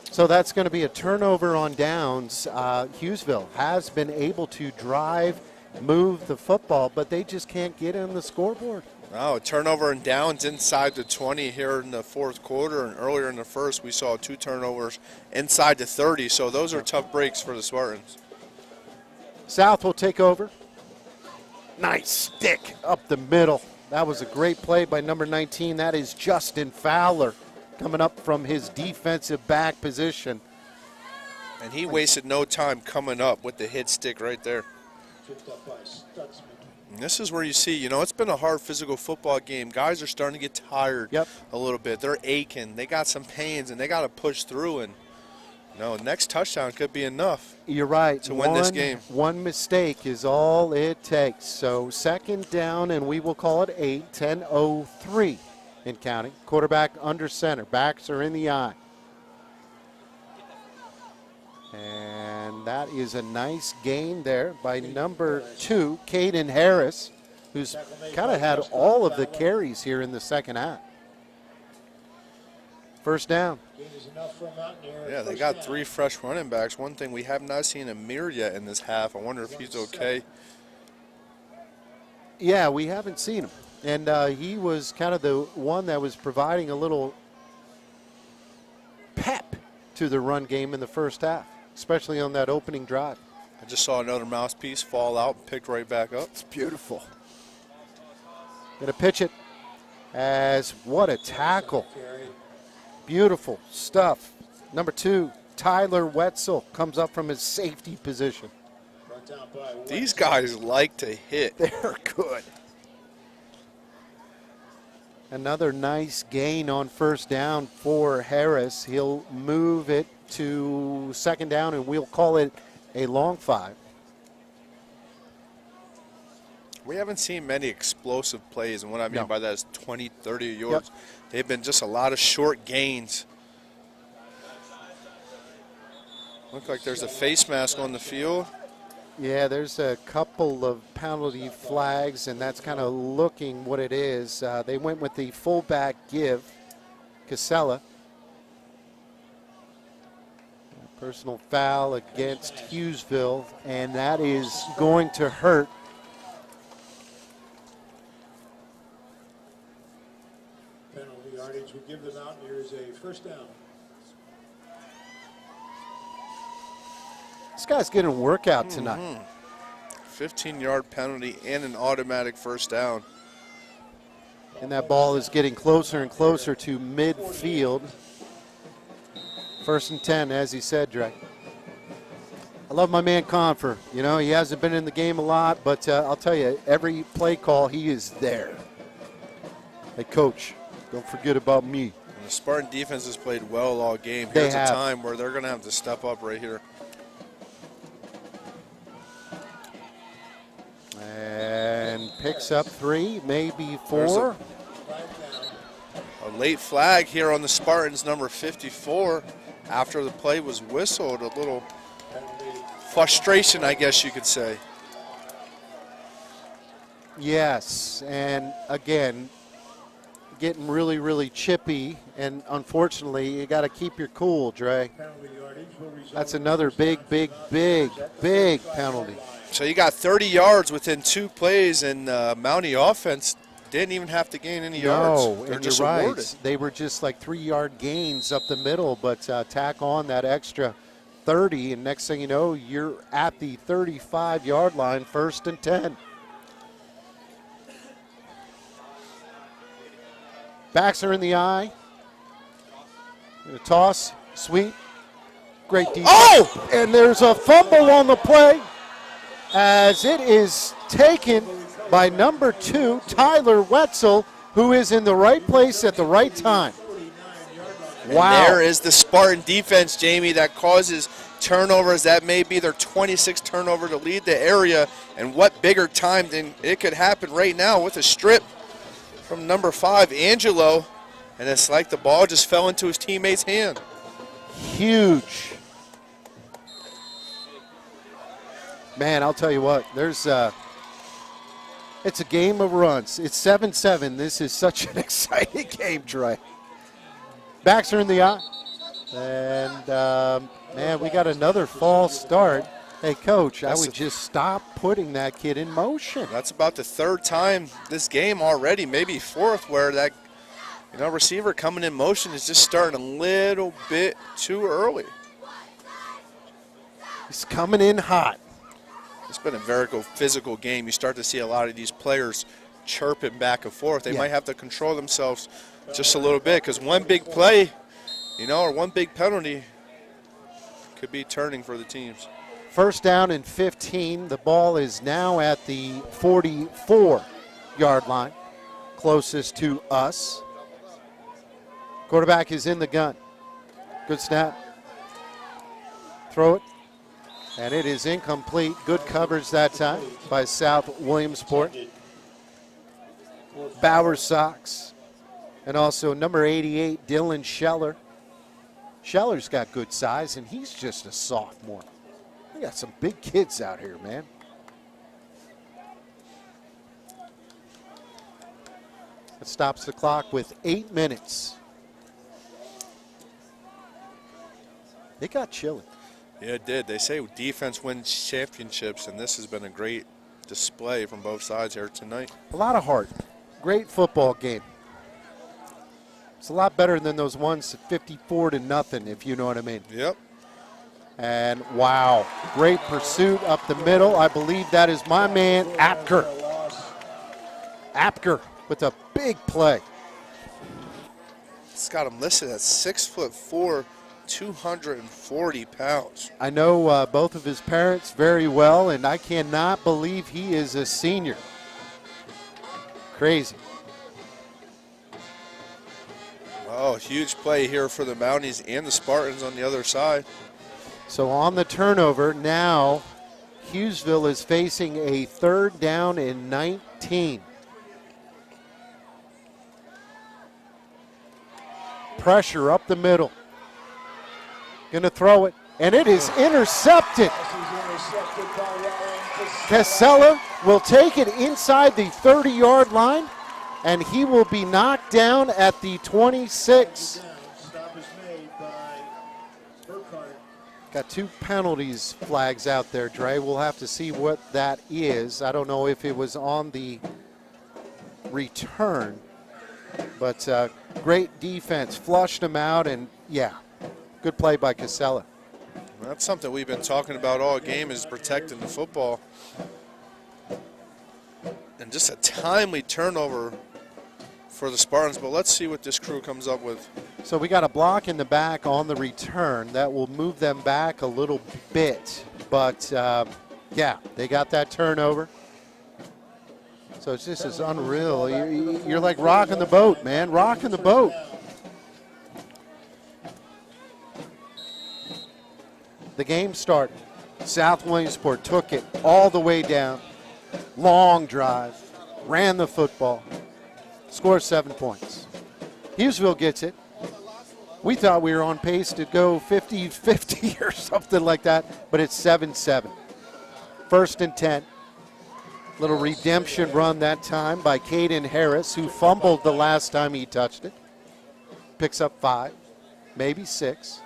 So that's going to be a turnover on downs. Hughesville has been able to drive, move the football, but they just can't get on the scoreboard. No, a turnover and downs inside the 20 here in the 4th quarter, and earlier in the 1st we saw 2 turnovers inside the 30, so those are tough breaks for the Spartans. South will take over. Nice stick up the middle. That was a great play by number 19. That is Justin Fowler coming up from his defensive back position. And he wasted no time coming up with the hit stick right there. And this is where you see, you know, it's been a hard physical football game. Guys are starting to get tired a little bit. They're aching. They got some pains, and they got to push through. And, you know, next touchdown could be enough. You're right. To win this game. One mistake is all it takes. So 2nd down, and we will call it 8, 10:03 in counting. Quarterback under center. Backs are in the eye. And that is a nice gain there by number 2, Caden Harris, who's kind of had all of the carries here in the second half. First down. Yeah, they got 3 fresh running backs. One thing, we have not seen Amir yet in this half. I wonder if he's okay. Yeah, we haven't seen him. And he was kind of the one that was providing a little pep to the run game in the first half, especially on that opening drive. I just saw another mouthpiece fall out and picked right back up. It's beautiful. Going to pitch it as what a tackle. Beautiful stuff. Number 2, Tyler Wetzel comes up from his safety position. These guys like to hit. They're good. Another nice gain on first down for Harris. He'll move it to 2nd down, and we'll call it a long 5. We haven't seen many explosive plays, and what I mean by that is 20, 30 yards. Yep. They've been just a lot of short gains. Look like there's a face mask on the field. Yeah, there's a couple of penalty flags, and that's kind of looking what it is. They went with the fullback give, Casella. Personal foul against Hughesville, and that is going to hurt. Penalty yardage will give the Mountaineers a first down. This guy's getting a workout tonight. 15-yard penalty and an automatic first down. And that ball is getting closer and closer to midfield. 1st and 10, as he said, Drake. I love my man Confer. You know, he hasn't been in the game a lot, but I'll tell you, every play call, he is there. Hey, Coach, don't forget about me. And the Spartan defense has played well all game. They Here's have. a time where they're going to have to step up right here. And picks up 3, maybe 4. A late flag here on the Spartans, number 54. After the play was whistled, a little frustration, I guess you could say. Yes, and again, getting really, really chippy, and unfortunately, you got to keep your cool, Dre. That's another big penalty. So you got 30 yards within 2 plays, and Mountie offense didn't even have to gain any yards. No, They're and just you're right. awarded. They were just like 3-yard gains up the middle, but tack on that extra 30, and next thing you know, you're at the 35-yard line, 1st and 10. Backs are in the eye. Gonna toss, sweep, great defense. Oh! And there's a fumble on the play as it is taken by number 2, Tyler Wetzel, who is in the right place at the right time. Wow. And there is the Spartan defense, Jamie, that causes turnovers. That may be their 26th turnover to lead the area. And what bigger time than it could happen right now with a strip. from number 5, Angelo, and it's like the ball just fell into his teammate's hand. Huge. Man, I'll tell you what, there's it's a game of runs. It's 7-7. This is such an exciting game, Trey. Backs are in the eye. And, man, we got another false start. Hey, Coach, I would just stop putting that kid in motion. That's about the 3rd time this game already, maybe 4th, where that receiver coming in motion is just starting a little bit too early. He's coming in hot. It's been a very physical game. You start to see a lot of these players chirping back and forth. They might have to control themselves just a little bit, because one big play, or one big penalty could be turning for the teams. First down and 15. The ball is now at the 44-yard line, closest to us. Quarterback is in the gun. Good snap. Throw it. And it is incomplete. Good coverage that time by South Williamsport. Bauer Sox. And also number 88, Dylan Scheller. Scheller's got good size, and he's just a sophomore. We got some big kids out here, man. It stops the clock with 8 minutes. It got chilly. Yeah, it did. They say defense wins championships, and this has been a great display from both sides here tonight. A lot of heart. Great football game. It's a lot better than those ones 54-0, if you know what I mean. Yep. And wow, great pursuit up the middle. I believe that is my man, Apker. Apker with a big play. It's got him listed at 6'4", 240 pounds. I know both of his parents very well, and I cannot believe he is a senior. Crazy. Oh, huge play here for the Mounties and the Spartans on the other side. So on the turnover, now Hughesville is facing a 3rd down and 19. Pressure up the middle. Going to throw it, and it is intercepted. Casella will take it inside the 30-yard line, and he will be knocked down at the 26. Got 2 penalties flags out there, Dre. We'll have to see what that is. I don't know if it was on the return, but great defense. Flushed him out, and yeah, good play by Casella. That's something we've been talking about all game, is protecting the football. And just a timely turnover for the Spartans, but let's see what this crew comes up with. So we got a block in the back on the return that will move them back a little bit. But, yeah, they got that turnover. So it's just as unreal. You're like rocking the boat, man, rocking the boat. The game started. South Williamsport took it all the way down. Long drive, ran the football, scored 7 points. Hughesville gets it. We thought we were on pace to go 50-50 or something like that, but it's 7-7. 1st and 10. Little redemption run that time by Caden Harris, who fumbled the last time he touched it. Picks up 5, maybe 6.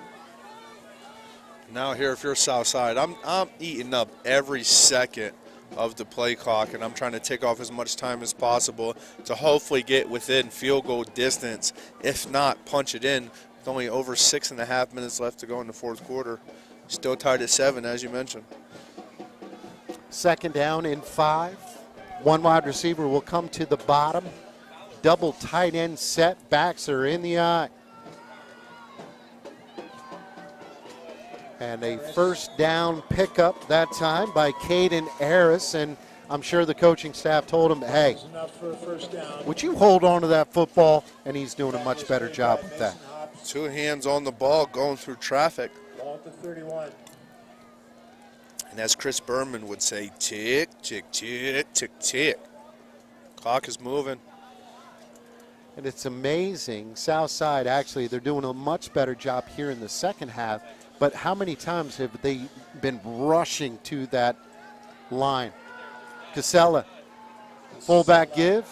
Now here, if you're Southside, I'm eating up every second of the play clock, and I'm trying to take off as much time as possible to hopefully get within field goal distance. If not, punch it in. With only over 6.5 minutes left to go in the 4th quarter. Still tied at 7, as you mentioned. 2nd down and 5. 1 wide receiver will come to the bottom. Double tight end set. Backs are in the eye. And a 1st down pickup that time by Caden Harris. And I'm sure the coaching staff told him, hey, would you hold on to that football? And he's doing a much better job with that. 2 hands on the ball going through traffic. Ball to 31. And as Chris Berman would say, tick, tick, tick, tick, tick. Clock is moving. And it's amazing. Southside, actually, they're doing a much better job here in the second half. But how many times have they been rushing to that line? Casella, fullback give.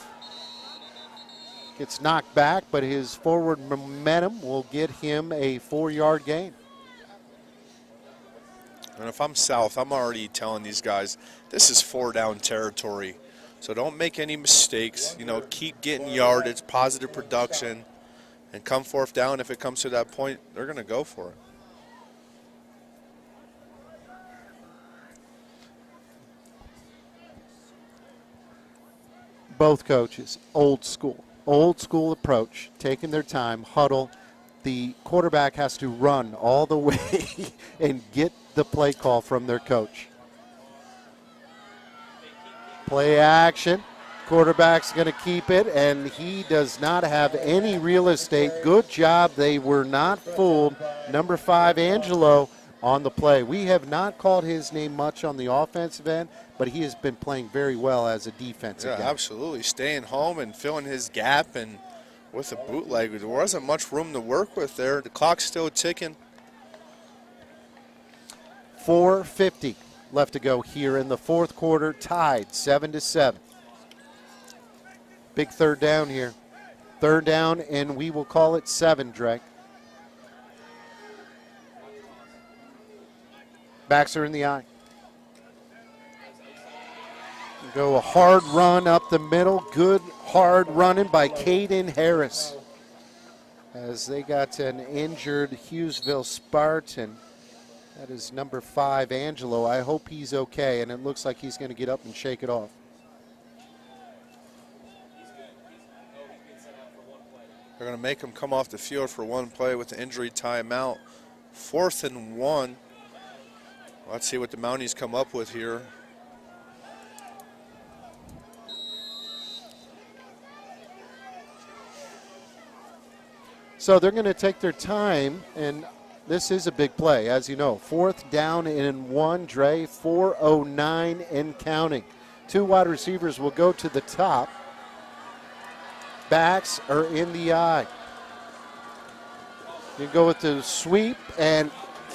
Gets knocked back, but his forward momentum will get him a 4-yard gain. And if I'm South, I'm already telling these guys, this is 4-down territory. So don't make any mistakes. You know, keep getting yardage, positive production, and come 4th down. If it comes to that point, they're going to go for it. Both coaches, old school approach, taking their time, huddle. The quarterback has to run all the way and get the play call from their coach. Play action. Quarterback's going to keep it, and he does not have any real estate. Good job. They were not fooled. Number 5, Angelo, on the play. We have not called his name much on the offensive end, but he has been playing very well as a defensive guy. Absolutely. Staying home and filling his gap, and with a bootleg, there wasn't much room to work with there. The clock's still ticking. 4:50 left to go here in the fourth quarter, tied 7-7. Big third down here. Third down, and we will call it 7, Drake. Backs are in the eye. Go a hard run up the middle. Good hard running by Caden Harris. As they got an injured Hughesville Spartan. That is number 5, Angelo. I hope he's okay, and it looks like he's going to get up and shake it off. They're going to make him come off the field for one play with the injury timeout. 4th and 1. Let's see what the Mounties come up with here. So they're going to take their time, and this is a big play, as you know. 4th down and 1, Dre, 4:09 and counting. 2 wide receivers will go to the top. Backs are in the eye. You go with the sweep, and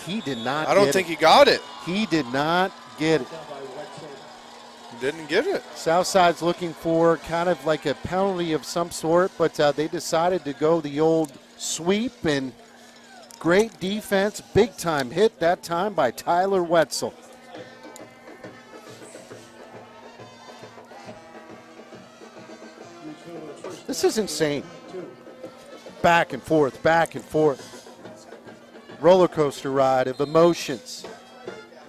he did not get it. I don't think he got it. He did not get it. Didn't get it. Southside's looking for kind of like a penalty of some sort, but they decided to go the old sweep, and great defense, big time hit that time by Tyler Wetzel. This is insane. Back and forth, back and forth. Roller coaster ride of emotions.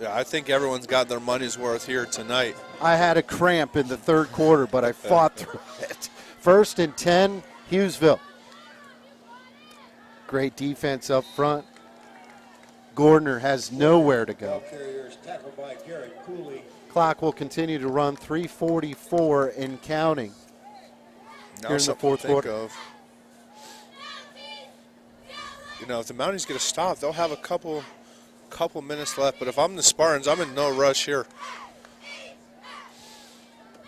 Yeah, I think everyone's got their money's worth here tonight. I had a cramp in the third quarter, but I fought through it. 1st and 10, Hughesville. Great defense up front. Gordner has nowhere to go. Clock will continue to run, 3:44 and counting. Now here in the fourth quarter. Of. You know, if the Mounties get a stop, they'll have a couple minutes left. But if I'm the Spartans, I'm in no rush here.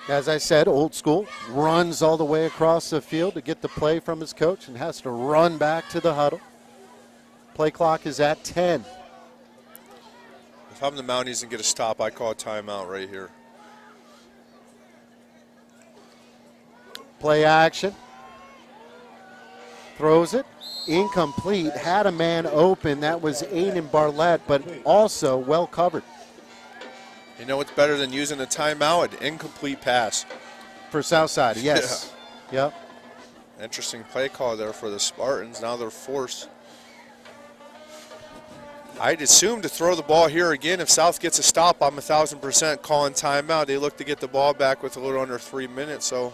As I said, old school, runs all the way across the field to get the play from his coach and has to run back to the huddle. Play clock is at 10. If I'm the Mounties and get a stop, I call a timeout right here. Play action. Throws it. Incomplete. Had a man open. That was Aiden Barlett, but also well covered. You know what's better than using a timeout? An incomplete pass. For Southside, yes. Yeah. Yep. Interesting play call there for the Spartans. Now they're forced. I'd assume to throw the ball here again. If South gets a stop, I'm 1,000% calling timeout. They look to get the ball back with a little under 3 minutes, so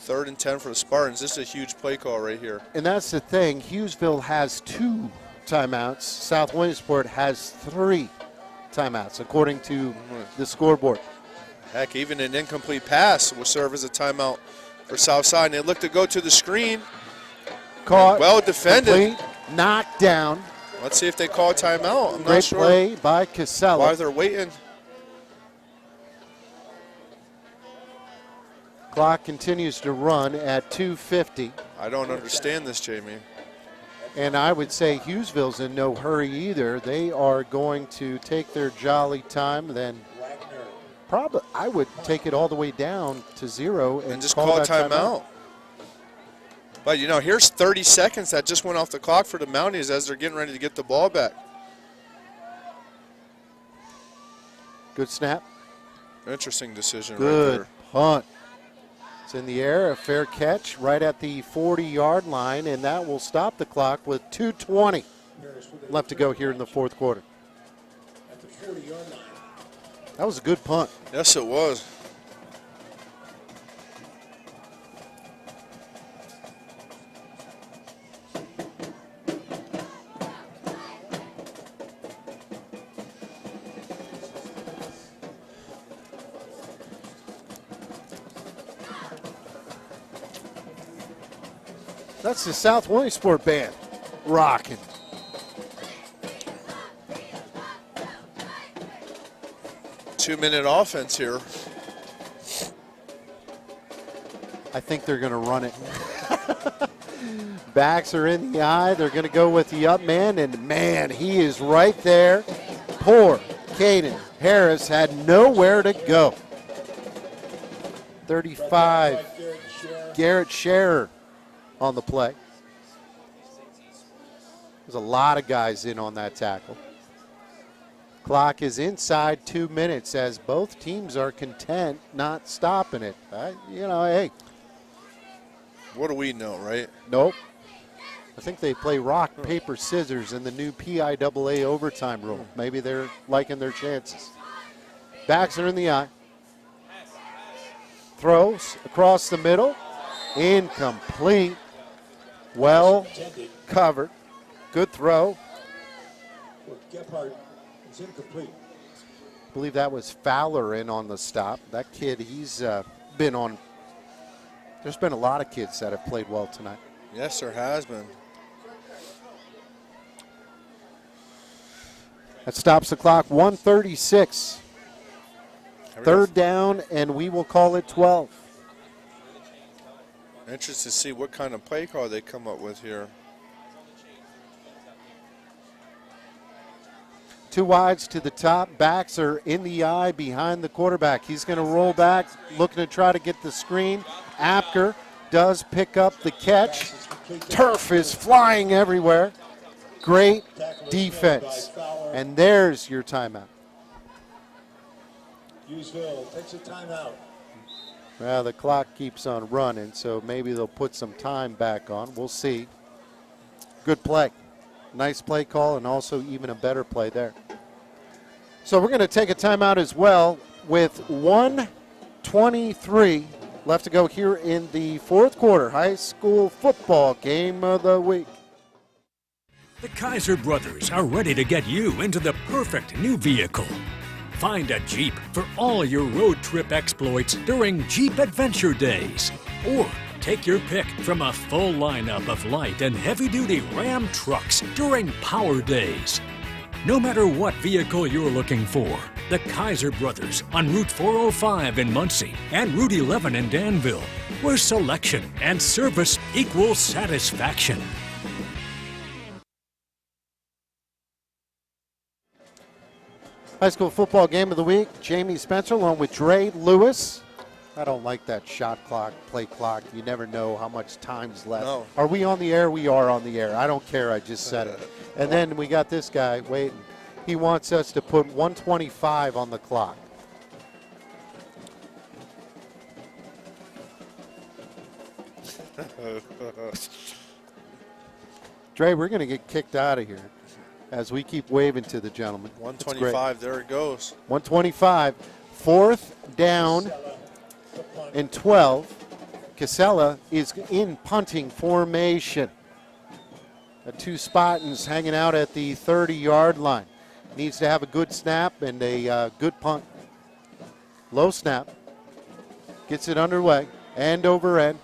3rd and 10 for the Spartans. This is a huge play call right here. And that's the thing. Hughesville has 2 timeouts. South Williamsport has 3 timeouts, according to the scoreboard. Heck, even an incomplete pass will serve as a timeout for Southside. And they look to go to the screen. Caught. Well defended. Complete, knocked down. Let's see if they call a timeout. I'm Great not sure play by Casella. why they're waiting. Clock continues to run at 2:50. I don't understand this, Jamie. And I would say Hughesville's in no hurry either. They are going to take their jolly time, then probably I would take it all the way down to 0 and just call call that timeout. But, you know, here's 30 seconds that just went off the clock for the Mounties as they're getting ready to get the ball back. Good snap. Interesting decision Good right there. punt. It's in the air, a fair catch right at the 40-yard line, and that will stop the clock with 2:20 left to go here in the fourth quarter. At the 40-yard line. That was a good punt. Yes, it was. That's the South Williamsport band rocking. Two-minute offense here. I think they're going to run it. Backs are in the eye. They're going to go with the up man, and man, he is right there. Poor Caden Harris had nowhere to go. 35, Garrett Scherer on the play. There's a lot of guys in on that tackle. Clock is inside 2 minutes as both teams are content not stopping it. Hey. What do we know, right? Nope. I think they play rock, paper, scissors in the new PIAA overtime rule. Maybe they're liking their chances. Backs are in the eye. Throws across the middle. Incomplete. Well covered. Good throw. Gephardt is incomplete. I believe that was Fowler in on the stop. That kid, he's been on. There's been a lot of kids that have played well tonight. Yes, there has been. That stops the clock. 1:36. Third down, and we will call it 12. Interested to see what kind of play call they come up with here. Two wides to the top. Backs are in the eye behind the quarterback. He's going to roll back, looking to try to get the screen. Apker does pick up the catch. Turf is flying everywhere. Great defense. And there's your timeout. Hughesville takes a timeout. Well, the clock keeps on running, so maybe they'll put some time back on. We'll see. Good play. Nice play call, and also even a better play there. So we're going to take a timeout as well with 1:23 left to go here in the fourth quarter. High school football game of the week. The Kaiser brothers are ready to get you into the perfect new vehicle. Find a Jeep for all your road trip exploits during Jeep Adventure Days. Or take your pick from a full lineup of light and heavy-duty Ram trucks during Power Days. No matter what vehicle you're looking for, the Kaiser brothers on Route 405 in Muncie and Route 11 in Danville, where selection and service equal satisfaction. High school football game of the week. Jamie Spencer along with Dre Lewis. I don't like that shot clock, play clock. You never know how much time's left. No. Are we on the air? We are on the air. I don't care. I just said it. And then we got this guy waiting. He wants us to put 1:25 on the clock. Dre, we're going to get kicked out of here as we keep waving to the gentleman. 125, there it goes. 125, fourth down and 12. Casella is in punting formation. The two Spartans hanging out at the 30-yard line. Needs to have a good snap and a good punt. Low snap. Gets it underway. End over end.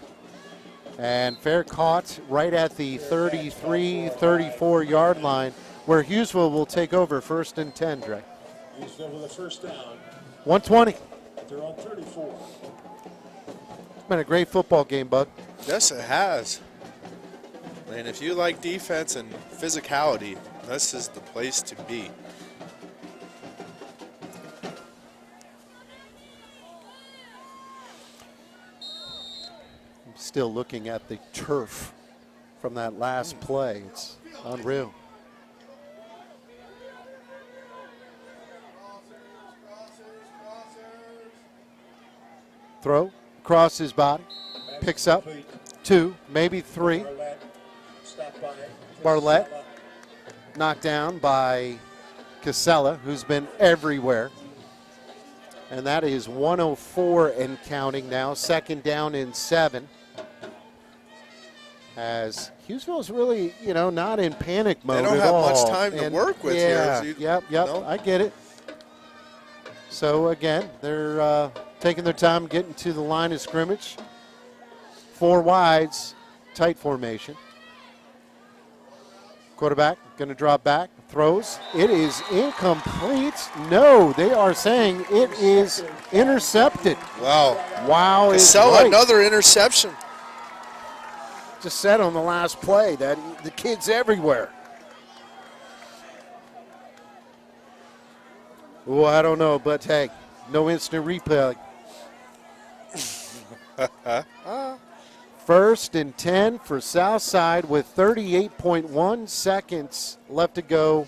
And fair caught right at the 33, 34-yard line, where Hughesville will take over 1st and 10, Dre. Hughesville with a first down. 120. They're on 34. been a great football game, Bud. Yes, it has. And if you like defense and physicality, this is the place to be. I'm still looking at the turf from that last play. It's unreal. Throw across his body, picks up 2, maybe 3. Barlett knocked down by Casella, who's been everywhere. And that is 104 and counting now, 2nd down and 7. As Hughesville's really, not in panic mode at all. They don't have much time to work with here. Yep, I get it. So, again, they're taking their time getting to the line of scrimmage. 4 wides, tight formation. Quarterback going to drop back, throws. It is incomplete. No, they are saying it is intercepted. Wow. Casella, another interception. Just said on the last play that the kid's everywhere. Oh, I don't know, but hey, no instant replay. 1st and 10 for Southside with 38.1 seconds left to go.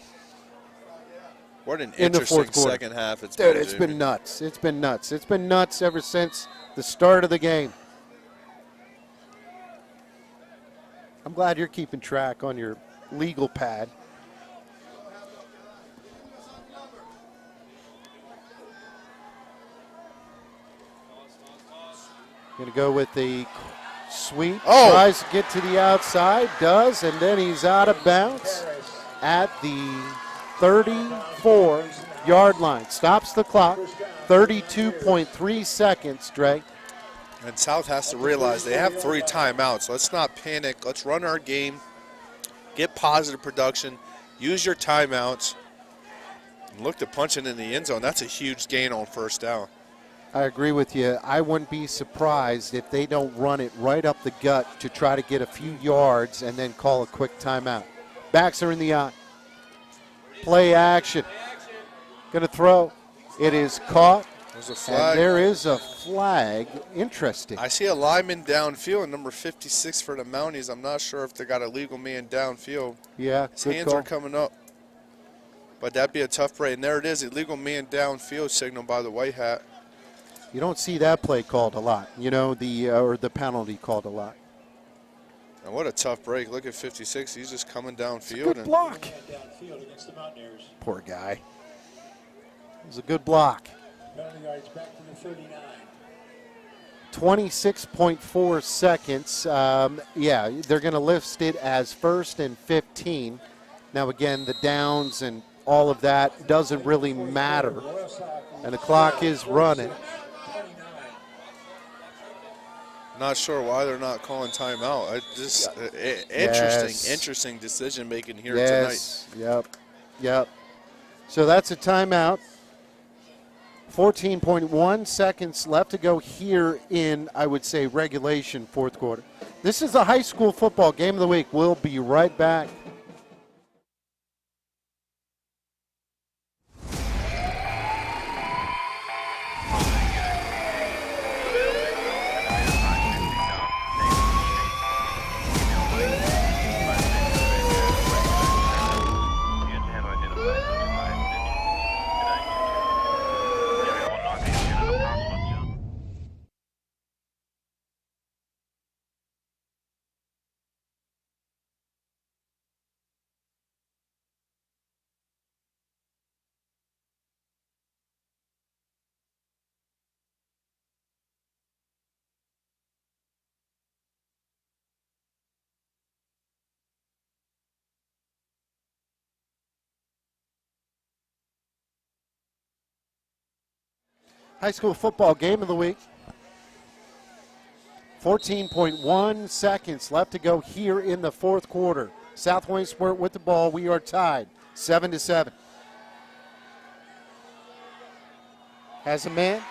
What an in the fourth interesting quarter. Second half it's Dude, been. It's been nuts. It's been nuts. It's been nuts ever since the start of the game. I'm glad you're keeping track on your legal pad. Going to go with the sweep. Oh. Tries to get to the outside, does, and then he's out of bounds at the 34-yard line. Stops the clock. 32.3 seconds, Dre. And South has to realize they have 3 timeouts. Let's not panic. Let's run our game, get positive production, use your timeouts, and look to punch it in the end zone. That's a huge gain on 1st down. I agree with you. I wouldn't be surprised if they don't run it right up the gut to try to get a few yards and then call a quick timeout. Backs are in the eye. Play action. Going to throw. It is caught. There's a flag. And there is a flag. Interesting. I see a lineman downfield, number 56 for the Mounties. I'm not sure if they got a legal man downfield. Yeah, His good hands call. are coming up. But that'd be a tough break. And there it is, illegal man downfield signal by the white hat. You don't see that play called a lot, or the penalty called a lot. And what a tough break. Look at 56. He's just coming downfield. Good block. Poor guy. It was a good block. 26.4 seconds. They're going to list it as 1st and 15. Now, again, the downs and all of that doesn't really matter. And the clock is running. Not sure why they're not calling timeout. Interesting decision making here tonight. Yep. So that's a timeout. 14.1 seconds left to go here in, I would say, regulation 4th quarter. This is the high school football game of the week. We'll be right back. High school football game of the week. 14.1 seconds left to go here in the 4th quarter. South Williamsport with the ball. We are tied 7-7. Has a man.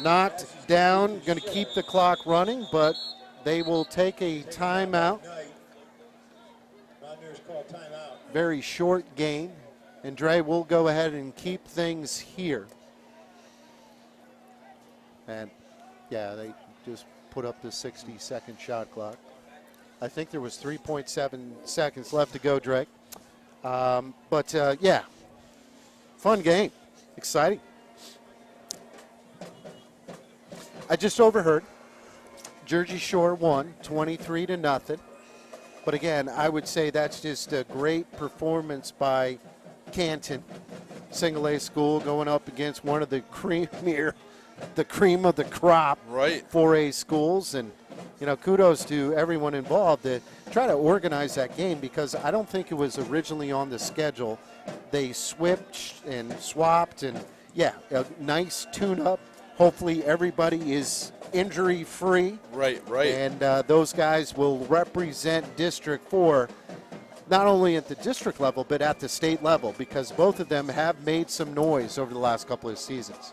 knocked down, going to keep the clock running, but they will take a timeout. Very short game, and Dre will go ahead and keep things here. And, yeah, they just put up the 60-second shot clock. I think there was 3.7 seconds left to go, Drake. Yeah, fun game, exciting. I just overheard Jersey Shore won 23-0. But again, I would say that's just a great performance by Canton, single A school, going up against one of the cream of the crop 4A schools. And, you know, kudos to everyone involved to try to organize that game, because I don't think it was originally on the schedule. They switched and swapped, and, yeah, a nice tune-up. Hopefully everybody is injury-free. Right. And those guys will represent District 4, not only at the district level, but at the state level, because both of them have made some noise over the last couple of seasons.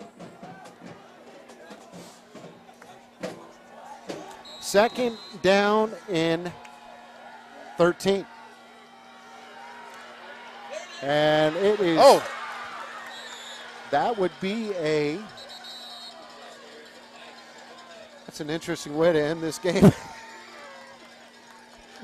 Second down in 13. And it is. Oh! That would be a. That's an interesting way to end this game.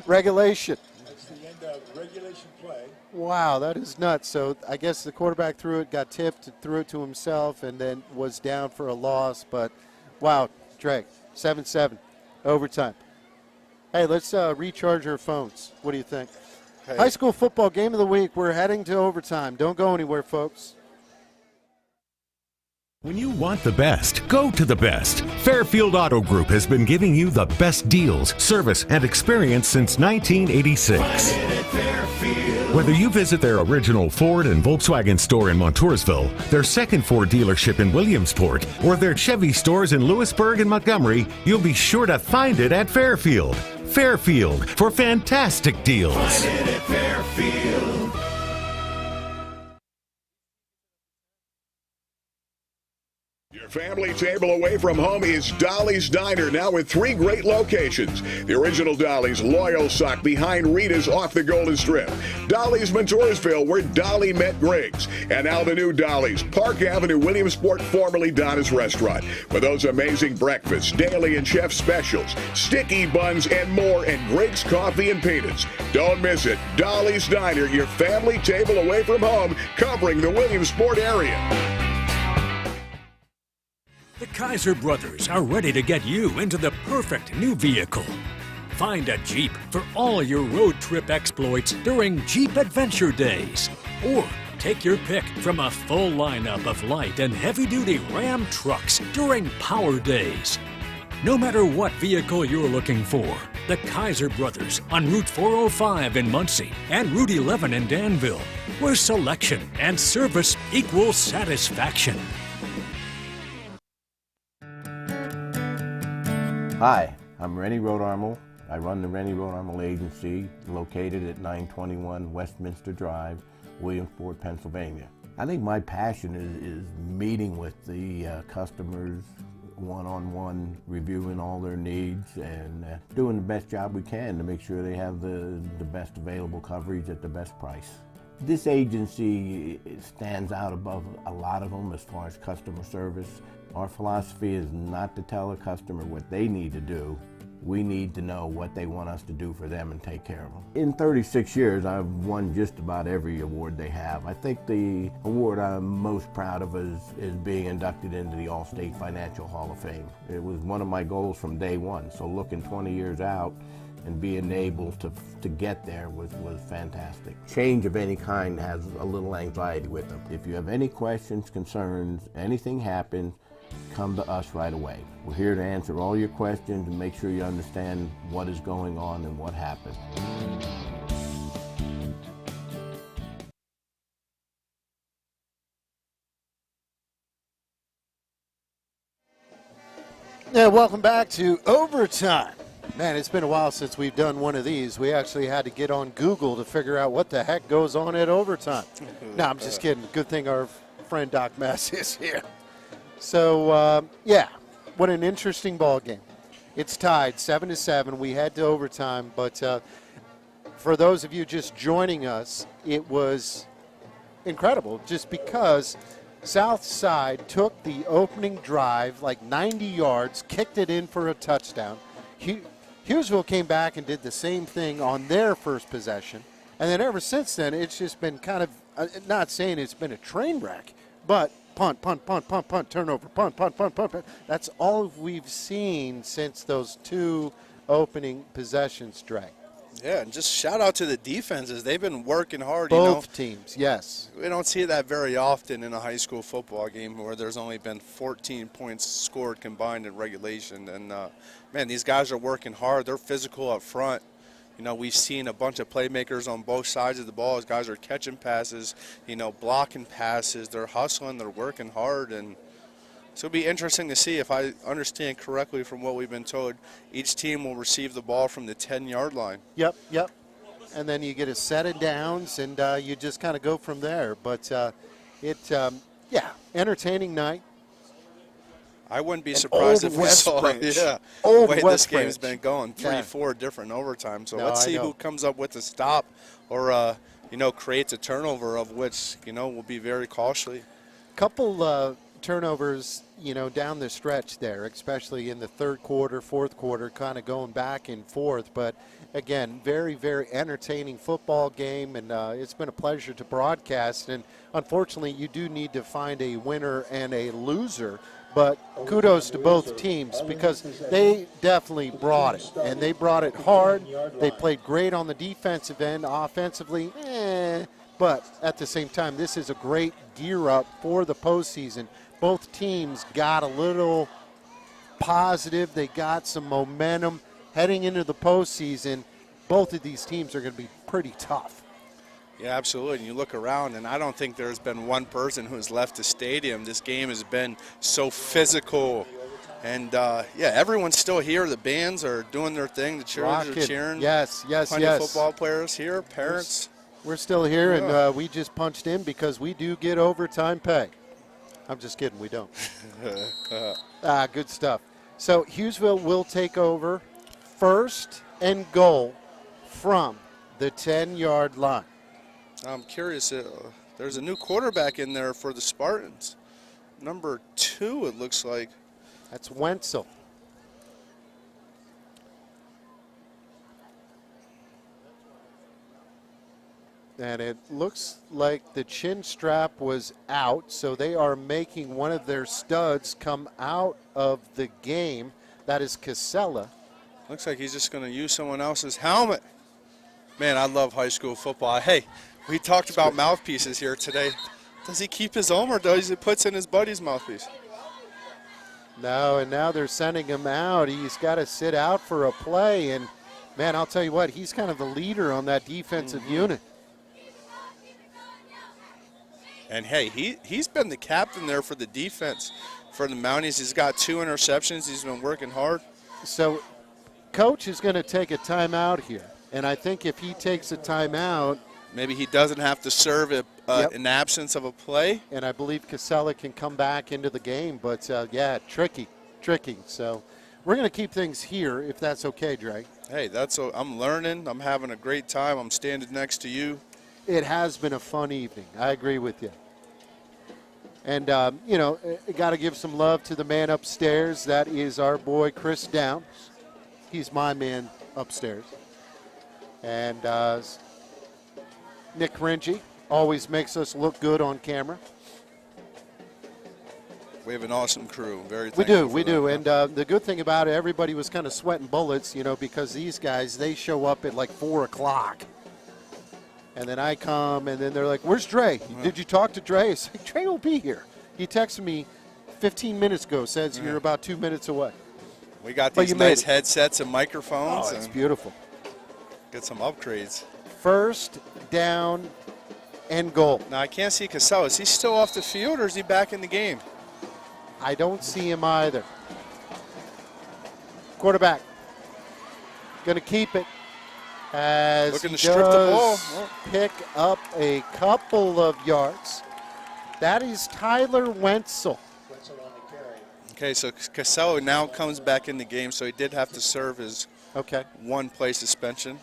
Regulation. That's the end of regulation play. Wow, that is nuts. So I guess the quarterback threw it, got tipped, threw it to himself, and then was down for a loss. But, wow, Drake, 7-7, overtime. Hey, let's recharge our phones. What do you think? Hey. High school football game of the week. We're heading to overtime. Don't go anywhere, folks. When you want the best, go to the best. Fairfield Auto Group has been giving you the best deals, service, and experience since 1986. Whether you visit their original Ford and Volkswagen store in Montoursville, their second Ford dealership in Williamsport, or their Chevy stores in Lewisburg and Montgomery, you'll be sure to find it at Fairfield. Fairfield, for fantastic deals. Find it at Fairfield. Family table away from home is Dolly's Diner, now with 3 great locations. The original Dolly's, Loyalsock, behind Rita's off the Golden Strip. Dolly's Montoursville, where Dolly met Griggs. And now the new Dolly's, Park Avenue, Williamsport, formerly Donna's Restaurant. With those amazing breakfasts, daily and chef specials, sticky buns, and more, and Griggs coffee and peanuts. Don't miss it. Dolly's Diner, your family table away from home, covering the Williamsport area. The Kaiser brothers are ready to get you into the perfect new vehicle. Find a Jeep for all your road trip exploits during Jeep Adventure Days. Or take your pick from a full lineup of light and heavy-duty Ram trucks during Power Days. No matter what vehicle you're looking for, the Kaiser brothers on Route 405 in Muncie and Route 11 in Danville, where selection and service equal satisfaction. Hi, I'm Rennie Rodarmel. I run the Rennie Rodarmel Agency, located at 921 Westminster Drive, Williamsport, Pennsylvania. I think my passion is meeting with the customers one-on-one, reviewing all their needs, and doing the best job we can to make sure they have the best available coverage at the best price. This agency stands out above a lot of them as far as customer service. Our philosophy is not to tell a customer what they need to do. We need to know what they want us to do for them and take care of them. In 36 years, I've won just about every award they have. I think the award I'm most proud of is being inducted into the All-State Financial Hall of Fame. It was one of my goals from day one, so looking 20 years out and being able to get there was fantastic. Change of any kind has a little anxiety with them. If you have any questions, concerns, anything happens, come to us right away. We're here to answer all your questions and make sure you understand what is going on and what happened. Yeah, welcome back to Overtime. Man, it's been a while since we've done one of these. We actually had to get on Google to figure out what the heck goes on at overtime. No, I'm just kidding. Good thing our friend Doc Mass is here. So, yeah, what an interesting ball game. It's tied 7-7. We head to overtime, but for those of you just joining us, it was incredible just because Southside took the opening drive, like 90 yards, kicked it in for a touchdown. Hughesville came back and did the same thing on their first possession. And then ever since then, it's just been kind of, not saying it's been a train wreck, but punt, turnover, punt. That's all we've seen since those two opening possessions, Dre. Yeah, and just shout out to the defenses. They've been working hard. Both teams, yes. We don't see that very often in a high school football game where there's only been 14 points scored combined in regulation. And, man, these guys are working hard. They're physical up front. We've seen a bunch of playmakers on both sides of the ball. As guys are catching passes, blocking passes. They're hustling. They're working hard. And so it'll be interesting to see. If I understand correctly from what we've been told, each team will receive the ball from the 10-yard line. Yep. And then you get a set of downs, and you just kind of go from there. But entertaining night. I wouldn't be surprised if we saw the way this game's been going, 3-4 different overtimes. So let's see who comes up with a stop or, creates a turnover, of which, will be very costly. Couple turnovers, down the stretch there, especially in the third quarter, fourth quarter, kind of going back and forth. But, again, very, very entertaining football game, and it's been a pleasure to broadcast. And, unfortunately, you do need to find a winner and a loser. But kudos to both teams because they definitely brought it, and they brought it hard. They played great on the defensive end, offensively, but at the same time, this is a great gear up for the postseason. Both teams got a little positive. They got some momentum heading into the postseason. Both of these teams are going to be pretty tough. Yeah, absolutely. And you look around, and I don't think there's been one person who's left the stadium. This game has been so physical. And, everyone's still here. The bands are doing their thing. The cheerleaders are cheering. Yes. Plenty of football players here, parents. We're still here, and we just punched in because we do get overtime pay. I'm just kidding. We don't. Good stuff. So Hughesville will take over 1st and goal from the 10-yard line. I'm curious. There's a new quarterback in there for the Spartans. Number 2, it looks like. That's Wenzel. And it looks like the chin strap was out, so they are making one of their studs come out of the game. That is Casella. Looks like he's just going to use someone else's helmet. Man, I love high school football. Hey, we talked about mouthpieces here today. Does he keep his own or does he puts in his buddy's mouthpiece? No, and now they're sending him out. He's got to sit out for a play. And, man, I'll tell you what, he's kind of the leader on that defensive unit. And, hey, he's been the captain there for the defense for the Mounties. He's got 2 interceptions. He's been working hard. So, Coach is going to take a timeout here. And I think if he takes a timeout, maybe he doesn't have to serve an absence of a play. And I believe Casella can come back into the game. But, tricky. So we're going to keep things here if that's okay, Dre. Hey, I'm learning. I'm having a great time. I'm standing next to you. It has been a fun evening. I agree with you. And, got to give some love to the man upstairs. That is our boy Chris Downs. He's my man upstairs. And Nick Rengie always makes us look good on camera. We have an awesome crew. Very thankful. We do. And the good thing about it, everybody was kind of sweating bullets, because these guys, they show up at like 4 o'clock. And then I come, and then they're like, "Where's Dre? Did you talk to Dre?" I said, "Dre will be here." He texted me 15 minutes ago, says you're about 2 minutes away. We got these nice headsets and microphones. Oh, it's beautiful. Get some upgrades. 1st down and goal. Now, I can't see Casella. Is he still off the field, or is he back in the game? I don't see him either. Quarterback. Going to keep it. As looking to he strip the ball. Pick up a couple of yards. That is Tyler Wenzel. Okay, so Casello now comes back in the game, so he did have to serve his one-play suspension.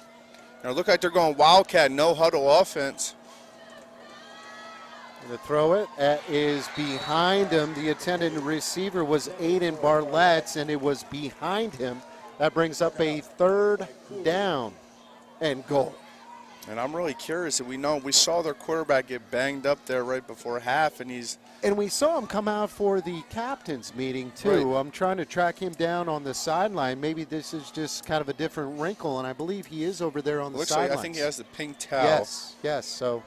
Now it looked like they're going Wildcat, no huddle offense. The throw it is behind him. The intended receiver was Aiden Barlett, and it was behind him. That brings up a 3rd down and goal. And I'm really curious. We saw their quarterback get banged up there right before half, and we saw him come out for the captain's meeting too. Right. I'm trying to track him down on the sideline. Maybe this is just kind of a different wrinkle, and I believe he is over there on the sidelines. Like I think he has the pink towel. Yes. So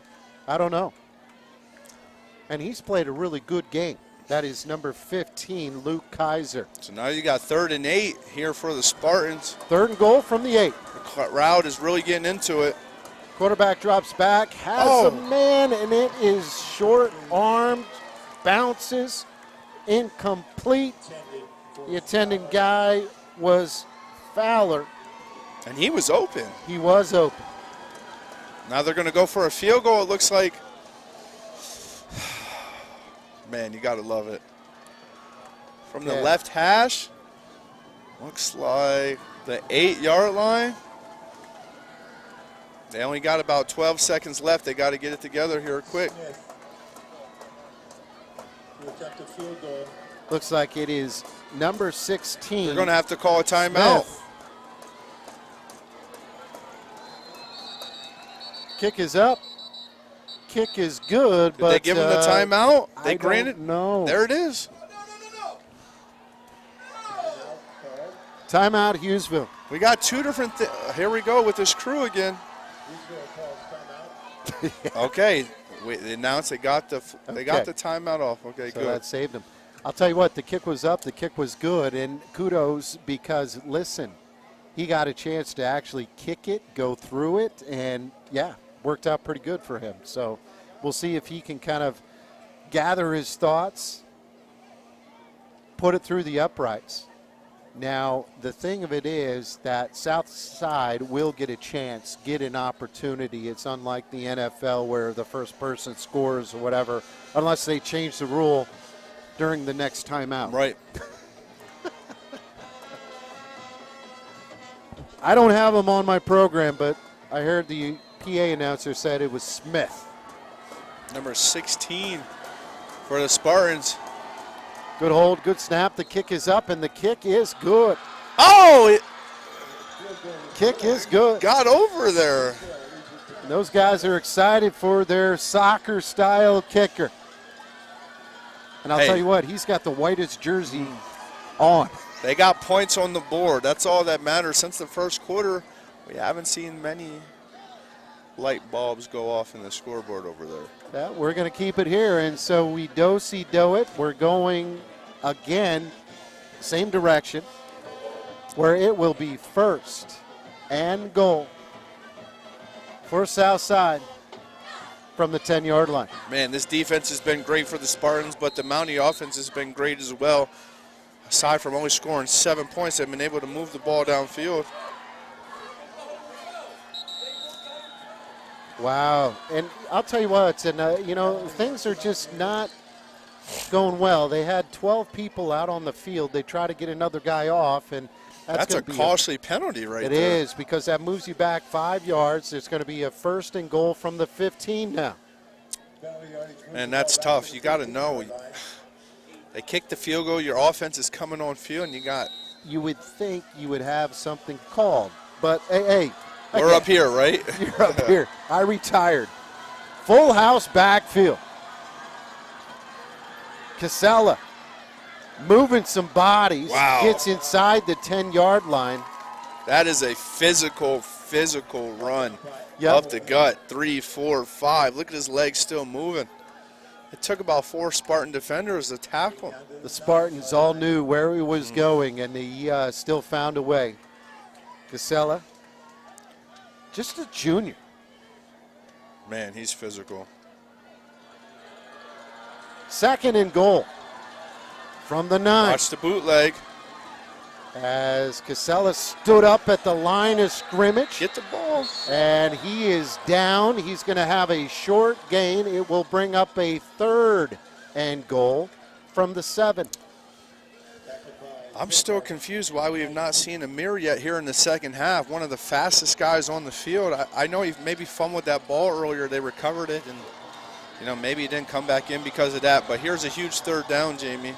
I don't know. And he's played a really good game. That is number 15, Luke Kaiser. So now you got 3rd and 8 here for the Spartans. 3rd and goal from the 8. The route is really getting into it. Quarterback drops back, has a man, and it is short-armed, bounces, incomplete. The attending guy was Fowler. And he was open. He was open. Now they're going to go for a field goal, it looks like. Man, you got to love it. From the left hash, looks like the 8-yard line. They only got about 12 seconds left. They got to get it together here quick. Looks like it is number 16. They're going to have to call a timeout. Smith. Kick is up. Kick is good, but did they give him the timeout? They I granted. Don't know. There it is. Timeout, Hughesville. We got 2 different. Here we go with this crew again. Okay, they announced they got the timeout off. Okay, so good. That saved them. I'll tell you what, the kick was up, the kick was good, and kudos because, listen, he got a chance to actually kick it, go through it, and, worked out pretty good for him. So we'll see if he can kind of gather his thoughts, put it through the uprights. Now, the thing of it is that South Side will get a chance, get an opportunity. It's unlike the NFL where the first person scores or whatever, unless they change the rule during the next timeout. Right. I don't have him on my program, but I heard the PA announcer said it was Smith. Number 16 for the Spartans. Good hold, good snap. The kick is up, and the kick is good. Oh! Kick is good. Got over there. And those guys are excited for their soccer-style kicker. And I'll tell you what, he's got the whitest jersey on. They got points on the board. That's all that matters. Since the first quarter, we haven't seen many light bulbs go off in the scoreboard over there. Yeah, we're going to keep it here, and so we do-si-do it. We're going again, same direction, where it will be 1st and goal for Southside from the 10-yard line. Man, this defense has been great for the Spartans, but the Mountie offense has been great as well. Aside from only scoring 7 points, they've been able to move the ball downfield. Wow. And I'll tell you what, and things are just not going well. They had 12 people out on the field. They try to get another guy off, and that's a costly penalty right there. It is, because that moves you back 5 yards. There's going to be a 1st and goal from the 15 now. And that's tough. You got to know. They kick the field goal, your offense is coming on field, and you would think you would have something called, but hey. We're up here, right? You're up here. I retired. Full house backfield. Casella moving some bodies. Wow. Gets inside the 10-yard line. That is a physical run. Up the gut. 3, 4, 5. Look at his legs still moving. It took about 4 Spartan defenders to tackle him. The Spartans all knew where he was going, and he still found a way. Casella, just a junior. Man, he's physical. 2nd and goal from the 9. Watch the bootleg. As Casella stood up at the line of scrimmage. Get the ball. And he is down. He's going to have a short gain. It will bring up a 3rd and goal from the 7. I'm still confused why we have not seen Amir yet here in the second half. One of the fastest guys on the field. I know he maybe fumbled that ball earlier. They recovered it, and maybe he didn't come back in because of that. But here's a huge third down, Jamie.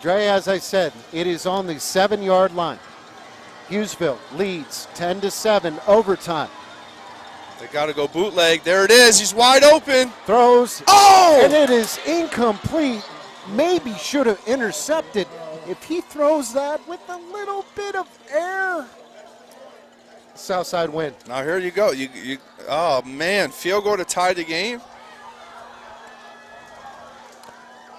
Dre, as I said, it is on the 7-yard line. Hughesville leads 10-7 overtime. They got to go bootleg. There it is. He's wide open. Throws. Oh! And it is incomplete. Maybe should have intercepted. If he throws that with a little bit of air. Southside win. Now here you go. Oh, man. Field goal to tie the game.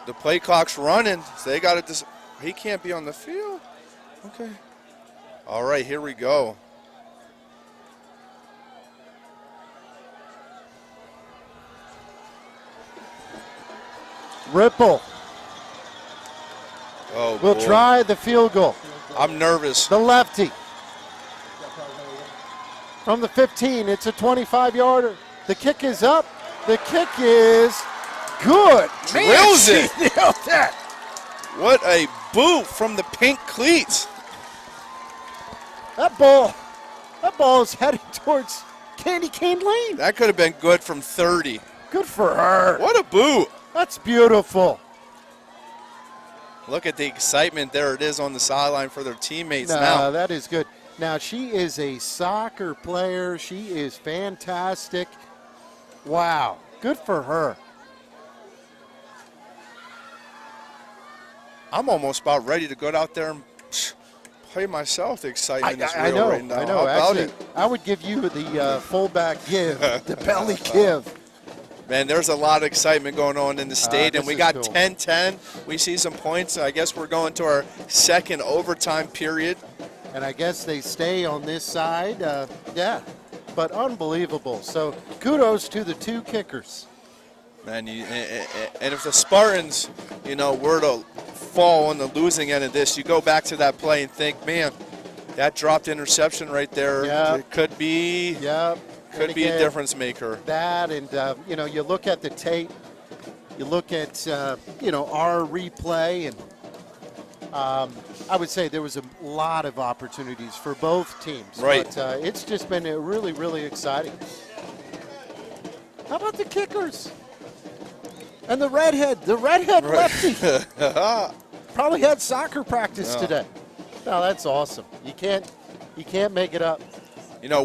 The play clock's running. So they got it. He can't be on the field. Okay. All right, here we go. Ripple will boy. try the field goal. I'm nervous. The lefty. From the 15, it's a 25-yarder. The kick is up. The kick is good. Drills Man, it. she nailed that. What a boot from the pink cleats. That ball is heading towards Candy Cane Lane. That could have been good from 30. Good for her. What a boot. That's beautiful. Look at the excitement. There it is on the sideline for their teammates No, now. that is good. Now, she is a soccer player. She is fantastic. Wow. Good for her. I'm almost about ready to go out there and play myself. The excitement is real I know, right now. I know. How about Actually, it? I would give you the fullback give, the belly give. Man, there's a lot of excitement going on in the stadium. We is got cool. 10-10. We see some points. I guess we're going to our second overtime period. And I guess they stay on this side. Yeah, but unbelievable. So kudos to the two kickers. Man, and if the Spartans, were to fall on the losing end of this, you go back to that play and think, man, that dropped interception right there. Yep. It could be. Yep. Could be a difference maker. That and, you look at the tape, you look at, our replay, and I would say there was a lot of opportunities for both teams. Right. But it's just been really, really exciting. How about the kickers? And the redhead lefty. Probably had soccer practice today. No, that's awesome. You can't make it up.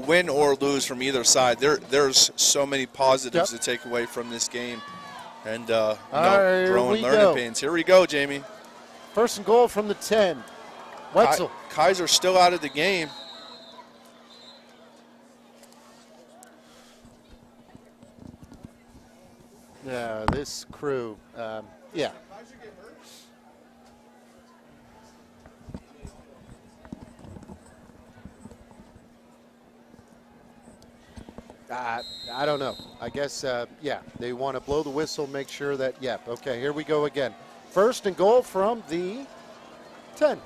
Win or lose from either side, there's so many positives to take away from this game. And, growing learning pains. Here we go, Jamie. First and goal from the 10. Wetzel. Kaiser still out of the game. Yeah, this crew, yeah. I don't know. I guess, they want to blow the whistle, make sure that, okay, here we go again. First and goal from the 10.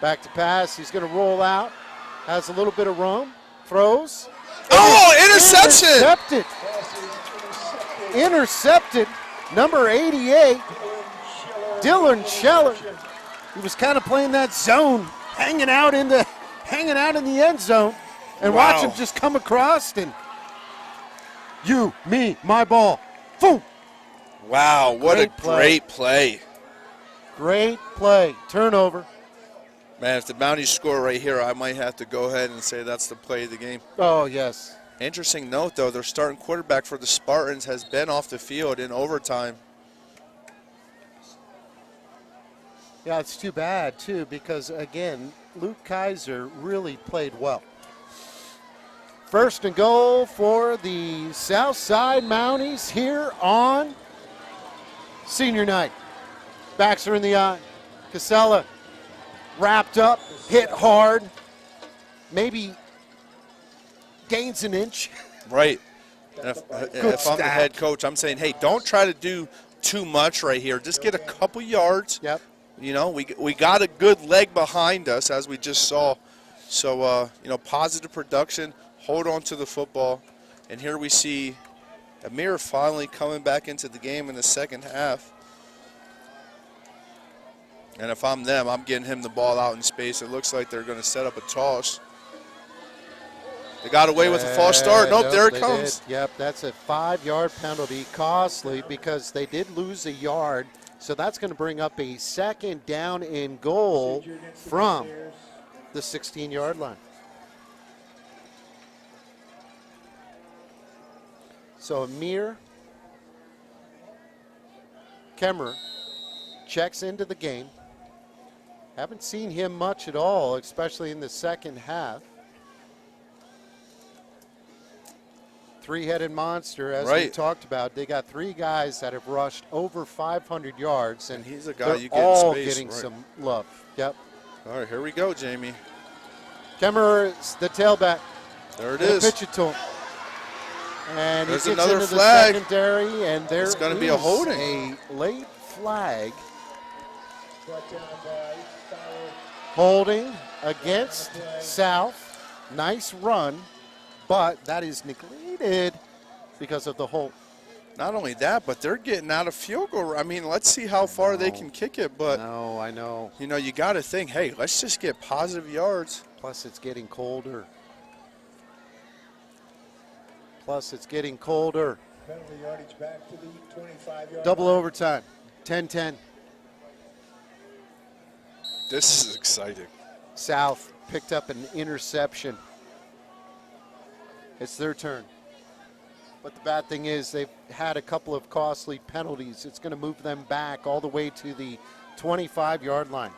Back to pass. He's going to roll out. Has a little bit of room. Throws. Oh, interception! Intercepted. Number 88, Dylan Scheller. He was kind of playing that zone, hanging out in the end zone. And watch him just come across and you, me, my ball. Boom. Wow, what a great play. Great play. Turnover. Man, if the Mounties score right here, I might have to go ahead and say that's the play of the game. Oh, yes. Interesting note, though, their starting quarterback for the Spartans has been off the field in overtime. Yeah, it's too bad, too, because, again, Luke Kaiser really played well. First and goal for the Southside Mounties here on senior night. Backs are in the eye. Casella wrapped up, hit hard, maybe gains an inch. Right. And if I'm the head coach, I'm saying, hey, don't try to do too much right here. Just get a couple yards. Yep. We got a good leg behind us, as we just saw. So, positive production. Hold on to the football. And here we see Amir finally coming back into the game in the second half. And if I'm them, I'm getting him the ball out in space. It looks like they're going to set up a toss. They got away with a false start. Nope, there it comes. Did. Yep, that's a 5-yard penalty. Costly because they did lose a yard. So that's going to bring up a 2nd down and goal from the 16-yard line. So Amir Kemmerer checks into the game. Haven't seen him much at all, especially in the second half. Three-headed monster, as we talked about. They got 3 guys that have rushed over 500 yards, and he's a guy you get all in space, getting some love. Yep. All right, here we go, Jamie. Kemmerer is the tailback. There it is. Pitch it to him. And there's he gets another into flag. The secondary, and there's going to be a holding. A late flag. Holding against South. Nice run, but that is neglected because of the hold. Not only that, but they're getting out of field goal. I mean, let's see how far they can kick it. But I know. You know, you got to think, hey, let's just get positive yards. Plus, it's getting colder. Penalty yardage back to the 25-yard Double overtime. 10-10. This is exciting. South picked up an interception. It's their turn. But the bad thing is they've had a couple of costly penalties. It's going to move them back all the way to the 25-yard line.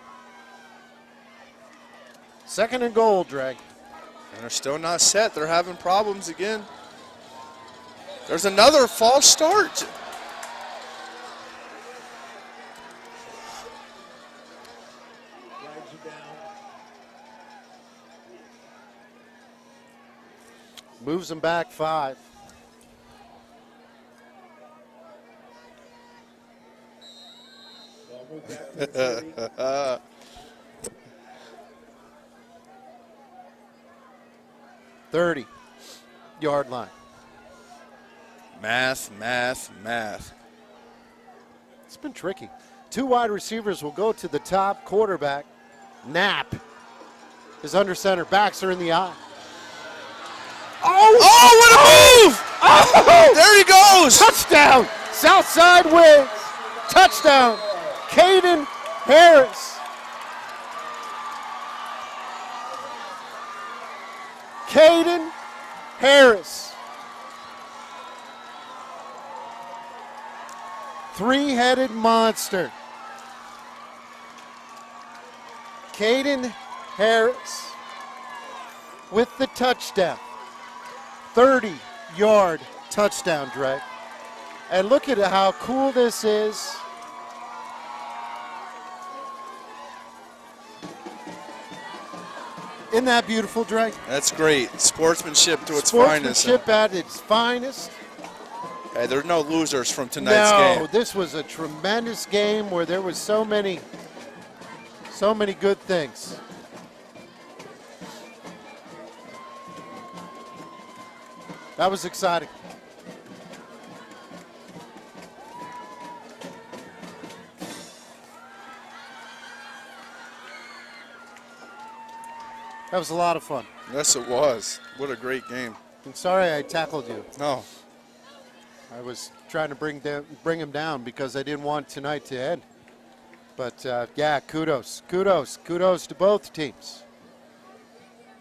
2nd and goal, Dreg. And they're still not set. They're having problems again. There's another false start. Drags you down. Moves them back 5. Ball moved back to the 30. 30-yard line. Math. It's been tricky. 2 wide receivers will go to the top. Quarterback, Knapp, is under center. Backs are in the eye. Oh, what a move! Oh, there he goes! Touchdown! Southside wins. Touchdown! Caden Harris. Caden Harris. 3-headed monster. Caden Harris with the touchdown. 30-yard touchdown, Drake. And look at how cool this is. Isn't that beautiful, Drake? That's great. Sportsmanship to its finest. Sportsmanship at its finest. Hey, there's no losers from tonight's game. No, this was a tremendous game where there was so many good things. That was exciting. That was a lot of fun. Yes, it was. What a great game. I'm sorry I tackled you. No. I was trying to bring him down because I didn't want tonight to end. But, yeah, kudos to both teams.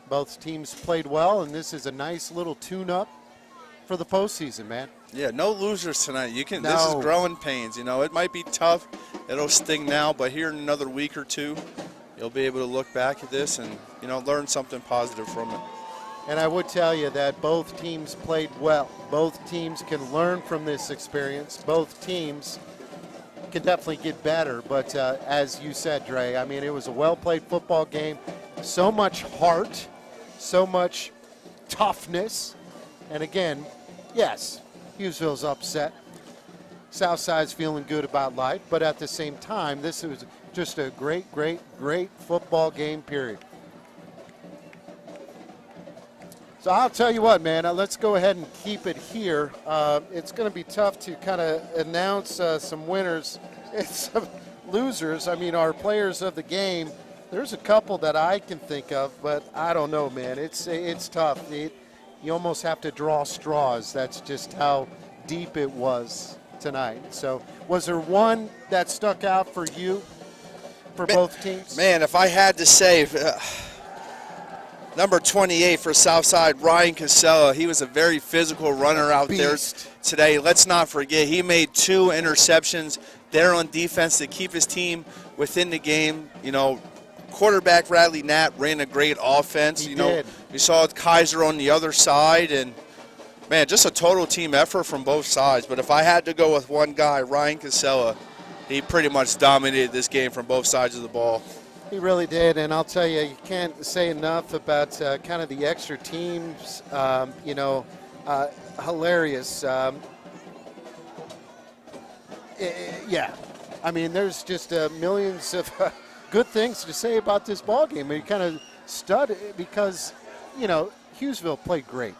Both teams played well, and this is a nice little tune-up for the postseason, man. Yeah, no losers tonight. This is No. growing pains. You know, it might be tough. It'll sting now, but here in another week or two, you'll be able to look back at this and, you know, learn something positive from it. And I would tell you that both teams played well. Both teams can learn from this experience. Both teams can definitely get better. But as you said, Dre, I mean, it was a well-played football game. So much heart, so much toughness. And again, yes, Hughesville's upset. Southside's feeling good about life. But at the same time, this was just a great football game, period. So I'll tell you what, man, let's go ahead and keep it here. It's going to be tough to kind of announce some winners. It's losers, I mean, our players of the game, there's a couple that I can think of, but I don't know, man. It's tough. You almost have to draw straws. That's just how deep it was tonight. So was there one that stuck out for you, for both teams? Man, if I had to say, number 28 for Southside, Ryan Casella, he was a very physical runner out there today. Let's not forget, he made 2 interceptions there on defense to keep his team within the game. You know, quarterback Radley Knapp ran a great offense. He did. We saw Kaiser on the other side, and man, just a total team effort from both sides. But if I had to go with one guy, Ryan Casella, he pretty much dominated this game from both sides of the ball. He really did, and I'll tell you, you can't say enough about kind of the extra teams. Hilarious. Yeah, I mean, there's just millions of good things to say about this ball game. And you kind of stud because, Hughesville played great.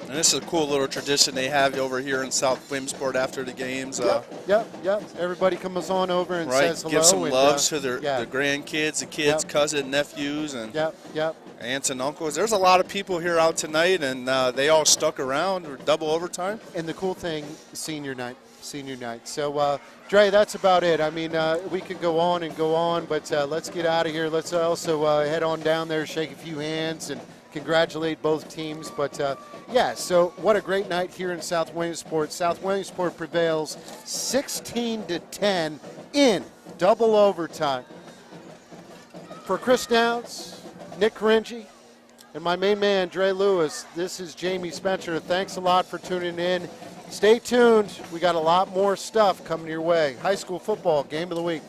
And this is a cool little tradition they have over here in South Williamsport after the games. Yep. Everybody comes on over and says hello. Give some loves to their grandkids, the kids, cousins, nephews, and aunts and uncles. There's a lot of people here out tonight, and they all stuck around for double overtime. And the cool thing, senior night. So, Dre, that's about it. I mean, we could go on, but let's get out of here. Let's also head on down there, shake a few hands, and congratulate both teams. But, so what a great night here in South Williamsport. South Williamsport prevails 16-10 in double overtime. For Chris Downs, Nick Caringi, and my main man, Dre Lewis, this is Jamie Spencer. Thanks a lot for tuning in. Stay tuned. We got a lot more stuff coming your way. High school football, game of the week.